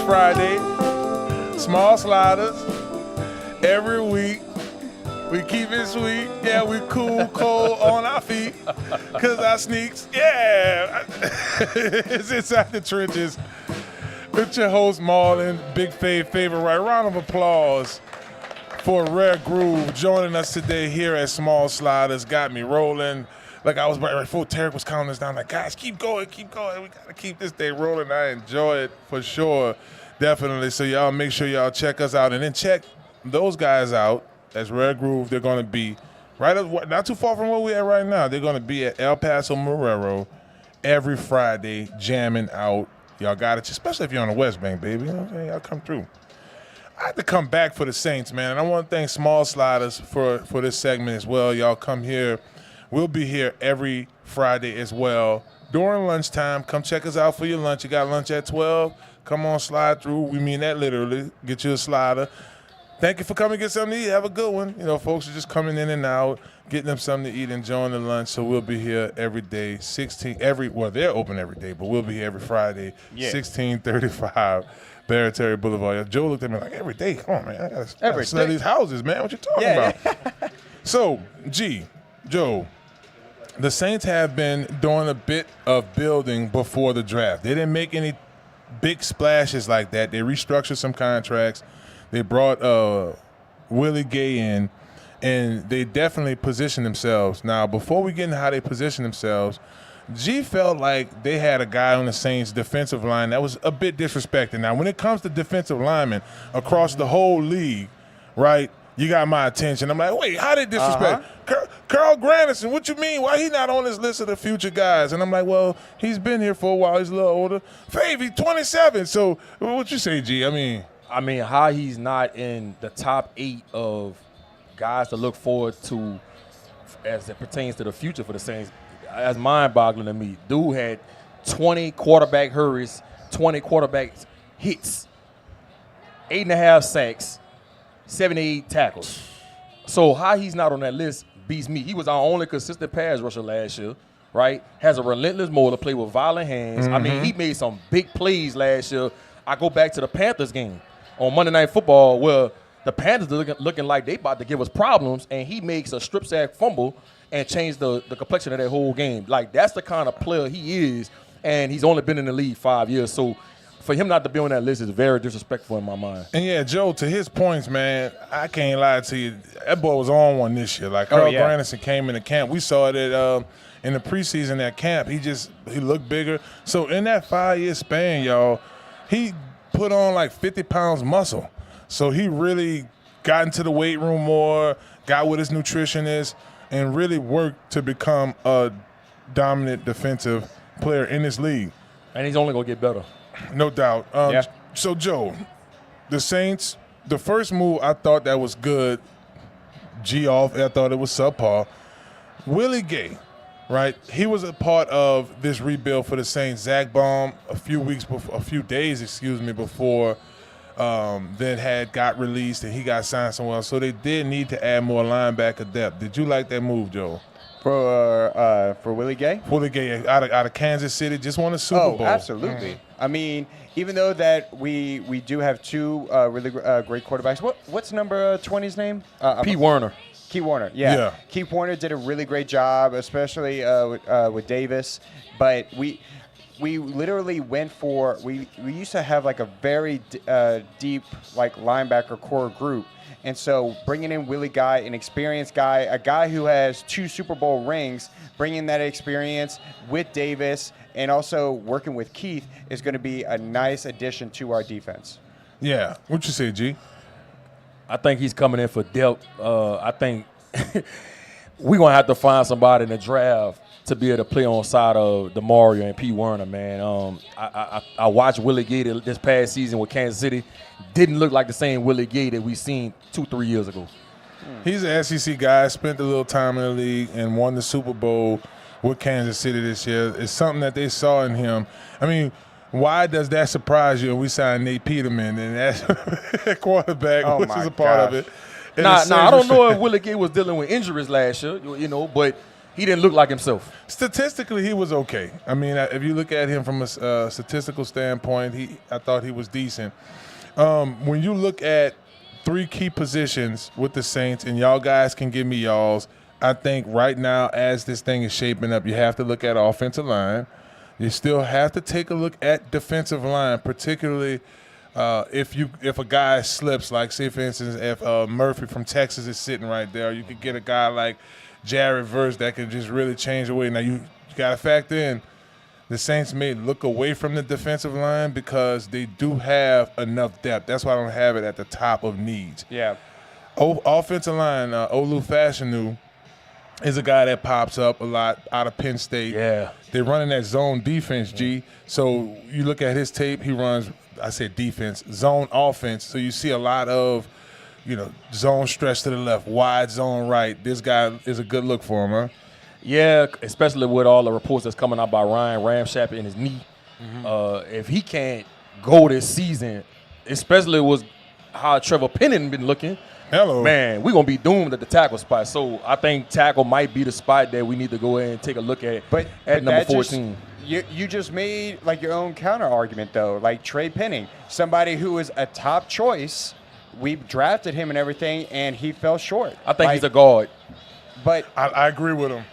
Friday, Small Sliders, every week. We keep it sweet, yeah, we cool, cold on our feet, cause our sneaks, yeah. It's Inside the Trenches with your host Marlon, Big Favorite. Round of applause for Rare Groove joining us today here at Small Sliders. Got me rolling. Like I was right before Tarek was counting us down, like, guys, keep going. We gotta keep this day rolling. I enjoy it for sure, definitely. So y'all make sure y'all check us out and then check those guys out. That's Rare Groove. They're gonna be right up, not too far from where we're at right now. They're gonna be at El Paso Marrero every Friday, jamming out. Y'all got it, especially if you're on the West Bank, baby. You know what I'm saying? Y'all come through. I had to come back for the Saints, man, and I want to thank Small Sliders for this segment as well. Y'all come here. We'll be here every Friday as well, during lunchtime. Come check us out for your lunch. You got lunch at 12. Come on, slide through. We mean that literally. Get you a slider. Thank you for coming. Get something to eat. Have a good one. You know, folks are just coming in and out, getting them something to eat, enjoying the lunch. So we'll be here every day. Well, they're open every day, but we'll be here every Friday. 1635 Barataria Boulevard. Joe looked at me like, every day? Come on, man. I gotta sell these houses, man. What you talking about? So, Joe, the Saints have been doing a bit of building before the draft. They didn't make any big splashes like that. They restructured some contracts. They brought Willie Gay in, and they definitely positioned themselves. Now, before we get into how they position themselves, G felt like they had a guy on the Saints defensive line that was a bit disrespected. Now, when it comes to defensive linemen across the whole league, right, you got my attention. I'm like, wait, how they disrespect? Carl Granderson, what you mean? Why he not on this list of the future guys? And I'm like, well, he's been here for a while. He's a little older. Favy, 27. So what you say, G? I mean, how he's not in the top 8 of guys to look forward to as it pertains to the future for the Saints, that's mind-boggling to me. Dude had 20 quarterback hurries, 20 quarterback hits, 8.5 sacks, 78 tackles. So how he's not on that list beats me. He was our only consistent pass rusher last year, right? Has a relentless motor, play with violent hands. I mean, he made some big plays last year. I go back to the Panthers game on Monday Night Football where the Panthers are looking like they about to give us problems, and he makes a strip sack fumble and change the complexion of that whole game. Like, that's the kind of player he is, and he's only been in the league 5 years. So for him not to be on that list is very disrespectful in my mind. And, yeah, Joe, to his points, man, I can't lie to you. That boy was on one this year. Like, Carl Granderson came into camp. We saw it in the preseason at camp. He looked bigger. So in that 5-year span, y'all, he put on like 50 pounds muscle. So he really got into the weight room more, got with his nutritionist, and really worked to become a dominant defensive player in this league. And he's only going to get better. No doubt. So, Joe, the Saints, the first move, I thought that was good. I thought it was subpar. Willie Gay, right? He was a part of this rebuild for the Saints. Zach Baum, a few days before that had got released and he got signed somewhere else. So they did need to add more linebacker depth. Did you like that move, Joe? For Willie Gay? Willie Gay out of Kansas City, just won a Super Bowl. Oh, absolutely. I mean, even though that we do have two really great quarterbacks. What's number 20's name? P. Werner. Key Warner, yeah. Key Warner did a really great job, especially with Davis. But we literally went for we used to have like a very deep like linebacker core group, and so bringing in Willie Guy, an experienced guy, a guy who has 2 Super Bowl rings, bringing that experience with Davis and also working with Keith is going to be a nice addition to our defense. Yeah, what you say, G? I think he's coming in for depth. I think we're going to have to find somebody in the draft to be able to play on side of Mario and P. Werner, man. I watched Willie Gay this past season with Kansas City. Didn't look like the same Willie Gay that we seen 2-3 years ago. He's an SEC guy, spent a little time in the league and won the Super Bowl with Kansas City this year. It's something that they saw in him. I mean, why does that surprise you? And we signed Nate Peterman, and that's quarterback, which is a part of it. I don't know if Willie Gay was dealing with injuries last year, but he didn't look like himself. Statistically, he was okay. I mean, if you look at him from a statistical standpoint, I thought he was decent. When you look at 3 key positions with the Saints, and y'all guys can give me y'all's, I think right now as this thing is shaping up, you have to look at offensive line. You still have to take a look at defensive line, particularly if a guy slips, like say for instance if Murphy from Texas is sitting right there, you could get a guy like Jared Verse that could just really change the way. Now you got to factor in the Saints may look away from the defensive line because they do have enough depth. That's why I don't have it at the top of needs. Yeah. Offensive line, Olu Fashanu is a guy that pops up a lot out of Penn State. Yeah. They're running that zone defense, G. So you look at his tape, he runs, I said defense, zone offense. So you see a lot of, zone stretch to the left, wide zone right. This guy is a good look for him, huh? Yeah, especially with all the reports that's coming out by Ryan Ramchap in his knee. If he can't go this season, especially with how Trevor Penning been looking, man, we're going to be doomed at the tackle spot. So I think tackle might be the spot that we need to go in and take a look at number 14. You just made like your own counter argument though, like Trey Penning, somebody who is a top choice. We drafted him and everything, and he fell short. I think he's a guard. But I agree with him.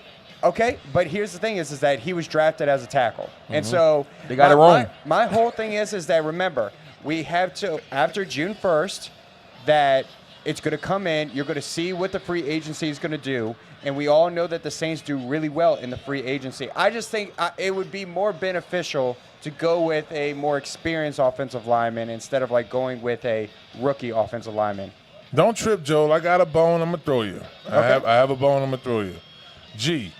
Okay, but here's the thing is that he was drafted as a tackle. And so they got it wrong. My whole thing is that, remember, we have to, after June 1st, that it's going to come in. You're going to see what the free agency is going to do. And we all know that the Saints do really well in the free agency. I just think it would be more beneficial to go with a more experienced offensive lineman instead of like going with a rookie offensive lineman. Don't trip, Joel. I got a bone I'm going to throw you. Okay. I have a bone I'm going to throw you. G,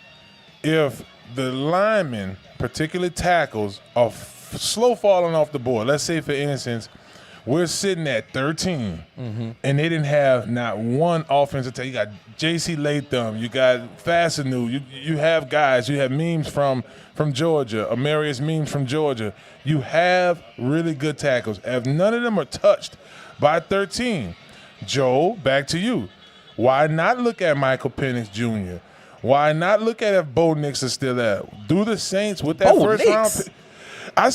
if the linemen, particularly tackles, are slow falling off the board, let's say, for instance, we're sitting at 13, and they didn't have not one offensive tackle. You got J.C. Latham, you got Fassanu, you have guys, you have Memes from Georgia, Amarius Memes from Georgia. You have really good tackles. If none of them are touched by 13, Joe, back to you. Why not look at Michael Penix Jr.? Why not look at if Bo Nix is still there? Do the Saints with that first round pick? I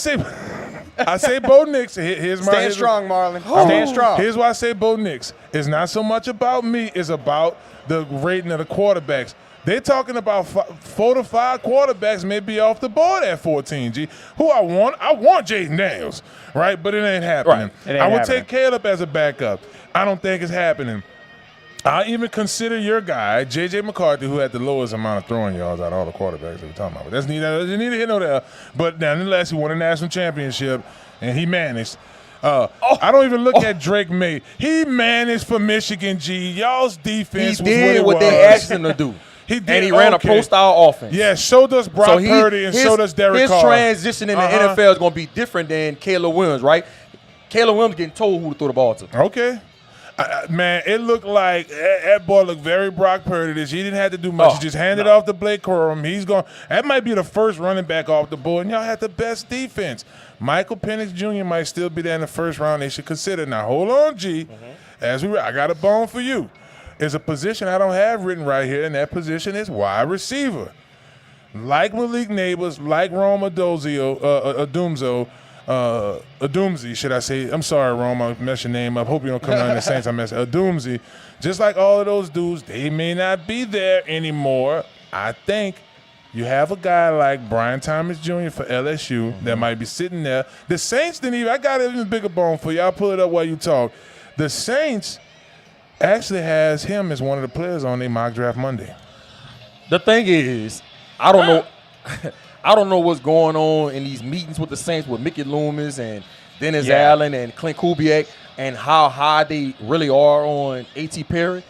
say Bo Nix. Stand strong, Marlon. Stand strong. Here's why I say Bo Nix. It's not so much about me. It's about the rating of the quarterbacks. They're talking about 4 to 5 quarterbacks may be off the board at 14, G. Who I want Jaden Daniels, right? But it ain't happening. Right. I would take Caleb as a backup. I don't think it's happening. I even consider your guy, J.J. McCarthy, who had the lowest amount of throwing yards out of all the quarterbacks that we're talking about. That's neither here nor there. But nonetheless, he won a national championship, and he managed. I don't even look at Drake May. He managed for Michigan, G. Y'all's defense was did what they asked him to do. He did, and he ran a pro-style offense. Yeah, so does Brock Purdy and so does Derek Carr. His transition in the NFL is going to be different than Caleb Williams, right? Caleb Williams getting told who to throw the ball to. Okay. Man, it looked like that boy looked very Brock Purdy. He didn't have to do much. He just handed off to Blake Corum. He's going. That might be the first running back off the board, and y'all had the best defense. Michael Penix Jr. might still be there in the first round. They should consider. Now, hold on, G. I got a bone for you. There's a position I don't have written right here, and that position is wide receiver. Like Malik Neighbors, like Rome Adumzi, should I say? I'm sorry, Rome, I messed your name up. Hope you don't come down in the Saints. I messed Adumzi. Just like all of those dudes, they may not be there anymore. I think you have a guy like Brian Thomas Jr. for LSU that might be sitting there. The Saints didn't even – I got an even bigger bone for you. I'll pull it up while you talk. The Saints actually has him as one of the players on their mock draft Monday. The thing is, I don't know – I don't know what's going on in these meetings with the Saints with Mickey Loomis and Dennis Allen and Clint Kubiak and how high they really are on A.T. Perry.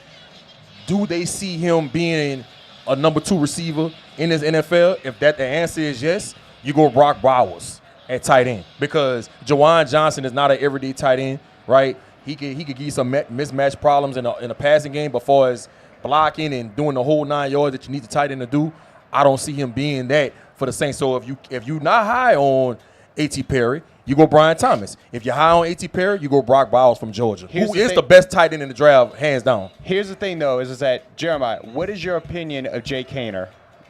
Do they see him being a number 2 receiver in this NFL? If the answer is yes, you go Brock Bowers at tight end because Jawan Johnson is not an everyday tight end, right? He could give you some mismatch problems in a passing game, but as far as blocking and doing the whole 9 yards that you need the tight end to do, I don't see him being that for the Saints. So if you're not high on A.T. Perry, you go Brian Thomas. If you're high on A.T. Perry, you go Brock Bowers from Georgia, who is the best tight end in the draft, hands down. Here's the thing, though, is that, Jeremiah, what is your opinion of Jake Haener?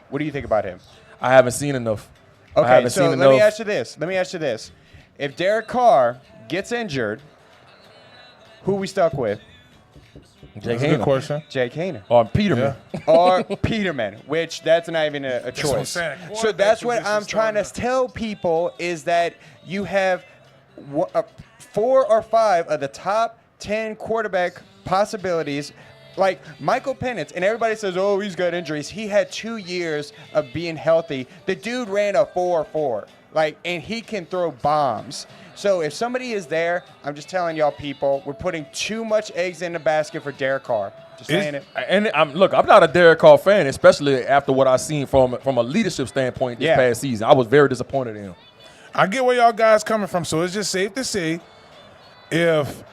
What do you think about him? I haven't seen enough. Okay, so let me ask you this. If Derek Carr gets injured, who we stuck with? Jake That's a good question. Jake Haener. Or Peterman. Or Peterman, which that's not even a choice. So that's what I'm trying to tell people is that you have 4 or 5 of the top 10 quarterback possibilities. Like Michael Penix, and everybody says, oh, he's got injuries. He had 2 years of being healthy. The dude ran a 4.4, and he can throw bombs. So if somebody is there, I'm just telling y'all people, we're putting too much eggs in the basket for Derek Carr. Just saying it. And I'm not a Derek Carr fan, especially after what I've seen from a leadership standpoint this past season. I was very disappointed in him. I get where y'all guys coming from. So it's just safe to say if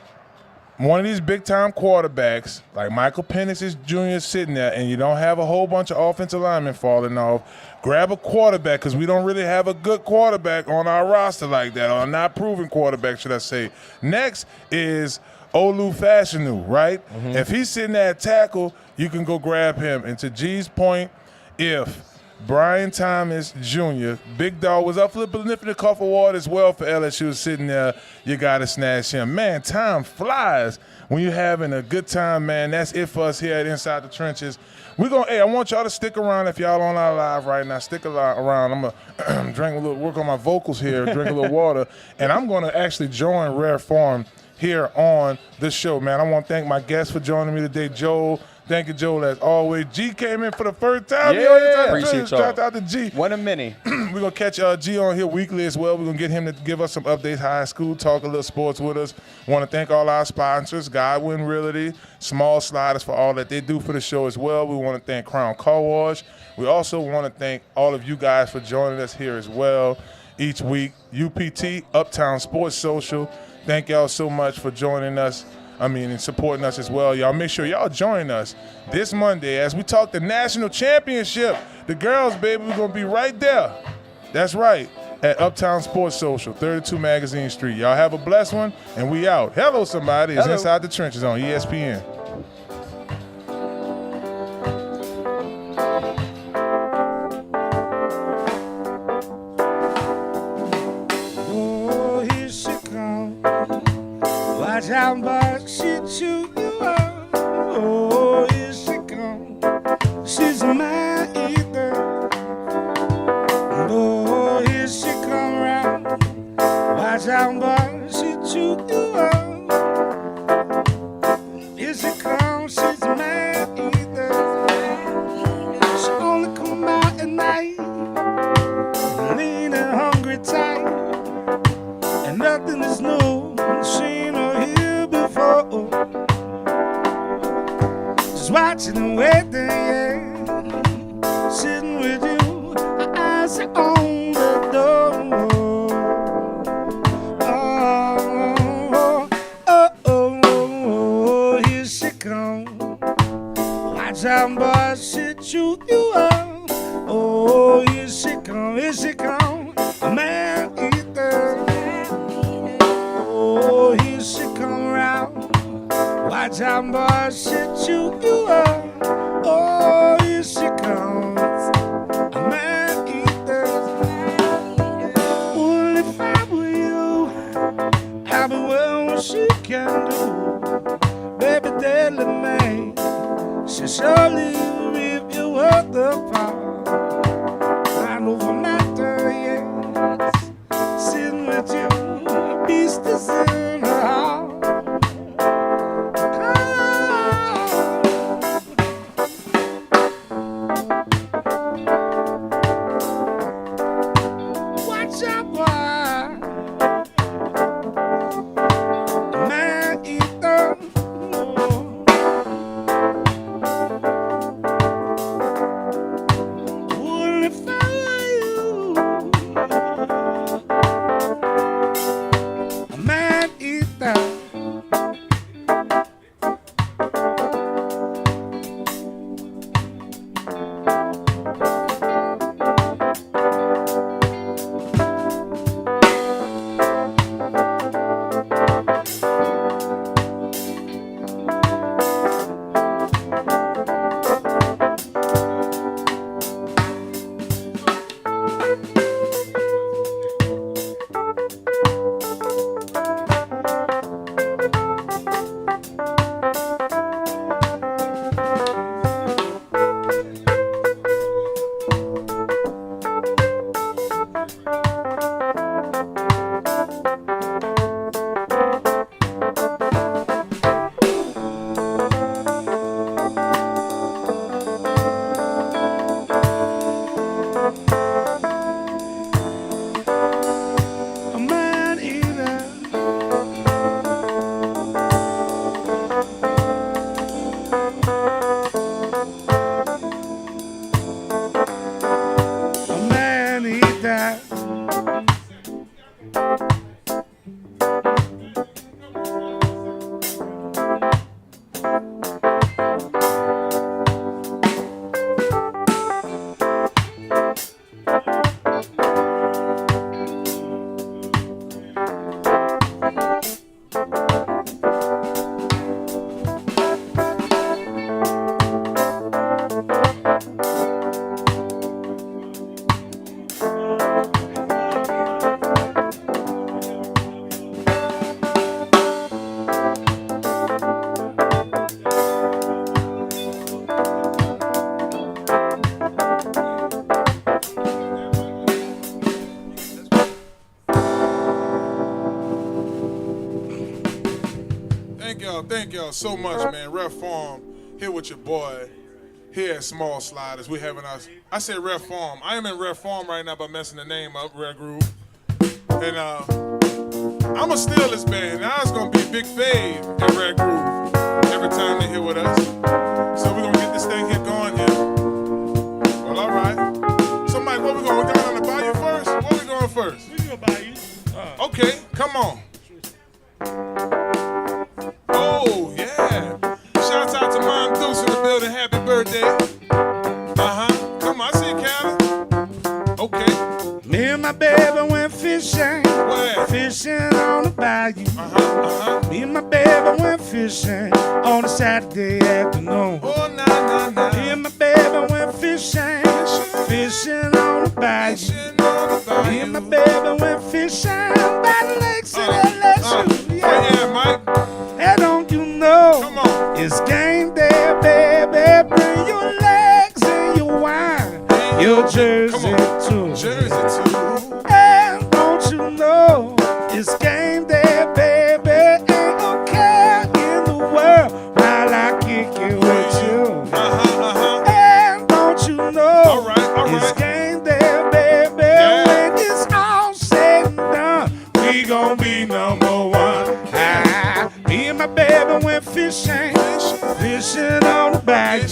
one of these big-time quarterbacks, like Michael Penix Jr. sitting there, and you don't have a whole bunch of offensive linemen falling off, grab a quarterback, because we don't really have a good quarterback on our roster like that, or a not proven quarterback, should I say. Next is Olu Fashanu, right? If he's sitting there at tackle, you can go grab him. And to G's point, if Brian Thomas Jr., big dog, was up for the Benefit Cup Award as well for LSU sitting there, you got to snatch him. Man, time flies when you're having a good time, man. That's it for us here at Inside the Trenches. I want y'all to stick around if y'all on our live right now. Stick around. I'm going to work on my vocals here, drink a little water, and I'm going to actually join Rare Farm here on the show, man. I want to thank my guests for joining me today, Joel. Thank you, Joel, as always. G came in for the first time. Yeah, appreciate y'all. Shout out to G. One of many. We're going to catch G on here weekly as well. We're going to get him to give us some updates, high school, talk a little sports with us. Want to thank all our sponsors, Godwyn Realty, Small Sliders, for all that they do for the show as well. We want to thank Crown Car Wash. We also want to thank all of you guys for joining us here as well each week. UPT, Uptown Sports Social. Thank y'all so much for joining us. And supporting us as well. Y'all make sure y'all join us this Monday as we talk the national championship. The girls, baby, we're going to be right there. That's right, at Uptown Sports Social, 32 Magazine Street. Y'all have a blessed one, and we out. Hello, somebody. It's Inside the Trenches on ESPN. Oh, here she comes. Watch out, but she chew you up. Oh, here she comes. She's my ether. Oh, here she come round. Watch out, but she chew you up. Here she comes. She's my ether. She only come out at night, lean and hungry tight, and nothing is new. She ain't no here before. Just watching and waiting, yeah. Sitting with you, her eyes are on the door. Oh, oh, oh, oh, here she comes. Watch out, boy, she chew you up. Oh, here she comes, here she comes. A man eater. Oh, here she come round. Watch out, boy, she chew you up. Oh, here she comes. A man eater. Well, if I were you, I'd be well what she can do. Baby, deadly man, she surely rip you up the apart. I know for matter, yes. Sitting with you, a beast is in her heart. Watch out, boy. Man eater. Thank y'all so much, man. Ref Farm, here with your boy, here at Small Sliders. We having us. I said Ref Farm. I am in Ref Farm right now by messing the name up, Rare Groove. And I'ma steal this band. Now it's gonna be Big Fave and Rare Groove every time they here with us. So we're gonna get this thing here going here. Well, all right. So Mike, where we going? We going on the bayou first? Where we going first? We go bayou. Okay, come on. Oh, yeah. Shouts out to Mom Deuce in the building. Happy birthday. Come on, I see Callie. Okay. Me and my baby went fishing. Where? Fishing on the bayou. Me and my baby went fishing on a Saturday afternoon. Oh, nah. Me and my baby went fishing. Fishing on the bayou. Me and my baby went fishing by the lakes in LSU. Yeah, Mike. Hey, don't you know? Come on. It's game day, baby. Bring your legs and your wine. Your jersey too. Jersey too. And don't you know? It's game day, baby. Ain't no care in the world while I kick it with you. And don't you know? All right. It's game day, baby. Yeah. When it's all said and done, we gon' be number one. Me and my baby went fishing. Fishing on the bayou.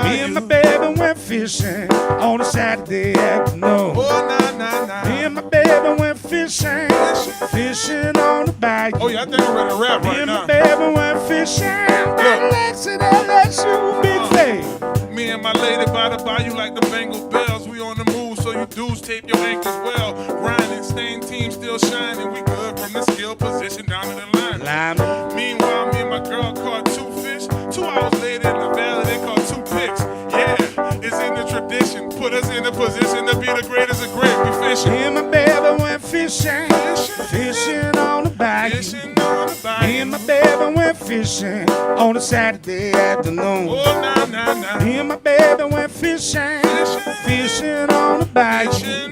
Me and my baby went fishing on a Saturday afternoon. Oh, nah. Me and my baby went fishing. Fishing on the bayou. Oh, yeah, I think I'm ready to rap Me right and now. my baby went fishing. By the lakes in LSU, Big Fave. Me and my lady by the bayou like the Bengal Bells. We on the move, so you dudes tape your ankles well. Grinding, staying team still shining. We good from the skill position down to the line. Meanwhile, me and my girl caught 2 fish. 2 hours later in the valley, they caught 2 pigs. Yeah, it's in the tradition. Put us in a position to be the greatest of great. We fishing. Me and my baby went fishing. Fishing on the bayou. Me and my baby went fishing on a Saturday afternoon. Oh, nah. Me and my baby went fishing. Fishing on the bayou.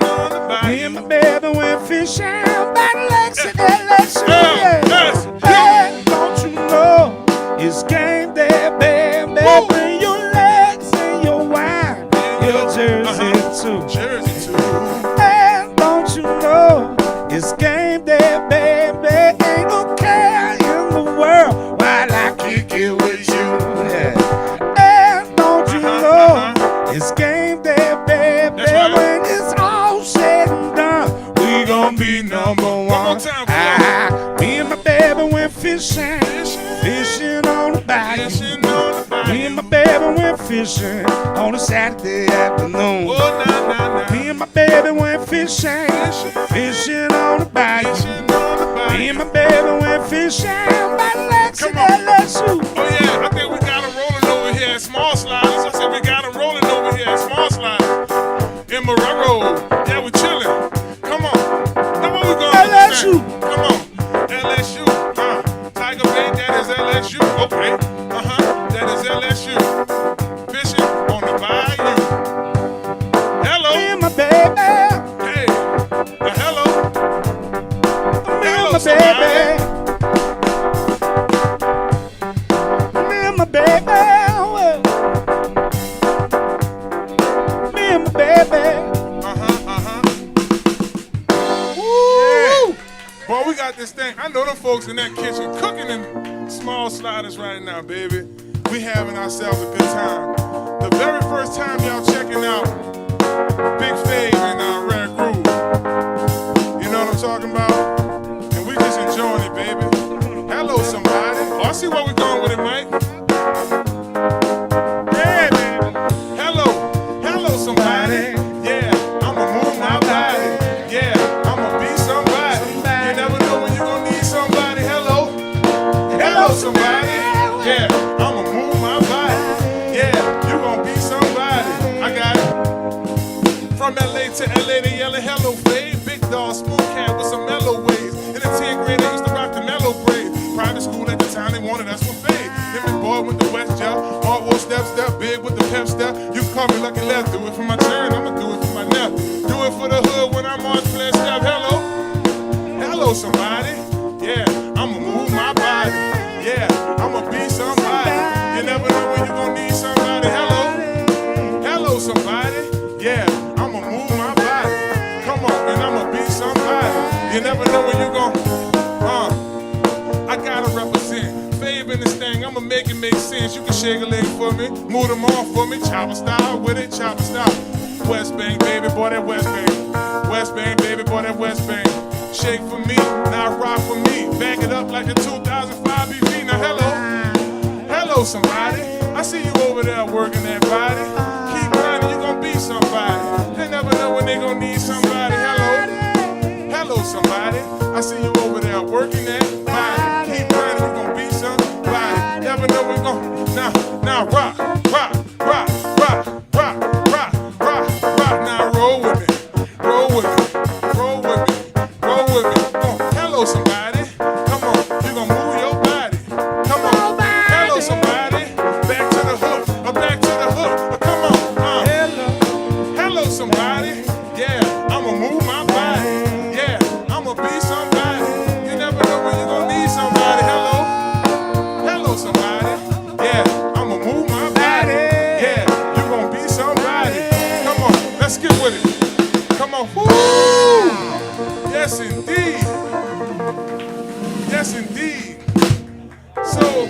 Me and my baby went fishing by the lakes in LSU. Hey, don't you know it's game day, baby? Bring your legs and your wine, your jersey too. And don't you know it's game day, baby? Ain't no care in the world while I kick it with you. And don't you know it's game day, baby? When it's all said and done, we gon' be number one. Me and my baby went fishing. Fishing on the bayou. Me and my baby went fishing on a Saturday afternoon. Me and my baby went fishing. Fishing on the bayou. Me and my baby went fishing by the lakes in LSU. Oh yeah, I think we got them rolling over here at Small Sliders. I said we got them rolling over here at Small Sliders. In Marrero. Yeah, we chilling. Come on. Now where we going? LSU. Come on. LSU. Tiger Bay, that is LSU. Okay. That is LSU. Fishing on the bayou. Hello. Me and my baby. Hey. Hello. Me and my somebody. baby. Me and my baby. Me and my baby. Woo! Boy, we got this thing. I know them folks in that kitchen cooking in Small Sliders right now, baby. We having ourselves a good time. The very first time y'all checking out Big Fave and Rare Groove. You know what I'm talking about? And we just enjoying it, baby. Hello, somebody. Oh, I see where we're going with it, Mike. Yeah, baby. Hello, somebody. Yeah, I'ma move my body. Yeah, I'ma be somebody. You never know when you're gonna need somebody. Hello, somebody. Yeah, I'ma move my body. Yeah, you gonna be somebody. I got it. From LA to LA, they yelling hello, Fave. Big dog, smooth cat with some mellow ways. In the 10th grade, they used to rock the mellow braid. Private school at the time, they wanted us for Fave. Him and boy with the West Gel. Hardwood step, big with the pep step. You can call me Lucky Left. Do it for my turn, I'ma do it for my left. Do it for the hood when I'm on flash step. Hello, somebody. Yeah, I'ma move my body. know when you gon' I gotta represent. Fave in this thing, I'ma make it make sense. You can shake a leg for me, move them on for me, chopper style with it, chopper style. West Bank, baby boy, that West Bank. West Bank, baby boy, that West Bank. Shake for me, now rock for me. Back it up like a 2005 BV. Now hello somebody. I see you over there working that body. Keep grinding, you gon' be somebody. They never know when they gon' need somebody. Hello somebody. I see you over there working that body. Keep grinding, you gon' be somebody. Never know when gon' now rock. Now roll with me. Hello somebody. Come on, you gon' move your body. Come on. Hello somebody. Back to the hook. Come on. Hello somebody. Yeah, I'ma move my body. Yeah, I'ma be somebody. You never know when you gon' need somebody. Hello somebody. Yeah, I'ma move my body. Yeah, you gon' be somebody. Come on, let's get with it. Come on. Woo! Yes indeed. So,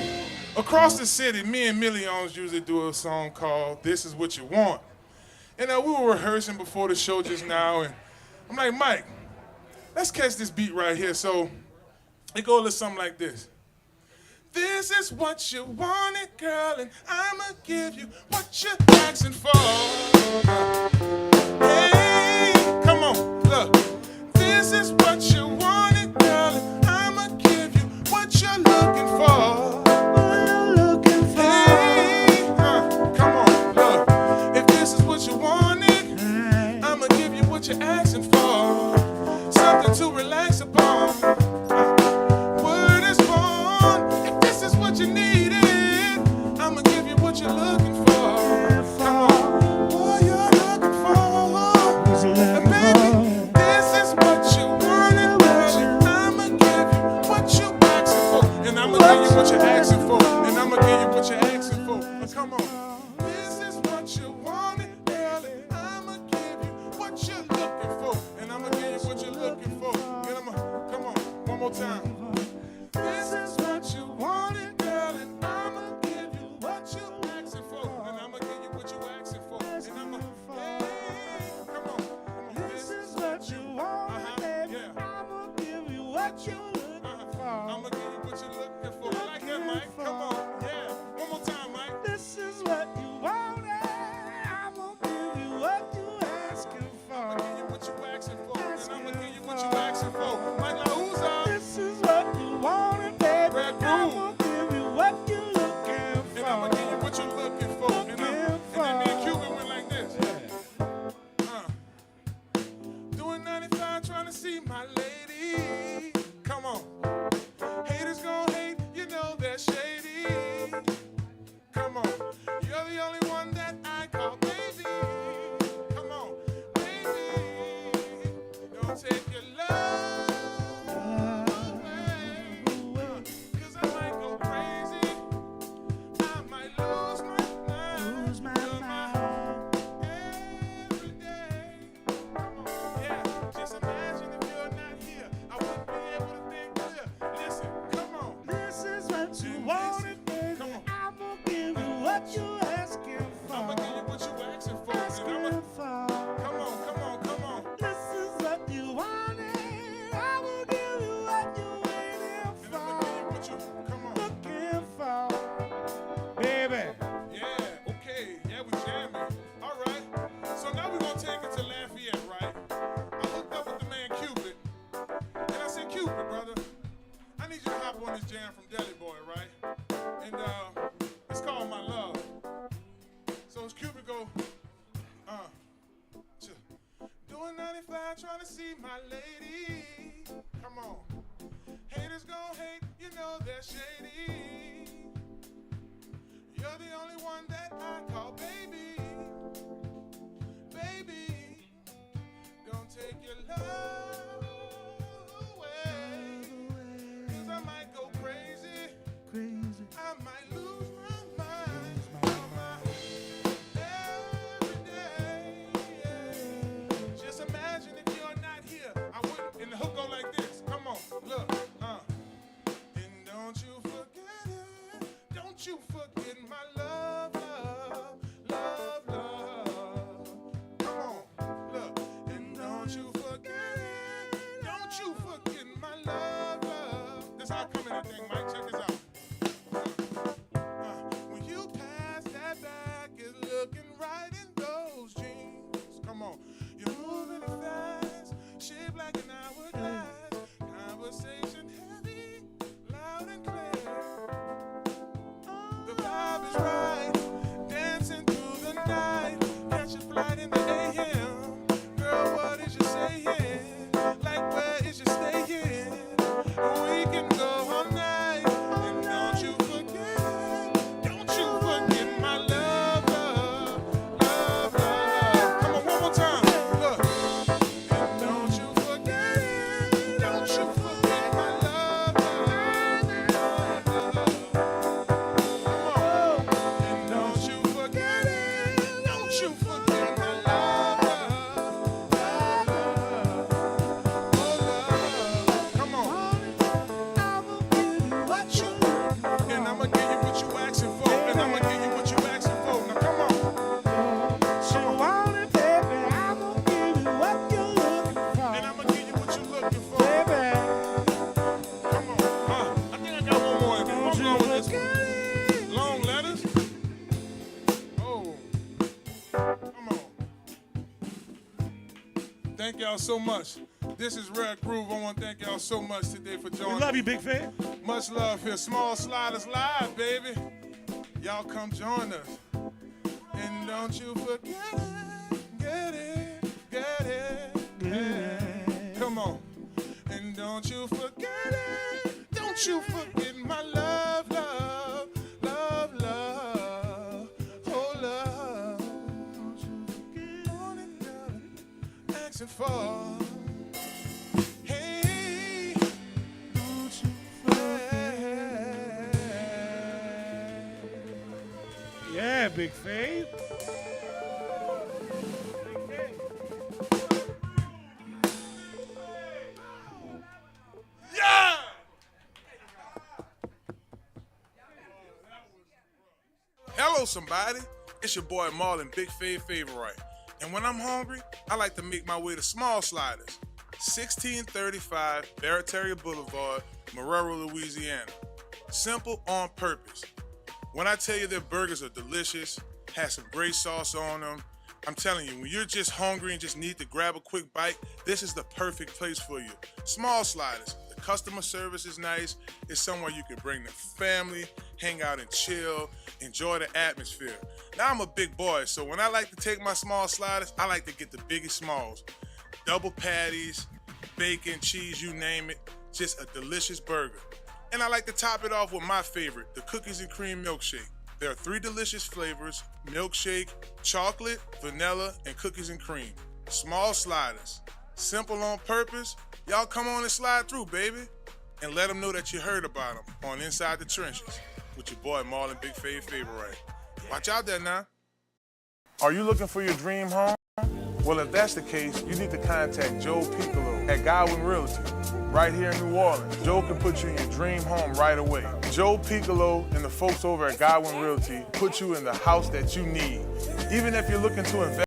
across the city, me and Millions usually do a song called This Is What You Want. And we were rehearsing before the show just now, and I'm like, Mike, let's catch this beat right here. So, it goes a little something like this. This is what you wanted, girl, and I'ma give you what you're asking for. Hey, come on, look. This is what you wanted, girl, and I'ma give you what you're looking for. Hey, come on, look. If this is what you wanted, I'ma give you what you're asking for. Something to relax upon. Word is born. If this is what you needed, I'ma give you what you're looking for. Come on, what you're looking for. And baby, this is what you wanted, I'ma give you what you're asking for. And I'ma give you what you're asking for. And I'ma give you what you're asking for. Come on. This is what you wanted, girl, and I'ma give you what you're looking for. And I'ma give you what you're looking for. And come on, one more time. This is what you wanted, girl, and I'ma give you what you're asking for. And I'ma give you what you're asking for. And I'ma, hey, come on. This is what you wanted, baby. I'ma give you what you're looking for. I'ma give you what you're looking for. I like that, Mike. Come on. Yeah. One more time, Mike. This is what you wanted. I'ma give you what you're asking for. I'ma give you what you're asking for. And I'ma give you what you're asking for. Mike, now who's up? This is what you wanted, baby. Red I'ma give you what you're looking for. And I'ma give you what you're looking for. And then me and Cuban went like this. Doing 95, trying to see my lady. Come on. Haters gon' hate, you know they're shady. Come on. You're the only one that I call baby. Come on, baby. Don't take your love away. 'Cause I might go crazy. I might lose my mind. You're my every day. Come on, yeah. Just imagine if you're not here, I wouldn't be able to think clear. Listen, come on. This is what you wanted, baby. Come on. I'ma give you what you're asking for. I'ma give you what you're asking for. Come on. This is what you wanted. I'ma give you what you're waiting for. And I'ma give you what you're looking for. Baby. Yeah, okay. Yeah, we jamming. All right. So now we're gonna take it to Lafayette, right? I hooked up with the man Cupid. And I said, Cupid, brother, I need you to hop on this jam from Deli Boy, right? And it's called My Love. So as Cupid go, doing 95, trying to see my lady. Come on. Haters gon' hate, you know they're shady. You're the only one that I call baby. Baby, don't take your love away. 'Cause I might go crazy. I might lose my mind. Every day, yeah. Just imagine if you're not here. I wouldn't. And the hook go like this. Come don't you forget my love, love, love, love. Come on, look. And don't you forget it. Don't you forget my love, love. This how I come in that thing, Mike. Check this out. When you pass that back, it's looking right in those jeans. Come on. You're moving it fast, shaped like an hourglass. Conversation heavy, loud and clear. The vibe is right, dancing through the night. Catch a flight in the AM. Girl, what is you saying? Like, where is you staying? We can go all night. And don't you forget my love, love, love, love. Come on, one more time. Look. And don't you forget it. Don't you forget my love, love, love, love. Come on. And don't you forget it. Don't you forget my love, love, love, love. Oh, love. Come on. And I'ma give you what you asking for. And I'ma give you what you asking for. Now come on. So want it, baby, I'm gonna give you what you're looking for. And I'ma give you what you're looking for. Baby, Come on. I think I got one more. I'm going with this one. Long letters. Oh. Come on. Thank y'all so much. This is Red Groove. I want to thank y'all so much today for joining. We love you, big fan. Much love here. Small Sliders Live, baby. Y'all come join us. And don't you forget it, get it, get it, get it. Come on. And don't you forget it. Don't you forget my love, love, love, love. Oh, love. Don't you forget all it, darling. Asking for. Hey, don't you forget. yeah, big fave. Yeah! Hello, somebody. It's your boy Marlon, Big Fave Favorite. And when I'm hungry, I like to make my way to Small Sliders, 1635 Barataria Boulevard, Marrero, Louisiana. Simple on purpose. When I tell you their burgers are delicious, have some great sauce on them, I'm telling you, when you're just hungry and just need to grab a quick bite, this is the perfect place for you. Small Sliders. The customer service is nice. It's somewhere you can bring the family, hang out and chill, enjoy the atmosphere. Now I'm a big boy, so when I like to take my Small Sliders, I like to get the biggest smalls. Double patties, bacon, cheese, you name it. Just a delicious burger. And I like to top it off with my favorite, the cookies and cream milkshake. There are 3 delicious flavors: milkshake, chocolate, vanilla, and cookies and cream. Small Sliders. Simple on purpose. Y'all come on and slide through, baby. And let them know that you heard about them on Inside the Trenches with your boy Marlon, Big Fave Favorite. Watch out there now. Are you looking for your dream home? Well, if that's the case, you need to contact Joe Picolo at Godwyn Realty, right here in New Orleans. Joe can put you in your dream home right away. Joe Picolo and the folks over at Godwyn Realty put you in the house that you need. Even if you're looking to invest